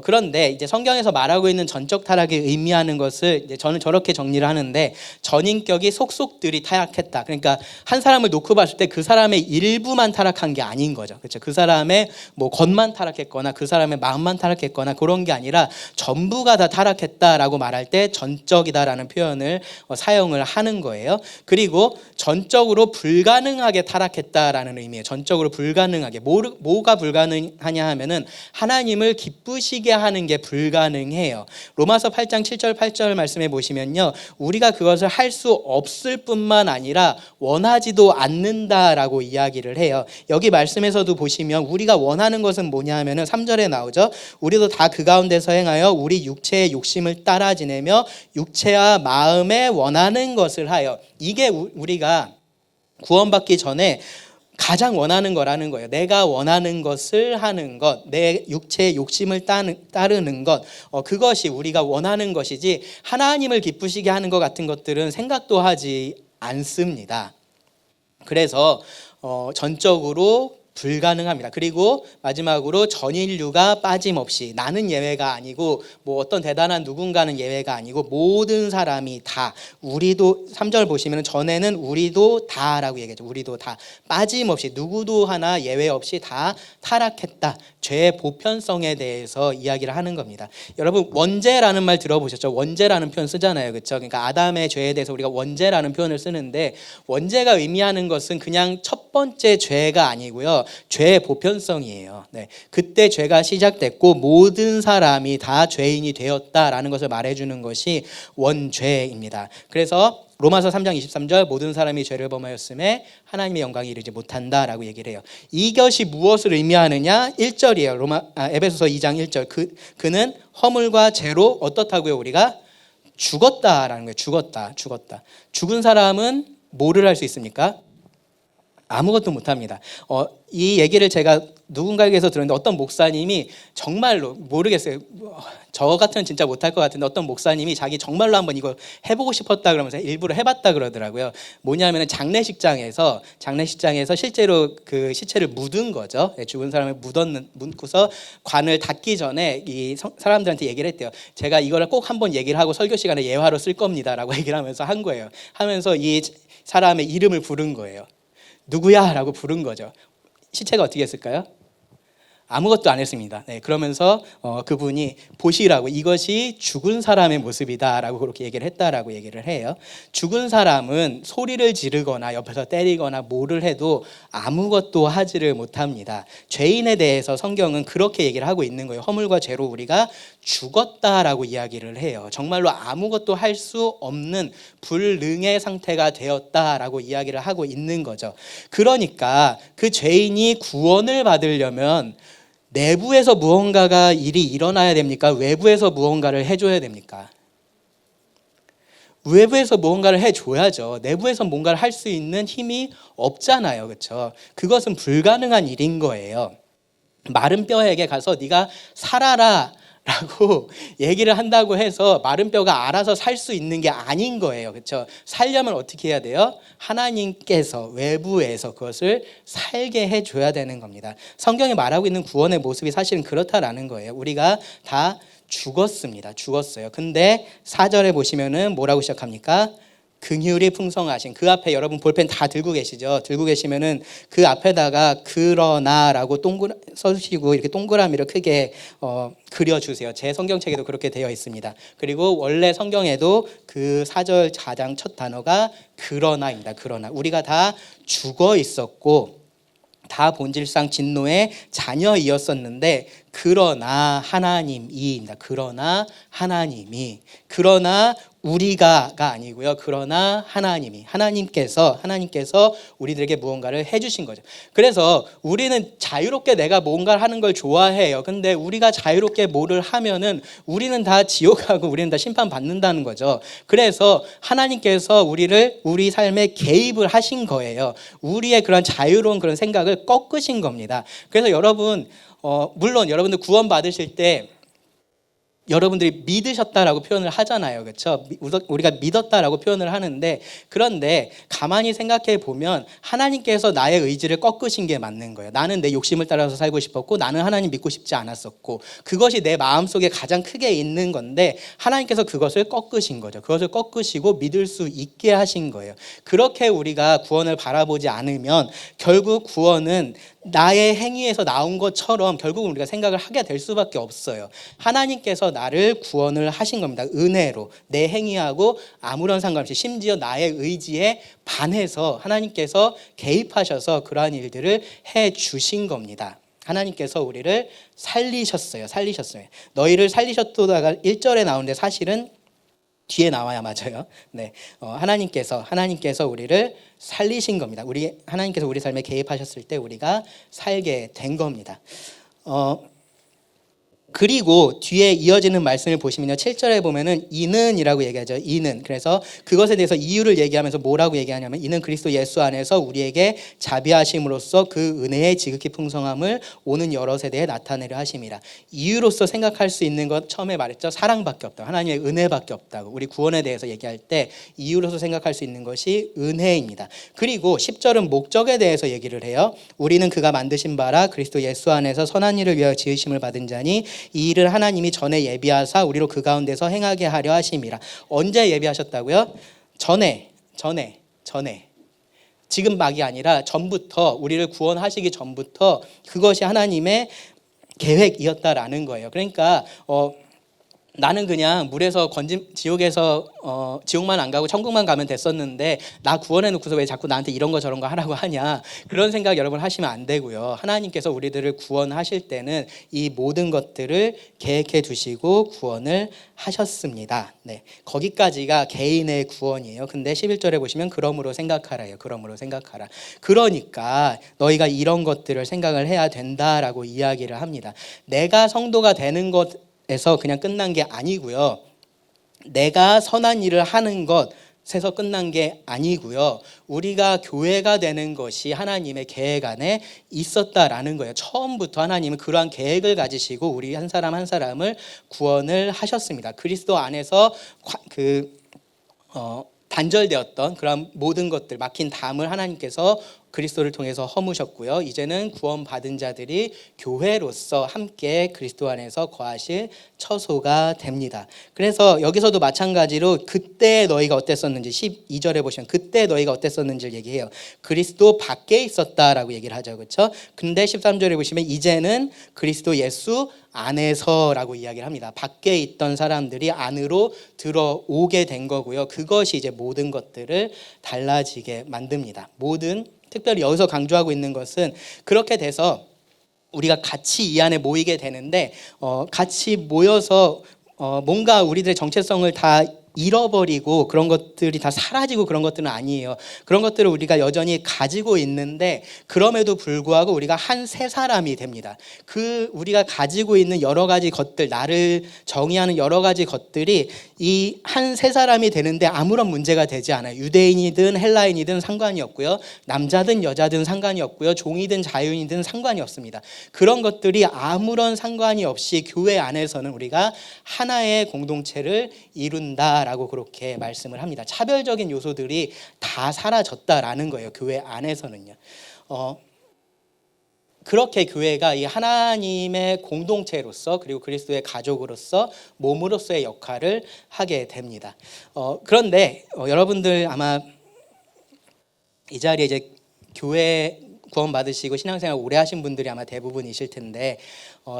그런데 이제 성경에서 말하고 있는 전적 타락이 의미하는 것을 이제 저는 저렇게 정리를 하는데 전인격이 속속들이 타락했다. 그러니까 한 사람을 놓고 봤을 때 그 사람의 일부만 타락한 게 아닌 거죠. 그렇죠? 그 사람의 뭐 겉만 타락했거나 그 사람의 마음만 타락했거나 그런 게 아니라 전부가 다 타락했다라고 말할 때 전적이다라는 표현을 사용을 하는 거예요. 그리고 전적으로 불가능하게 타락했다라는 의미예요. 전적으로 불가능하게. 뭐가 불가능하냐 하면은 하나님을 기쁘시게 하는 게 불가능해요. 로마서 8장 7절 8절 말씀해 보시면요. 우리가 그것을 할 수 없을 뿐만 아니라 원하지도 않는다라고 이야기를 해요. 여기 말씀에서도 보시면 우리가 원하는 것은 뭐냐 하면은 3절에 나오죠. 우리도 다 그 가운데서 행하여 우리 육체의 욕심을 따라 지내며 육체와 마음에 원하는 것을 하여. 이게 우리가 구원받기 전에 가장 원하는 거라는 거예요. 내가 원하는 것을 하는 것, 내 육체의 욕심을 따르는 것, 그것이 우리가 원하는 것이지 하나님을 기쁘시게 하는 것 같은 것들은 생각도 하지 않습니다. 그래서 전적으로 불가능합니다. 그리고 마지막으로 전 인류가 빠짐없이 나는 예외가 아니고 뭐 어떤 대단한 누군가는 예외가 아니고 모든 사람이 다 우리도 3절 보시면 전에는 우리도 다라고 얘기하죠. 우리도 다 빠짐없이 누구도 하나 예외 없이 다 타락했다. 죄의 보편성에 대해서 이야기를 하는 겁니다. 여러분 원죄라는 말 들어보셨죠? 원죄라는 표현 쓰잖아요. 그렇죠? 그러니까 아담의 죄에 대해서 우리가 원죄라는 표현을 쓰는데 원죄가 의미하는 것은 그냥 첫 번째 죄가 아니고요. 죄의 보편성이에요. 네. 그때 죄가 시작됐고 모든 사람이 다 죄인이 되었다라는 것을 말해주는 것이 원죄입니다. 그래서 로마서 3장 23절 모든 사람이 죄를 범하였음에 하나님의 영광에 이르지 못한다라고 얘기를 해요. 이것이 무엇을 의미하느냐? 1절이에요. 에베소서 2장 1절. 그는 허물과 죄로 어떻다고요? 우리가 죽었다라는 거예요. 죽었다. 죽은 사람은 뭐를 할 수 있습니까? 아무것도 못합니다. 이 얘기를 제가 누군가에게서 들었는데 어떤 목사님이 정말로 모르겠어요. 저 같으면 진짜 못할 것 같은데 어떤 목사님이 자기 정말로 한번 이거 해보고 싶었다 그러면서 일부러 해봤다 그러더라고요. 뭐냐면은 장례식장에서 실제로 그 시체를 묻은 거죠. 죽은 사람을 묻고서 관을 닫기 전에 이 사람들한테 얘기를 했대요. 제가 이거를 꼭 한번 얘기를 하고 설교 시간에 예화로 쓸 겁니다라고 얘기를 하면서 한 거예요. 하면서 이 사람의 이름을 부른 거예요. 누구야? 라고 부른 거죠. 시체가 어떻게 했을까요? 아무것도 안 했습니다. 네, 그러면서 그분이 보시라고 이것이 죽은 사람의 모습이다라고 그렇게 얘기를 했다라고 얘기를 해요. 죽은 사람은 소리를 지르거나 옆에서 때리거나 뭐를 해도 아무것도 하지를 못합니다. 죄인에 대해서 성경은 그렇게 얘기를 하고 있는 거예요. 허물과 죄로 우리가 죽었다라고 이야기를 해요. 정말로 아무것도 할 수 없는 불능의 상태가 되었다라고 이야기를 하고 있는 거죠. 그러니까 그 죄인이 구원을 받으려면 내부에서 무언가가 일이 일어나야 됩니까? 외부에서 무언가를 해줘야 됩니까? 외부에서 무언가를 해줘야죠. 내부에서 뭔가를 할 수 있는 힘이 없잖아요. 그렇죠? 그것은 불가능한 일인 거예요. 마른 뼈에게 가서 네가 살아라 라고 얘기를 한다고 해서 마른 뼈가 알아서 살 수 있는 게 아닌 거예요. 그렇죠? 살려면 어떻게 해야 돼요? 하나님께서 외부에서 그것을 살게 해줘야 되는 겁니다. 성경이 말하고 있는 구원의 모습이 사실은 그렇다라는 거예요. 우리가 다 죽었어요. 근데 4절에 보시면은 뭐라고 시작합니까? 긍휼이 풍성하신, 그 앞에 여러분 볼펜 다 들고 계시죠? 들고 계시면은 그 앞에다가 그러나라고 써주시고 이렇게 동그라미를 크게 그려주세요. 제 성경책에도 그렇게 되어 있습니다. 그리고 원래 성경에도 그 4절 가장 첫 단어가 그러나입니다. 그러나 우리가 다 죽어 있었고 다 본질상 진노의 자녀이었었는데 그러나 하나님이입니다. 그러나 우리가가 아니고요. 그러나 하나님께서 우리들에게 무언가를 해주신 거죠. 그래서 우리는 자유롭게 내가 뭔가를 하는 걸 좋아해요. 근데 우리가 자유롭게 뭐를 하면은 우리는 다 지옥하고 우리는 다 심판받는다는 거죠. 그래서 하나님께서 우리 삶에 개입을 하신 거예요. 우리의 그런 자유로운 그런 생각을 꺾으신 겁니다. 그래서 여러분 물론 여러분들 구원 받으실 때 여러분들이 믿으셨다라고 표현을 하잖아요. 그렇죠? 우리가 믿었다라고 표현을 하는데 그런데 가만히 생각해 보면 하나님께서 나의 의지를 꺾으신 게 맞는 거예요. 나는 내 욕심을 따라서 살고 싶었고 나는 하나님 믿고 싶지 않았었고 그것이 내 마음속에 가장 크게 있는 건데 하나님께서 그것을 꺾으신 거죠. 그것을 꺾으시고 믿을 수 있게 하신 거예요. 그렇게 우리가 구원을 바라보지 않으면 결국 구원은 나의 행위에서 나온 것처럼 결국은 우리가 생각을 하게 될 수밖에 없어요. 하나님께서 나를 구원을 하신 겁니다. 은혜로 내 행위하고 아무런 상관없이 심지어 나의 의지에 반해서 하나님께서 개입하셔서 그러한 일들을 해 주신 겁니다. 하나님께서 우리를 살리셨어요. 너희를 살리셨도다가 1절에 나오는데 사실은 뒤에 나와야 맞아요. 네, 하나님께서 우리를 살리신 겁니다. 하나님께서 우리 삶에 개입하셨을 때 우리가 살게 된 겁니다. 그리고 뒤에 이어지는 말씀을 보시면요. 7절에 보면은 이는이라고 얘기하죠. 이는. 그래서 그것에 대해서 이유를 얘기하면서 뭐라고 얘기하냐면 이는 그리스도 예수 안에서 우리에게 자비하심으로써 그 은혜의 지극히 풍성함을 오는 여러 세대에 나타내려 하심이라. 이유로서 생각할 수 있는 것 처음에 말했죠. 사랑밖에 없다. 하나님의 은혜밖에 없다고. 우리 구원에 대해서 얘기할 때 이유로서 생각할 수 있는 것이 은혜입니다. 그리고 10절은 목적에 대해서 얘기를 해요. 우리는 그가 만드신 바라 그리스도 예수 안에서 선한 일을 위하여 지으심을 받은 자니 이 일을 하나님이 전에 예비하사 우리로 그 가운데서 행하게 하려 하심이라. 언제 예비하셨다고요? 전에. 지금 막이 아니라 전부터 우리를 구원하시기 전부터 그것이 하나님의 계획이었다라는 거예요. 그러니까 나는 그냥 물에서 지옥만 안 가고 천국만 가면 됐었는데 나 구원해 놓고서 왜 자꾸 나한테 이런 거 저런 거 하라고 하냐, 그런 생각 여러분 하시면 안 되고요. 하나님께서 우리들을 구원하실 때는 이 모든 것들을 계획해 두시고 구원을 하셨습니다. 네, 거기까지가 개인의 구원이에요. 근데 11절에 보시면 그러므로 생각하라요. 그러니까 너희가 이런 것들을 생각을 해야 된다라고 이야기를 합니다. 내가 성도가 되는 것 에서 그냥 끝난 게 아니고요. 내가 선한 일을 하는 것에서 끝난 게 아니고요. 우리가 교회가 되는 것이 하나님의 계획 안에 있었다라는 거예요. 처음부터 하나님은 그러한 계획을 가지시고 우리 한 사람 한 사람을 구원을 하셨습니다. 그리스도 안에서 단절되었던 그런 모든 것들, 막힌 담을 하나님께서 그리스도를 통해서 허무셨고요. 이제는 구원받은 자들이 교회로서 함께 그리스도 안에서 거하실 처소가 됩니다. 그래서 여기서도 마찬가지로 그때 너희가 어땠었는지 12절에 보시면 그때 너희가 어땠었는지를 얘기해요. 그리스도 밖에 있었다라고 얘기를 하죠. 그렇죠? 근데 13절에 보시면 이제는 그리스도 예수 안에서라고 이야기를 합니다. 밖에 있던 사람들이 안으로 들어오게 된 거고요. 그것이 이제 모든 것들을 달라지게 만듭니다. 특별히 여기서 강조하고 있는 것은 그렇게 돼서 우리가 같이 이 안에 모이게 되는데 같이 모여서 뭔가 우리들의 정체성을 다 잃어버리고 그런 것들이 다 사라지고 그런 것들은 아니에요. 그런 것들을 우리가 여전히 가지고 있는데 그럼에도 불구하고 우리가 한 새 사람이 됩니다. 우리가 가지고 있는 여러 가지 것들, 나를 정의하는 여러 가지 것들이 이 한 새 사람이 되는데 아무런 문제가 되지 않아요. 유대인이든 헬라인이든 상관이 없고요. 남자든 여자든 상관이 없고요. 종이든 자유인이든 상관이 없습니다. 그런 것들이 아무런 상관이 없이 교회 안에서는 우리가 하나의 공동체를 이룬다라고 그렇게 말씀을 합니다. 차별적인 요소들이 다 사라졌다라는 거예요. 교회 안에서는요. 그렇게 교회가 이 하나님의 공동체로서 그리고 그리스도의 가족으로서 몸으로서의 역할을 하게 됩니다. 그런데 여러분들 아마 이 자리에 이제 교회 구원 받으시고 신앙생활 오래 하신 분들이 아마 대부분이실 텐데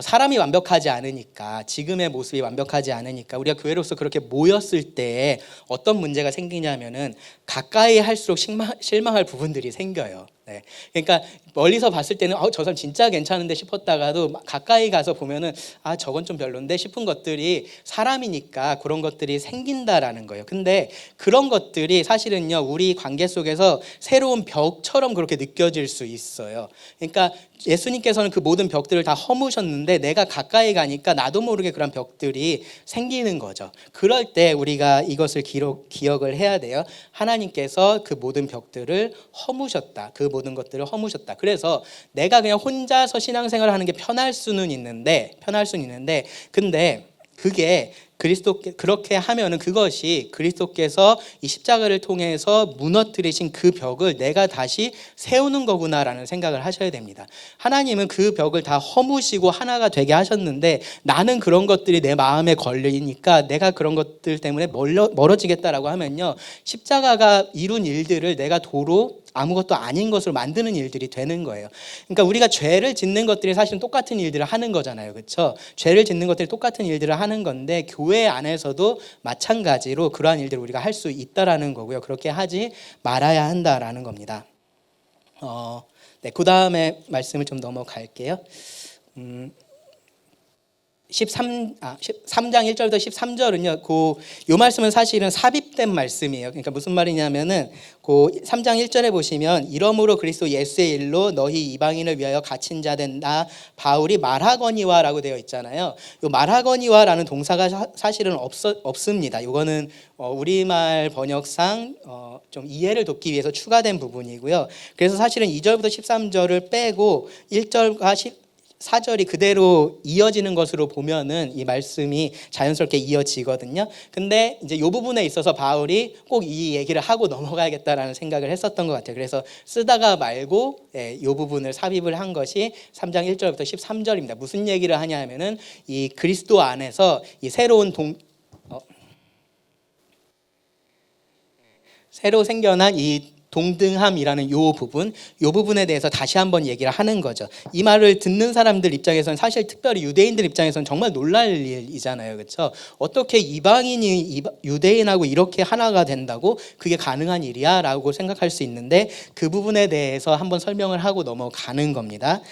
사람이 완벽하지 않으니까 지금의 모습이 완벽하지 않으니까 우리가 교회로서 그렇게 모였을 때 어떤 문제가 생기냐면은 가까이 할수록 실망할 부분들이 생겨요. 네. 그러니까 멀리서 봤을 때는 저 사람 진짜 괜찮은데 싶었다가도 가까이 가서 보면은 저건 좀 별론데 싶은 것들이 사람이니까 그런 것들이 생긴다라는 거예요. 근데 그런 것들이 사실은요 우리 관계 속에서 새로운 벽처럼 그렇게 느껴질 수 있어요. 그러니까 예수님께서는 그 모든 벽들을 다 허무셨는데 내가 가까이 가니까 나도 모르게 그런 벽들이 생기는 거죠. 그럴 때 우리가 이것을 기억을 해야 돼요. 하나님께서 그 모든 벽들을 허무셨다. 그 모든 것들을 허무셨다. 그래서 내가 그냥 혼자서 신앙생활을 하는 게 편할 수는 있는데 근데 그게 그렇게 하면은 그것이 그리스도께서 이 십자가를 통해서 무너뜨리신 그 벽을 내가 다시 세우는 거구나라는 생각을 하셔야 됩니다. 하나님은 그 벽을 다 허무시고 하나가 되게 하셨는데 나는 그런 것들이 내 마음에 걸리니까 내가 그런 것들 때문에 멀어지겠다라고 하면요 십자가가 이룬 일들을 내가 도로 아무것도 아닌 것으로 만드는 일들이 되는 거예요. 그러니까 우리가 죄를 짓는 것들이 사실은 똑같은 일들을 하는 거잖아요. 그렇죠? 죄를 짓는 것들이 똑같은 일들을 하는 건데 교회 안에서도 마찬가지로 그러한 일들을 우리가 할 수 있다라는 거고요. 그렇게 하지 말아야 한다라는 겁니다. 네, 그 다음에 말씀을 좀 넘어갈게요. 3장 1절부터 13절은요. 요 말씀은 사실은 삽입된 말씀이에요. 그러니까 무슨 말이냐면은 그 3장 1절에 보시면 이러므로 그리스도 예수의 일로 너희 이방인을 위하여 갇힌 자 된 나 바울이 말하거니와라고 되어 있잖아요. 요 말하거니와라는 동사가 사실은 없습니다. 이거는 우리말 번역상 좀 이해를 돕기 위해서 추가된 부분이고요. 그래서 사실은 2절부터 13절을 빼고 1절과 4절이 그대로 이어지는 것으로 보면은 이 말씀이 자연스럽게 이어지거든요. 근데 이제 이 부분에 있어서 바울이 꼭 이 얘기를 하고 넘어가야겠다라는 생각을 했었던 것 같아요. 그래서 쓰다가 말고 이 부분을 삽입을 한 것이 3장 1절부터 13절입니다. 무슨 얘기를 하냐 하면은 이 그리스도 안에서 이 새로 생겨난 이 동등함이라는 요 부분에 대해서 다시 한번 얘기를 하는 거죠. 이 말을 듣는 사람들 입장에서는 사실 특별히 유대인들 입장에서는 정말 놀랄 일이잖아요. 그렇죠? 어떻게 이방인이 유대인하고 이렇게 하나가 된다고 그게 가능한 일이야? 라고 생각할 수 있는데 그 부분에 대해서 한번 설명을 하고 넘어가는 겁니다.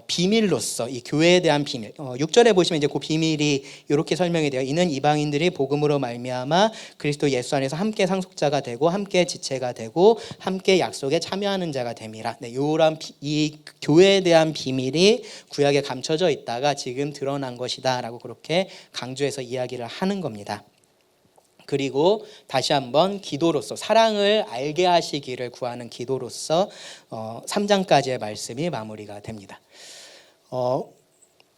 비밀로서 이 교회에 대한 비밀. 6절에 보시면 이제 그 비밀이 이렇게 설명이 돼요. 이는 이방인들이 복음으로 말미암아 그리스도 예수 안에서 함께 상속자가 되고 함께 지체가 되고 함께 약속에 참여하는 자가 됨이라. 네, 요런 이 교회에 대한 비밀이 구약에 감춰져 있다가 지금 드러난 것이다라고 그렇게 강조해서 이야기를 하는 겁니다. 그리고 다시 한번 기도로서 사랑을 알게 하시기를 구하는 기도로서 3장까지의 말씀이 마무리가 됩니다.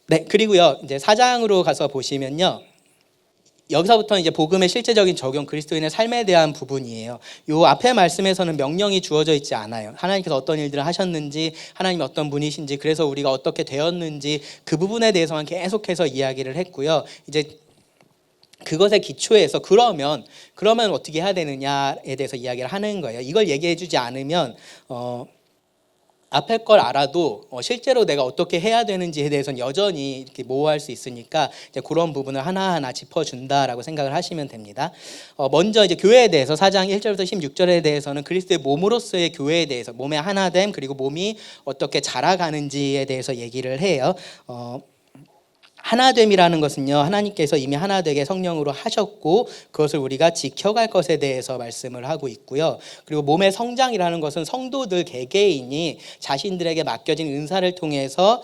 네, 그리고요 이제 4장으로 가서 보시면요. 여기서부터 이제 복음의 실제적인 적용, 그리스도인의 삶에 대한 부분이에요. 요 앞에 말씀에서는 명령이 주어져 있지 않아요. 하나님께서 어떤 일들을 하셨는지, 하나님이 어떤 분이신지, 그래서 우리가 어떻게 되었는지 그 부분에 대해서만 계속해서 이야기를 했고요. 이제 그것에 기초해서 그러면 어떻게 해야 되느냐에 대해서 이야기를 하는 거예요. 이걸 얘기해주지 않으면 앞에 걸 알아도 실제로 내가 어떻게 해야 되는지에 대해서는 여전히 이렇게 모호할 수 있으니까 이제 그런 부분을 하나하나 짚어준다라고 생각을 하시면 됩니다. 먼저 이제 교회에 대해서 4장 1절부터 16절에 대해서는 그리스도의 몸으로서의 교회에 대해서 몸의 하나됨 그리고 몸이 어떻게 자라가는지에 대해서 얘기를 해요. 하나됨이라는 것은요 하나님께서 이미 하나되게 성령으로 하셨고 그것을 우리가 지켜갈 것에 대해서 말씀을 하고 있고요. 그리고 몸의 성장이라는 것은 성도들 개개인이 자신들에게 맡겨진 은사를 통해서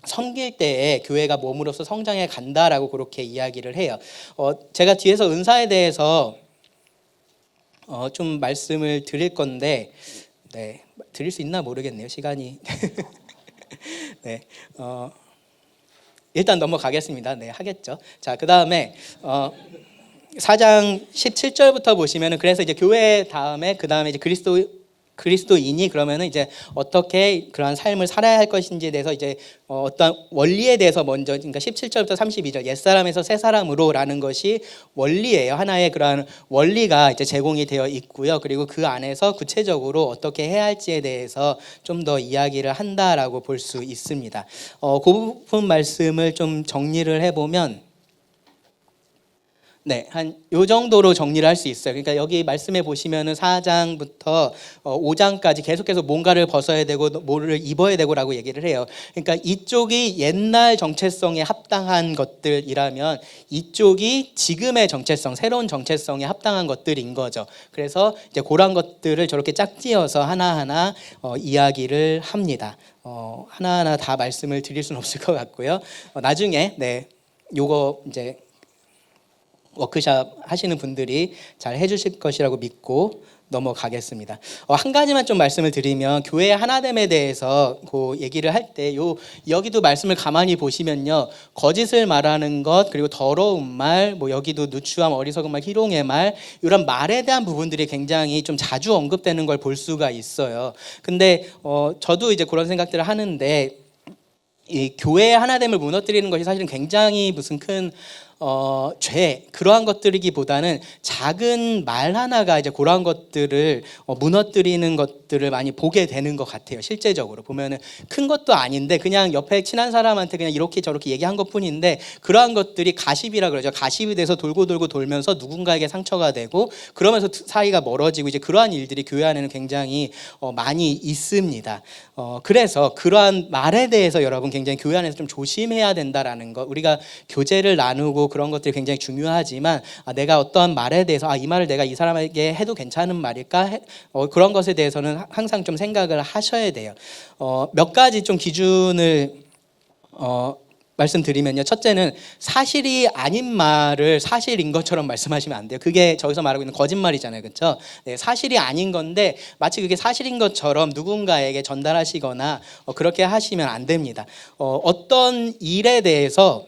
섬길 때에 교회가 몸으로서 성장해 간다라고 그렇게 이야기를 해요. 제가 뒤에서 은사에 대해서 좀 말씀을 드릴 건데 네, 드릴 수 있나 모르겠네요. 시간이 네. 일단 넘어가겠습니다. 네, 하겠죠. 자, 그 다음에 4장 17절부터 보시면은 그래서 이제 교회 다음에 그 다음에 이제 그리스도인이 그러면은 이제 어떻게 그러한 삶을 살아야 할 것인지에 대해서 이제 어떤 원리에 대해서 먼저 그러니까 17절부터 32절 옛사람에서 새사람으로라는 것이 원리예요. 하나의 그러한 원리가 이제 제공이 되어 있고요. 그리고 그 안에서 구체적으로 어떻게 해야 할지에 대해서 좀 더 이야기를 한다라고 볼 수 있습니다. 그 부분 말씀을 좀 정리를 해보면 네, 한 요 정도로 정리를 할 수 있어요. 그러니까 여기 말씀해 보시면은 4장부터 5장까지 계속해서 뭔가를 벗어야 되고 뭐를 입어야 되고라고 얘기를 해요. 그러니까 이쪽이 옛날 정체성에 합당한 것들이라면 이쪽이 지금의 정체성, 새로운 정체성에 합당한 것들인 거죠. 그래서 이제 그런 것들을 저렇게 짝지어서 하나하나 이야기를 합니다. 하나하나 다 말씀을 드릴 수는 없을 것 같고요. 나중에 네, 요거 이제 워크샵 하시는 분들이 잘 해주실 것이라고 믿고 넘어가겠습니다. 한 가지만 좀 말씀을 드리면 교회의 하나됨에 대해서 그 얘기를 할 때 여기도 말씀을 가만히 보시면요 거짓을 말하는 것 그리고 더러운 말 뭐 여기도 누추함 어리석은 말 희롱의 말 이런 말에 대한 부분들이 굉장히 좀 자주 언급되는 걸 볼 수가 있어요. 근데 저도 이제 그런 생각들을 하는데 이 교회의 하나됨을 무너뜨리는 것이 사실은 굉장히 무슨 큰 죄 그러한 것들이기보다는 작은 말 하나가 이제 그러한 것들을 무너뜨리는 것들을 많이 보게 되는 것 같아요. 실제적으로 보면은 큰 것도 아닌데 그냥 옆에 친한 사람한테 그냥 이렇게 저렇게 얘기한 것뿐인데 그러한 것들이 가십이라 그러죠. 가십이 돼서 돌고 돌고 돌면서 누군가에게 상처가 되고 그러면서 사이가 멀어지고 이제 그러한 일들이 교회 안에는 굉장히 많이 있습니다. 그래서 그러한 말에 대해서 여러분 굉장히 교회 안에서 좀 조심해야 된다라는 것. 우리가 교제를 나누고 그런 것들이 굉장히 중요하지만 내가 어떠한 말에 대해서 이 말을 내가 이 사람에게 해도 괜찮은 말일까? 그런 것에 대해서는 항상 좀 생각을 하셔야 돼요. 몇 가지 좀 기준을 말씀드리면요. 첫째는 사실이 아닌 말을 사실인 것처럼 말씀하시면 안 돼요. 그게 저기서 말하고 있는 거짓말이잖아요. 그렇죠? 네, 사실이 아닌 건데 마치 그게 사실인 것처럼 누군가에게 전달하시거나 그렇게 하시면 안 됩니다. 어떤 일에 대해서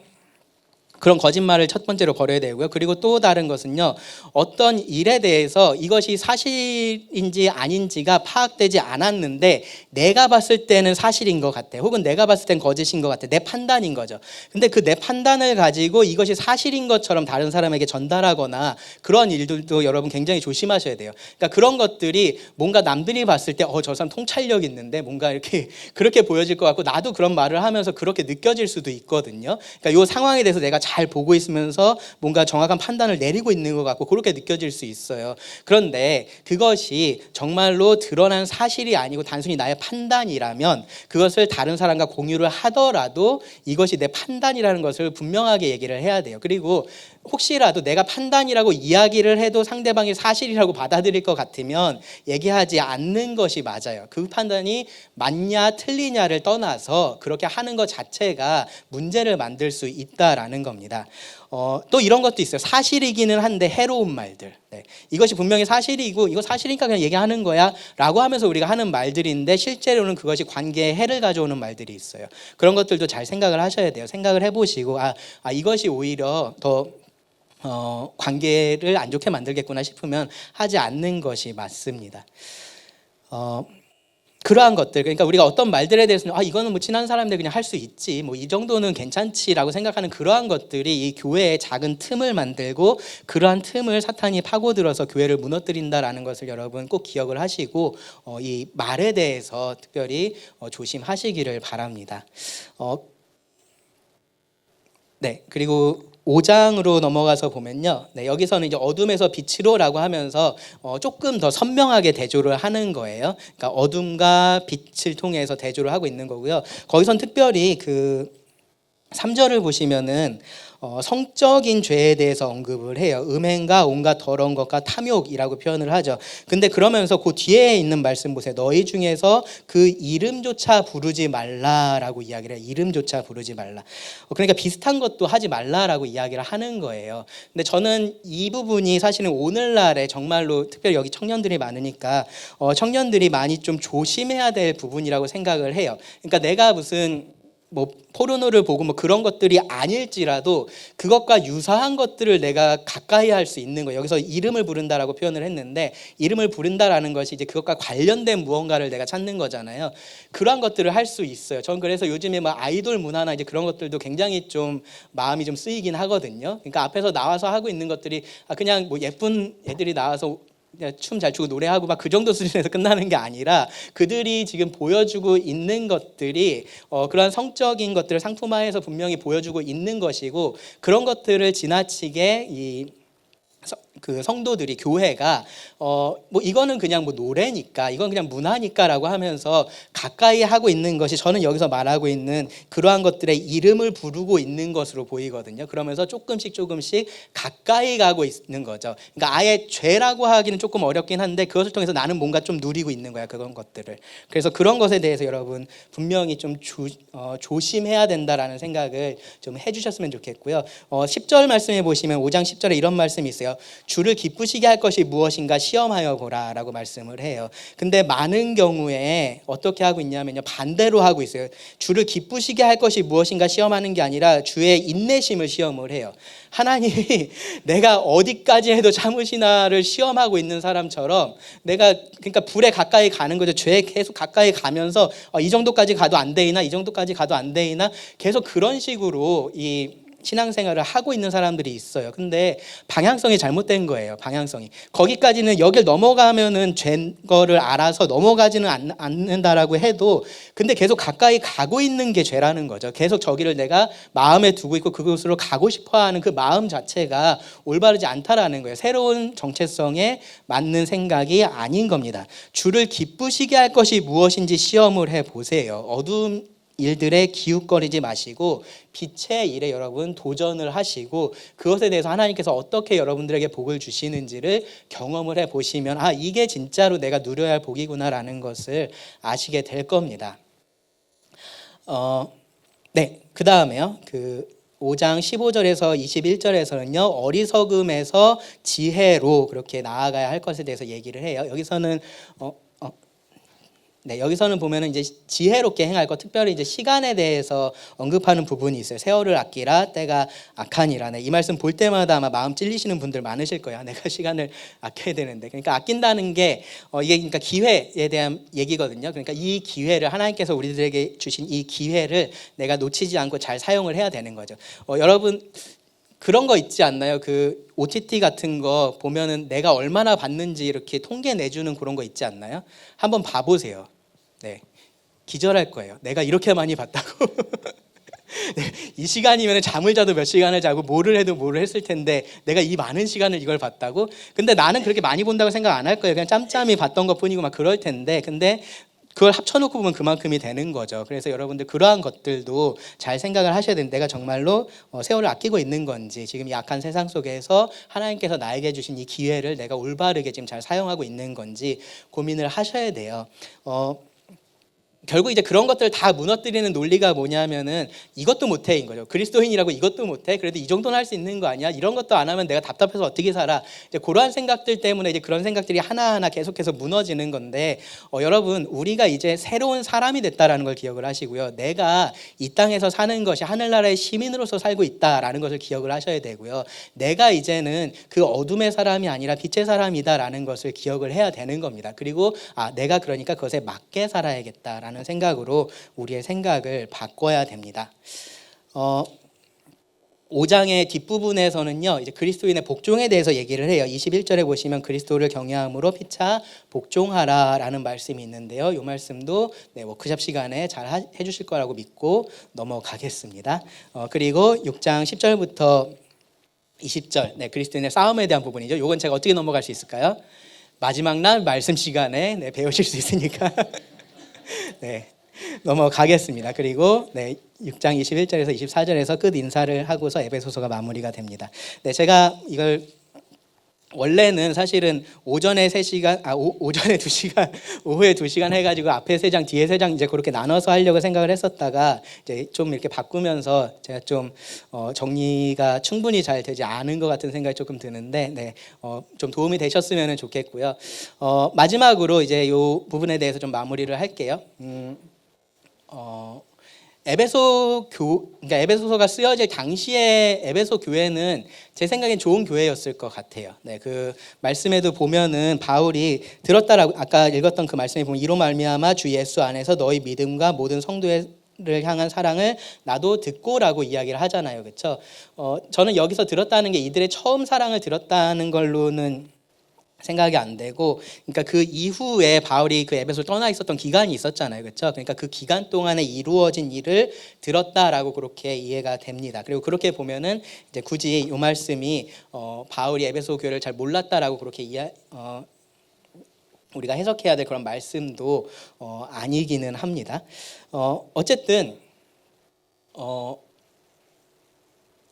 그런 거짓말을 첫 번째로 버려야 되고요. 그리고 또 다른 것은요. 어떤 일에 대해서 이것이 사실인지 아닌지가 파악되지 않았는데 내가 봤을 때는 사실인 것 같아. 혹은 내가 봤을 땐 거짓인 것 같아. 내 판단인 거죠. 근데 그 내 판단을 가지고 이것이 사실인 것처럼 다른 사람에게 전달하거나 그런 일들도 여러분 굉장히 조심하셔야 돼요. 그러니까 그런 것들이 뭔가 남들이 봤을 때 저 사람 통찰력 있는데 뭔가 이렇게 그렇게 보여질 것 같고 나도 그런 말을 하면서 그렇게 느껴질 수도 있거든요. 그러니까 이 상황에 대해서 내가 잘 보고 있으면서 뭔가 정확한 판단을 내리고 있는 것 같고 그렇게 느껴질 수 있어요. 그런데 그것이 정말로 드러난 사실이 아니고 단순히 나의 판단이라면 그것을 다른 사람과 공유를 하더라도 이것이 내 판단이라는 것을 분명하게 얘기를 해야 돼요. 그리고 혹시라도 내가 판단이라고 이야기를 해도 상대방이 사실이라고 받아들일 것 같으면 얘기하지 않는 것이 맞아요. 그 판단이 맞냐 틀리냐를 떠나서 그렇게 하는 것 자체가 문제를 만들 수 있다라는 겁니다. 또 이런 것도 있어요. 사실이기는 한데 해로운 말들. 네. 이것이 분명히 사실이고 이거 사실이니까 그냥 얘기하는 거야 라고 하면서 우리가 하는 말들인데 실제로는 그것이 관계에 해를 가져오는 말들이 있어요. 그런 것들도 잘 생각을 하셔야 돼요. 생각을 해보시고 이것이 오히려 더 관계를 안 좋게 만들겠구나 싶으면 하지 않는 것이 맞습니다. 그러한 것들, 그러니까 우리가 어떤 말들에 대해서는 이거는 뭐 친한 사람들 그냥 할 수 있지, 뭐 이 정도는 괜찮지라고 생각하는 그러한 것들이 이 교회의 작은 틈을 만들고 그러한 틈을 사탄이 파고들어서 교회를 무너뜨린다라는 것을 여러분 꼭 기억을 하시고 이 말에 대해서 특별히 조심하시기를 바랍니다. 네, 그리고 5장으로 넘어가서 보면요. 네, 여기서는 이제 어둠에서 빛으로라고 하면서 조금 더 선명하게 대조를 하는 거예요. 그러니까 어둠과 빛을 통해서 대조를 하고 있는 거고요. 거기선 특별히 그 3절을 보시면은 성적인 죄에 대해서 언급을 해요. 음행과 온갖 더러운 것과 탐욕이라고 표현을 하죠. 근데 그러면서 그 뒤에 있는 말씀 보세요. 너희 중에서 그 이름조차 부르지 말라라고 이야기를 해요. 이름조차 부르지 말라. 그러니까 비슷한 것도 하지 말라라고 이야기를 하는 거예요. 근데 저는 이 부분이 사실은 오늘날에 정말로 특별히 여기 청년들이 많으니까 청년들이 많이 좀 조심해야 될 부분이라고 생각을 해요. 그러니까 내가 무슨 뭐 포르노를 보고 뭐 그런 것들이 아닐지라도 그것과 유사한 것들을 내가 가까이 할 수 있는 거예요. 여기서 이름을 부른다라고 표현을 했는데 이름을 부른다라는 것이 이제 그것과 관련된 무언가를 내가 찾는 거잖아요. 그러한 것들을 할 수 있어요. 전 그래서 요즘에 뭐 아이돌 문화나 이제 그런 것들도 굉장히 좀 마음이 좀 쓰이긴 하거든요. 그러니까 앞에서 나와서 하고 있는 것들이 그냥 뭐 예쁜 애들이 나와서 춤 잘 추고 노래하고 막 그 정도 수준에서 끝나는 게 아니라 그들이 지금 보여주고 있는 것들이 그러한 성적인 것들을 상품화해서 분명히 보여주고 있는 것이고 그런 것들을 지나치게 그 성도들이 교회가 뭐 이거는 그냥 뭐 노래니까 이건 그냥 문화니까라고 하면서 가까이 하고 있는 것이 저는 여기서 말하고 있는 그러한 것들의 이름을 부르고 있는 것으로 보이거든요. 그러면서 조금씩 가까이 가고 있는 거죠. 그러니까 아예 죄라고 하기는 조금 어렵긴 한데 그것을 통해서 나는 뭔가 좀 누리고 있는 거야, 그런 것들을. 그래서 그런 것에 대해서 여러분 분명히 좀 조심해야 된다라는 생각을 좀 해주셨으면 좋겠고요. 10절 말씀해 보시면 5장 10절에 이런 말씀이 있어요. 주를 기쁘시게 할 것이 무엇인가 시험하여 보라 라고 말씀을 해요. 근데 많은 경우에 어떻게 하고 있냐면요, 반대로 하고 있어요. 주를 기쁘시게 할 것이 무엇인가 시험하는 게 아니라 주의 인내심을 시험을 해요. 하나님이 내가 어디까지 해도 참으시나를 시험하고 있는 사람처럼 내가 그러니까 불에 가까이 가는 거죠. 죄에 계속 가까이 가면서 이 정도까지 가도 안 되이나 이 정도까지 가도 안 되이나 계속 그런 식으로 이 신앙생활을 하고 있는 사람들이 있어요. 근데 방향성이 잘못된 거예요. 방향성이. 거기까지는 여길 넘어가면은 죄인 거를 알아서 넘어가지는 않는다라고 해도 근데 계속 가까이 가고 있는 게 죄라는 거죠. 계속 저기를 내가 마음에 두고 있고 그곳으로 가고 싶어하는 그 마음 자체가 올바르지 않다라는 거예요. 새로운 정체성에 맞는 생각이 아닌 겁니다. 주를 기쁘시게 할 것이 무엇인지 시험을 해보세요. 어두운 일들에 기웃거리지 마시고 빛의 일에 여러분 도전을 하시고 그것에 대해서 하나님께서 어떻게 여러분들에게 복을 주시는지를 경험을 해보시면 이게 진짜로 내가 누려야 할 복이구나라는 것을 아시게 될 겁니다. 네, 그 다음에요. 그 5장 15절에서 21절에서는요, 어리석음에서 지혜로 그렇게 나아가야 할 것에 대해서 얘기를 해요. 여기서는 여기서는 보면은 이제 지혜롭게 행할 것, 특별히 이제 시간에 대해서 언급하는 부분이 있어요. 세월을 아끼라 때가 악하니라. 이 말씀 볼 때마다 아마 마음 찔리시는 분들 많으실 거예요. 내가 시간을 아껴야 되는데. 그러니까 아낀다는 게 이게 그러니까 기회에 대한 얘기거든요. 그러니까 이 기회를 하나님께서 우리들에게 주신 이 기회를 내가 놓치지 않고 잘 사용을 해야 되는 거죠. 여러분 그런 거 있지 않나요? 그 OTT 같은 거 보면은 내가 얼마나 받는지 이렇게 통계 내주는 그런 거 있지 않나요? 한번 봐보세요. 네, 기절할 거예요. 내가 이렇게 많이 봤다고. 네, 이 시간이면 잠을 자도 몇 시간을 자고 뭐를 해도 뭐를 했을 텐데 내가 이 많은 시간을 이걸 봤다고? 근데 나는 그렇게 많이 본다고 생각 안 할 거예요. 그냥 짬짬이 봤던 것 뿐이고 막 그럴 텐데 근데 그걸 합쳐놓고 보면 그만큼이 되는 거죠. 그래서 여러분들 그러한 것들도 잘 생각을 하셔야 되는데 내가 정말로 세월을 아끼고 있는 건지 지금 이 악한 세상 속에서 하나님께서 나에게 주신 이 기회를 내가 올바르게 지금 잘 사용하고 있는 건지 고민을 하셔야 돼요. 결국 이제 그런 것들을 다 무너뜨리는 논리가 뭐냐면은 이것도 못해인 거죠. 그리스도인이라고 이것도 못해. 그래도 이 정도는 할 수 있는 거 아니야? 이런 것도 안 하면 내가 답답해서 어떻게 살아? 이제 그러한 생각들 때문에 이제 그런 생각들이 하나하나 계속해서 무너지는 건데, 여러분, 우리가 이제 새로운 사람이 됐다라는 걸 기억을 하시고요. 내가 이 땅에서 사는 것이 하늘나라의 시민으로서 살고 있다라는 것을 기억을 하셔야 되고요. 내가 이제는 그 어둠의 사람이 아니라 빛의 사람이다라는 것을 기억을 해야 되는 겁니다. 그리고 내가 그러니까 그것에 맞게 살아야겠다라는 생각으로 우리의 생각을 바꿔야 됩니다. 5장의 뒷부분에서는요, 이제 그리스도인의 복종에 대해서 얘기를 해요. 21절에 보시면 그리스도를 경외함으로 피차 복종하라라는 말씀이 있는데요. 이 말씀도 워크숍 시간에 잘 해주실 거라고 믿고 넘어가겠습니다. 그리고 6장 10절부터 20절, 그리스도인의 싸움에 대한 부분이죠. 이건 제가 어떻게 넘어갈 수 있을까요? 마지막 날 말씀 시간에 배우실 수 있으니까 넘어가겠습니다. 그리고 6장 21절에서 24절에서 끝 인사를 하고서 에베소서가 마무리가 됩니다. 제가 이걸 원래는 사실은 오전에 3시간, 오전에 2시간, 오후에 2시간 해가지고 앞에 3장, 뒤에 3장 이제 그렇게 나눠서 하려고 생각을 했었다가 이제 좀 이렇게 바꾸면서 제가 좀 정리가 충분히 잘 되지 않은 것 같은 생각이 조금 드는데, 좀 도움이 되셨으면 좋겠고요. 마지막으로 이제 이 부분에 대해서 좀 마무리를 할게요. 그러니까 에베소서가 쓰여질 당시에 에베소 교회는 제 생각엔 좋은 교회였을 것 같아요. 그 말씀에도 보면은 바울이 들었다라고 아까 읽었던 그 말씀에 보면 이로 말미암아 주 예수 안에서 너희 믿음과 모든 성도를 향한 사랑을 나도 듣고라고 이야기를 하잖아요. 그렇죠? 저는 여기서 들었다는 게 이들의 처음 사랑을 들었다는 걸로는 생각이 안 되고, 그러니까 그 이후에 바울이 그 에베소를 떠나 있었던 기간이 있었잖아요. 그렇죠? 그러니까 그 기간 동안에 이루어진 일을 들었다라고 그렇게 이해가 됩니다. 그리고 그렇게 보면은 이제 굳이 이 말씀이 바울이 에베소 교회를 잘 몰랐다라고 그렇게 우리가 해석해야 될 그런 말씀도 아니기는 합니다. 어쨌든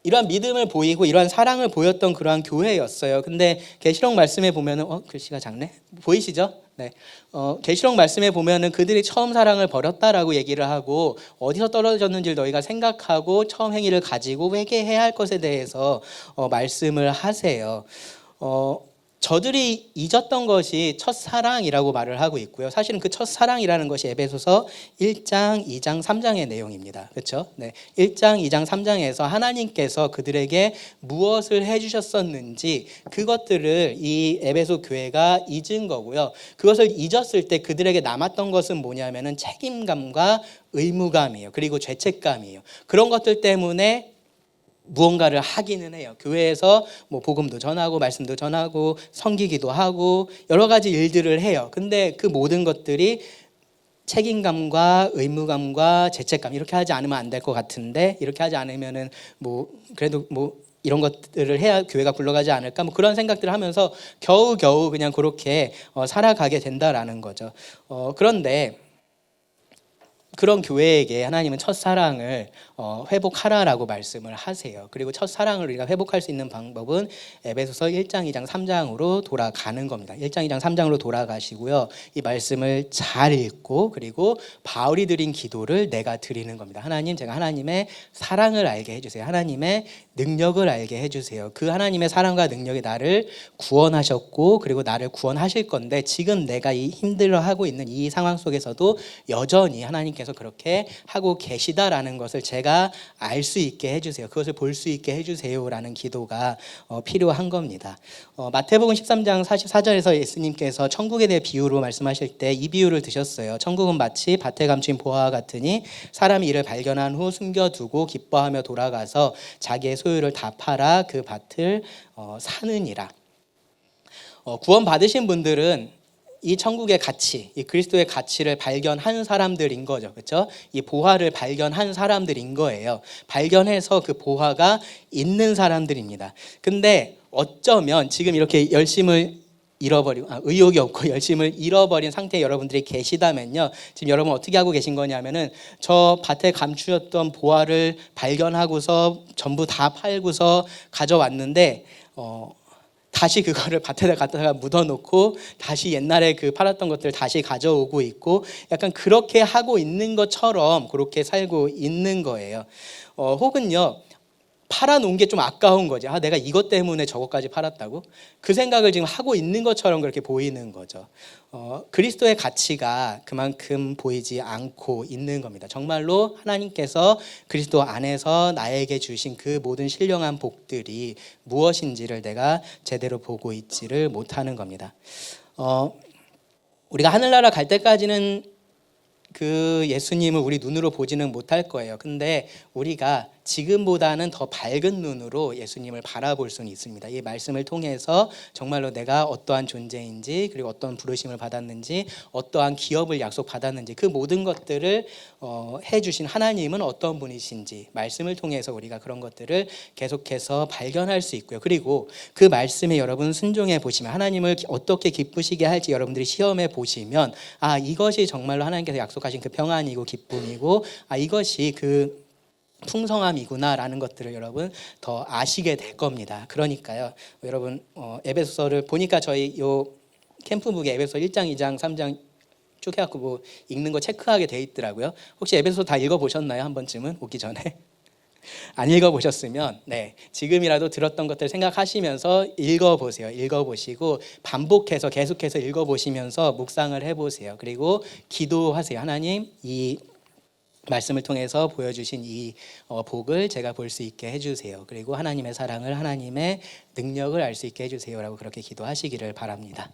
이러한 믿음을 보이고 이러한 사랑을 보였던 그러한 교회였어요. 근데 계시록 말씀에 보면은 글씨가 작네. 보이시죠? 계시록 말씀에 보면은 그들이 처음 사랑을 버렸다라고 얘기를 하고 어디서 떨어졌는지를 너희가 생각하고 처음 행위를 가지고 회개해야 할 것에 대해서 말씀을 하세요. 저들이 잊었던 것이 첫사랑이라고 말을 하고 있고요. 사실은 그 첫사랑이라는 것이 에베소서 1장, 2장, 3장의 내용입니다. 그렇죠? 1장, 2장, 3장에서 하나님께서 그들에게 무엇을 해주셨었는지 그것들을 이 에베소 교회가 잊은 거고요. 그것을 잊었을 때 그들에게 남았던 것은 뭐냐면은 책임감과 의무감이에요. 그리고 죄책감이에요. 그런 것들 때문에 무언가를 하기는 해요. 교회에서 복음도 전하고 말씀도 전하고 섬기기도 하고 여러 가지 일들을 해요. 근데 그 모든 것들이 책임감과 의무감과 죄책감 이렇게 하지 않으면 안 될 것 같은데 이렇게 하지 않으면은 그래도 이런 것들을 해야 교회가 굴러가지 않을까 그런 생각들을 하면서 겨우겨우 그냥 그렇게 살아가게 된다라는 거죠. 그런데 그런 교회에게 하나님은 첫사랑을 회복하라라고 말씀을 하세요. 그리고 첫사랑을 우리가 회복할 수 있는 방법은 에베소서 1장, 2장, 3장으로 돌아가는 겁니다. 1장, 2장, 3장으로 돌아가시고요. 이 말씀을 잘 읽고 그리고 바울이 드린 기도를 내가 드리는 겁니다. 하나님, 제가 하나님의 사랑을 알게 해주세요. 하나님의 능력을 알게 해주세요. 그 하나님의 사랑과 능력이 나를 구원하셨고 그리고 나를 구원하실 건데 지금 내가 이 힘들어하고 있는 이 상황 속에서도 여전히 하나님께서 그렇게 하고 계시다라는 것을 제가 알 수 있게 해주세요. 그것을 볼 수 있게 해주세요라는 기도가 필요한 겁니다. 마태복음 13장 44절에서 예수님께서 천국에 대해 비유로 말씀하실 때 이 비유를 드셨어요. 천국은 마치 밭에 감춘 보화와 같으니 사람이 이를 발견한 후 숨겨두고 기뻐하며 돌아가서 자기의 소유를 다 팔아 그 밭을 사느니라. 구원 받으신 분들은 이 천국의 가치, 이 그리스도의 가치를 발견한 사람들인 거죠. 그렇죠? 이 보화를 발견한 사람들인 거예요. 발견해서 그 보화가 있는 사람들입니다. 근데 어쩌면 지금 이렇게 열심을 잃어버리고 의욕이 없고 열심을 잃어버린 상태에 여러분들이 계시다면요. 지금 여러분 어떻게 하고 계신 거냐면은 저 밭에 감추었던 보화를 발견하고서 전부 다 팔고서 가져왔는데 다시 그거를 밭에다 갖다가 묻어놓고 다시 옛날에 그 팔았던 것들을 다시 가져오고 있고 약간 그렇게 하고 있는 것처럼 그렇게 살고 있는 거예요. 혹은요, 팔아놓은 게 좀 아까운 거지. 아, 내가 이것 때문에 저것까지 팔았다고? 그 생각을 지금 하고 있는 것처럼 그렇게 보이는 거죠. 그리스도의 가치가 그만큼 보이지 않고 있는 겁니다. 정말로 하나님께서 그리스도 안에서 나에게 주신 그 모든 신령한 복들이 무엇인지를 내가 제대로 보고 있지를 못하는 겁니다. 우리가 하늘나라 갈 때까지는 그 예수님을 우리 눈으로 보지는 못할 거예요. 근데 우리가 지금보다는 더 밝은 눈으로 예수님을 바라볼 수는 있습니다. 이 말씀을 통해서 정말로 내가 어떠한 존재인지, 그리고 어떤 부르심을 받았는지, 어떠한 기업을 약속받았는지, 그 모든 것들을 해주신 하나님은 어떤 분이신지 말씀을 통해서 우리가 그런 것들을 계속해서 발견할 수 있고요. 그리고 그 말씀에 여러분 순종해 보시면, 하나님을 어떻게 기쁘시게 할지 여러분들이 시험해 보시면, 아, 이것이 정말로 하나님께서 약속하신 그 평안이고 기쁨이고, 아, 이것이 그 풍성함이구나라는 것들을 여러분 더 아시게 될 겁니다. 그러니까요, 여러분 에베소서를 보니까 저희 요 캠프북에 에베소 1장, 2장, 3장 쭉 해갖고 뭐 읽는 거 체크하게 돼 있더라고요. 혹시 에베소 다 읽어보셨나요? 한 번쯤은 오기 전에? 안 읽어보셨으면 지금이라도 들었던 것들 생각하시면서 읽어보세요. 읽어보시고 반복해서 계속해서 읽어보시면서 묵상을 해보세요. 그리고 기도하세요. 하나님, 이 말씀을 통해서 보여주신 이 복을 제가 볼 수 있게 해주세요. 그리고 하나님의 사랑을, 하나님의 능력을 알 수 있게 해주세요라고 그렇게 기도하시기를 바랍니다.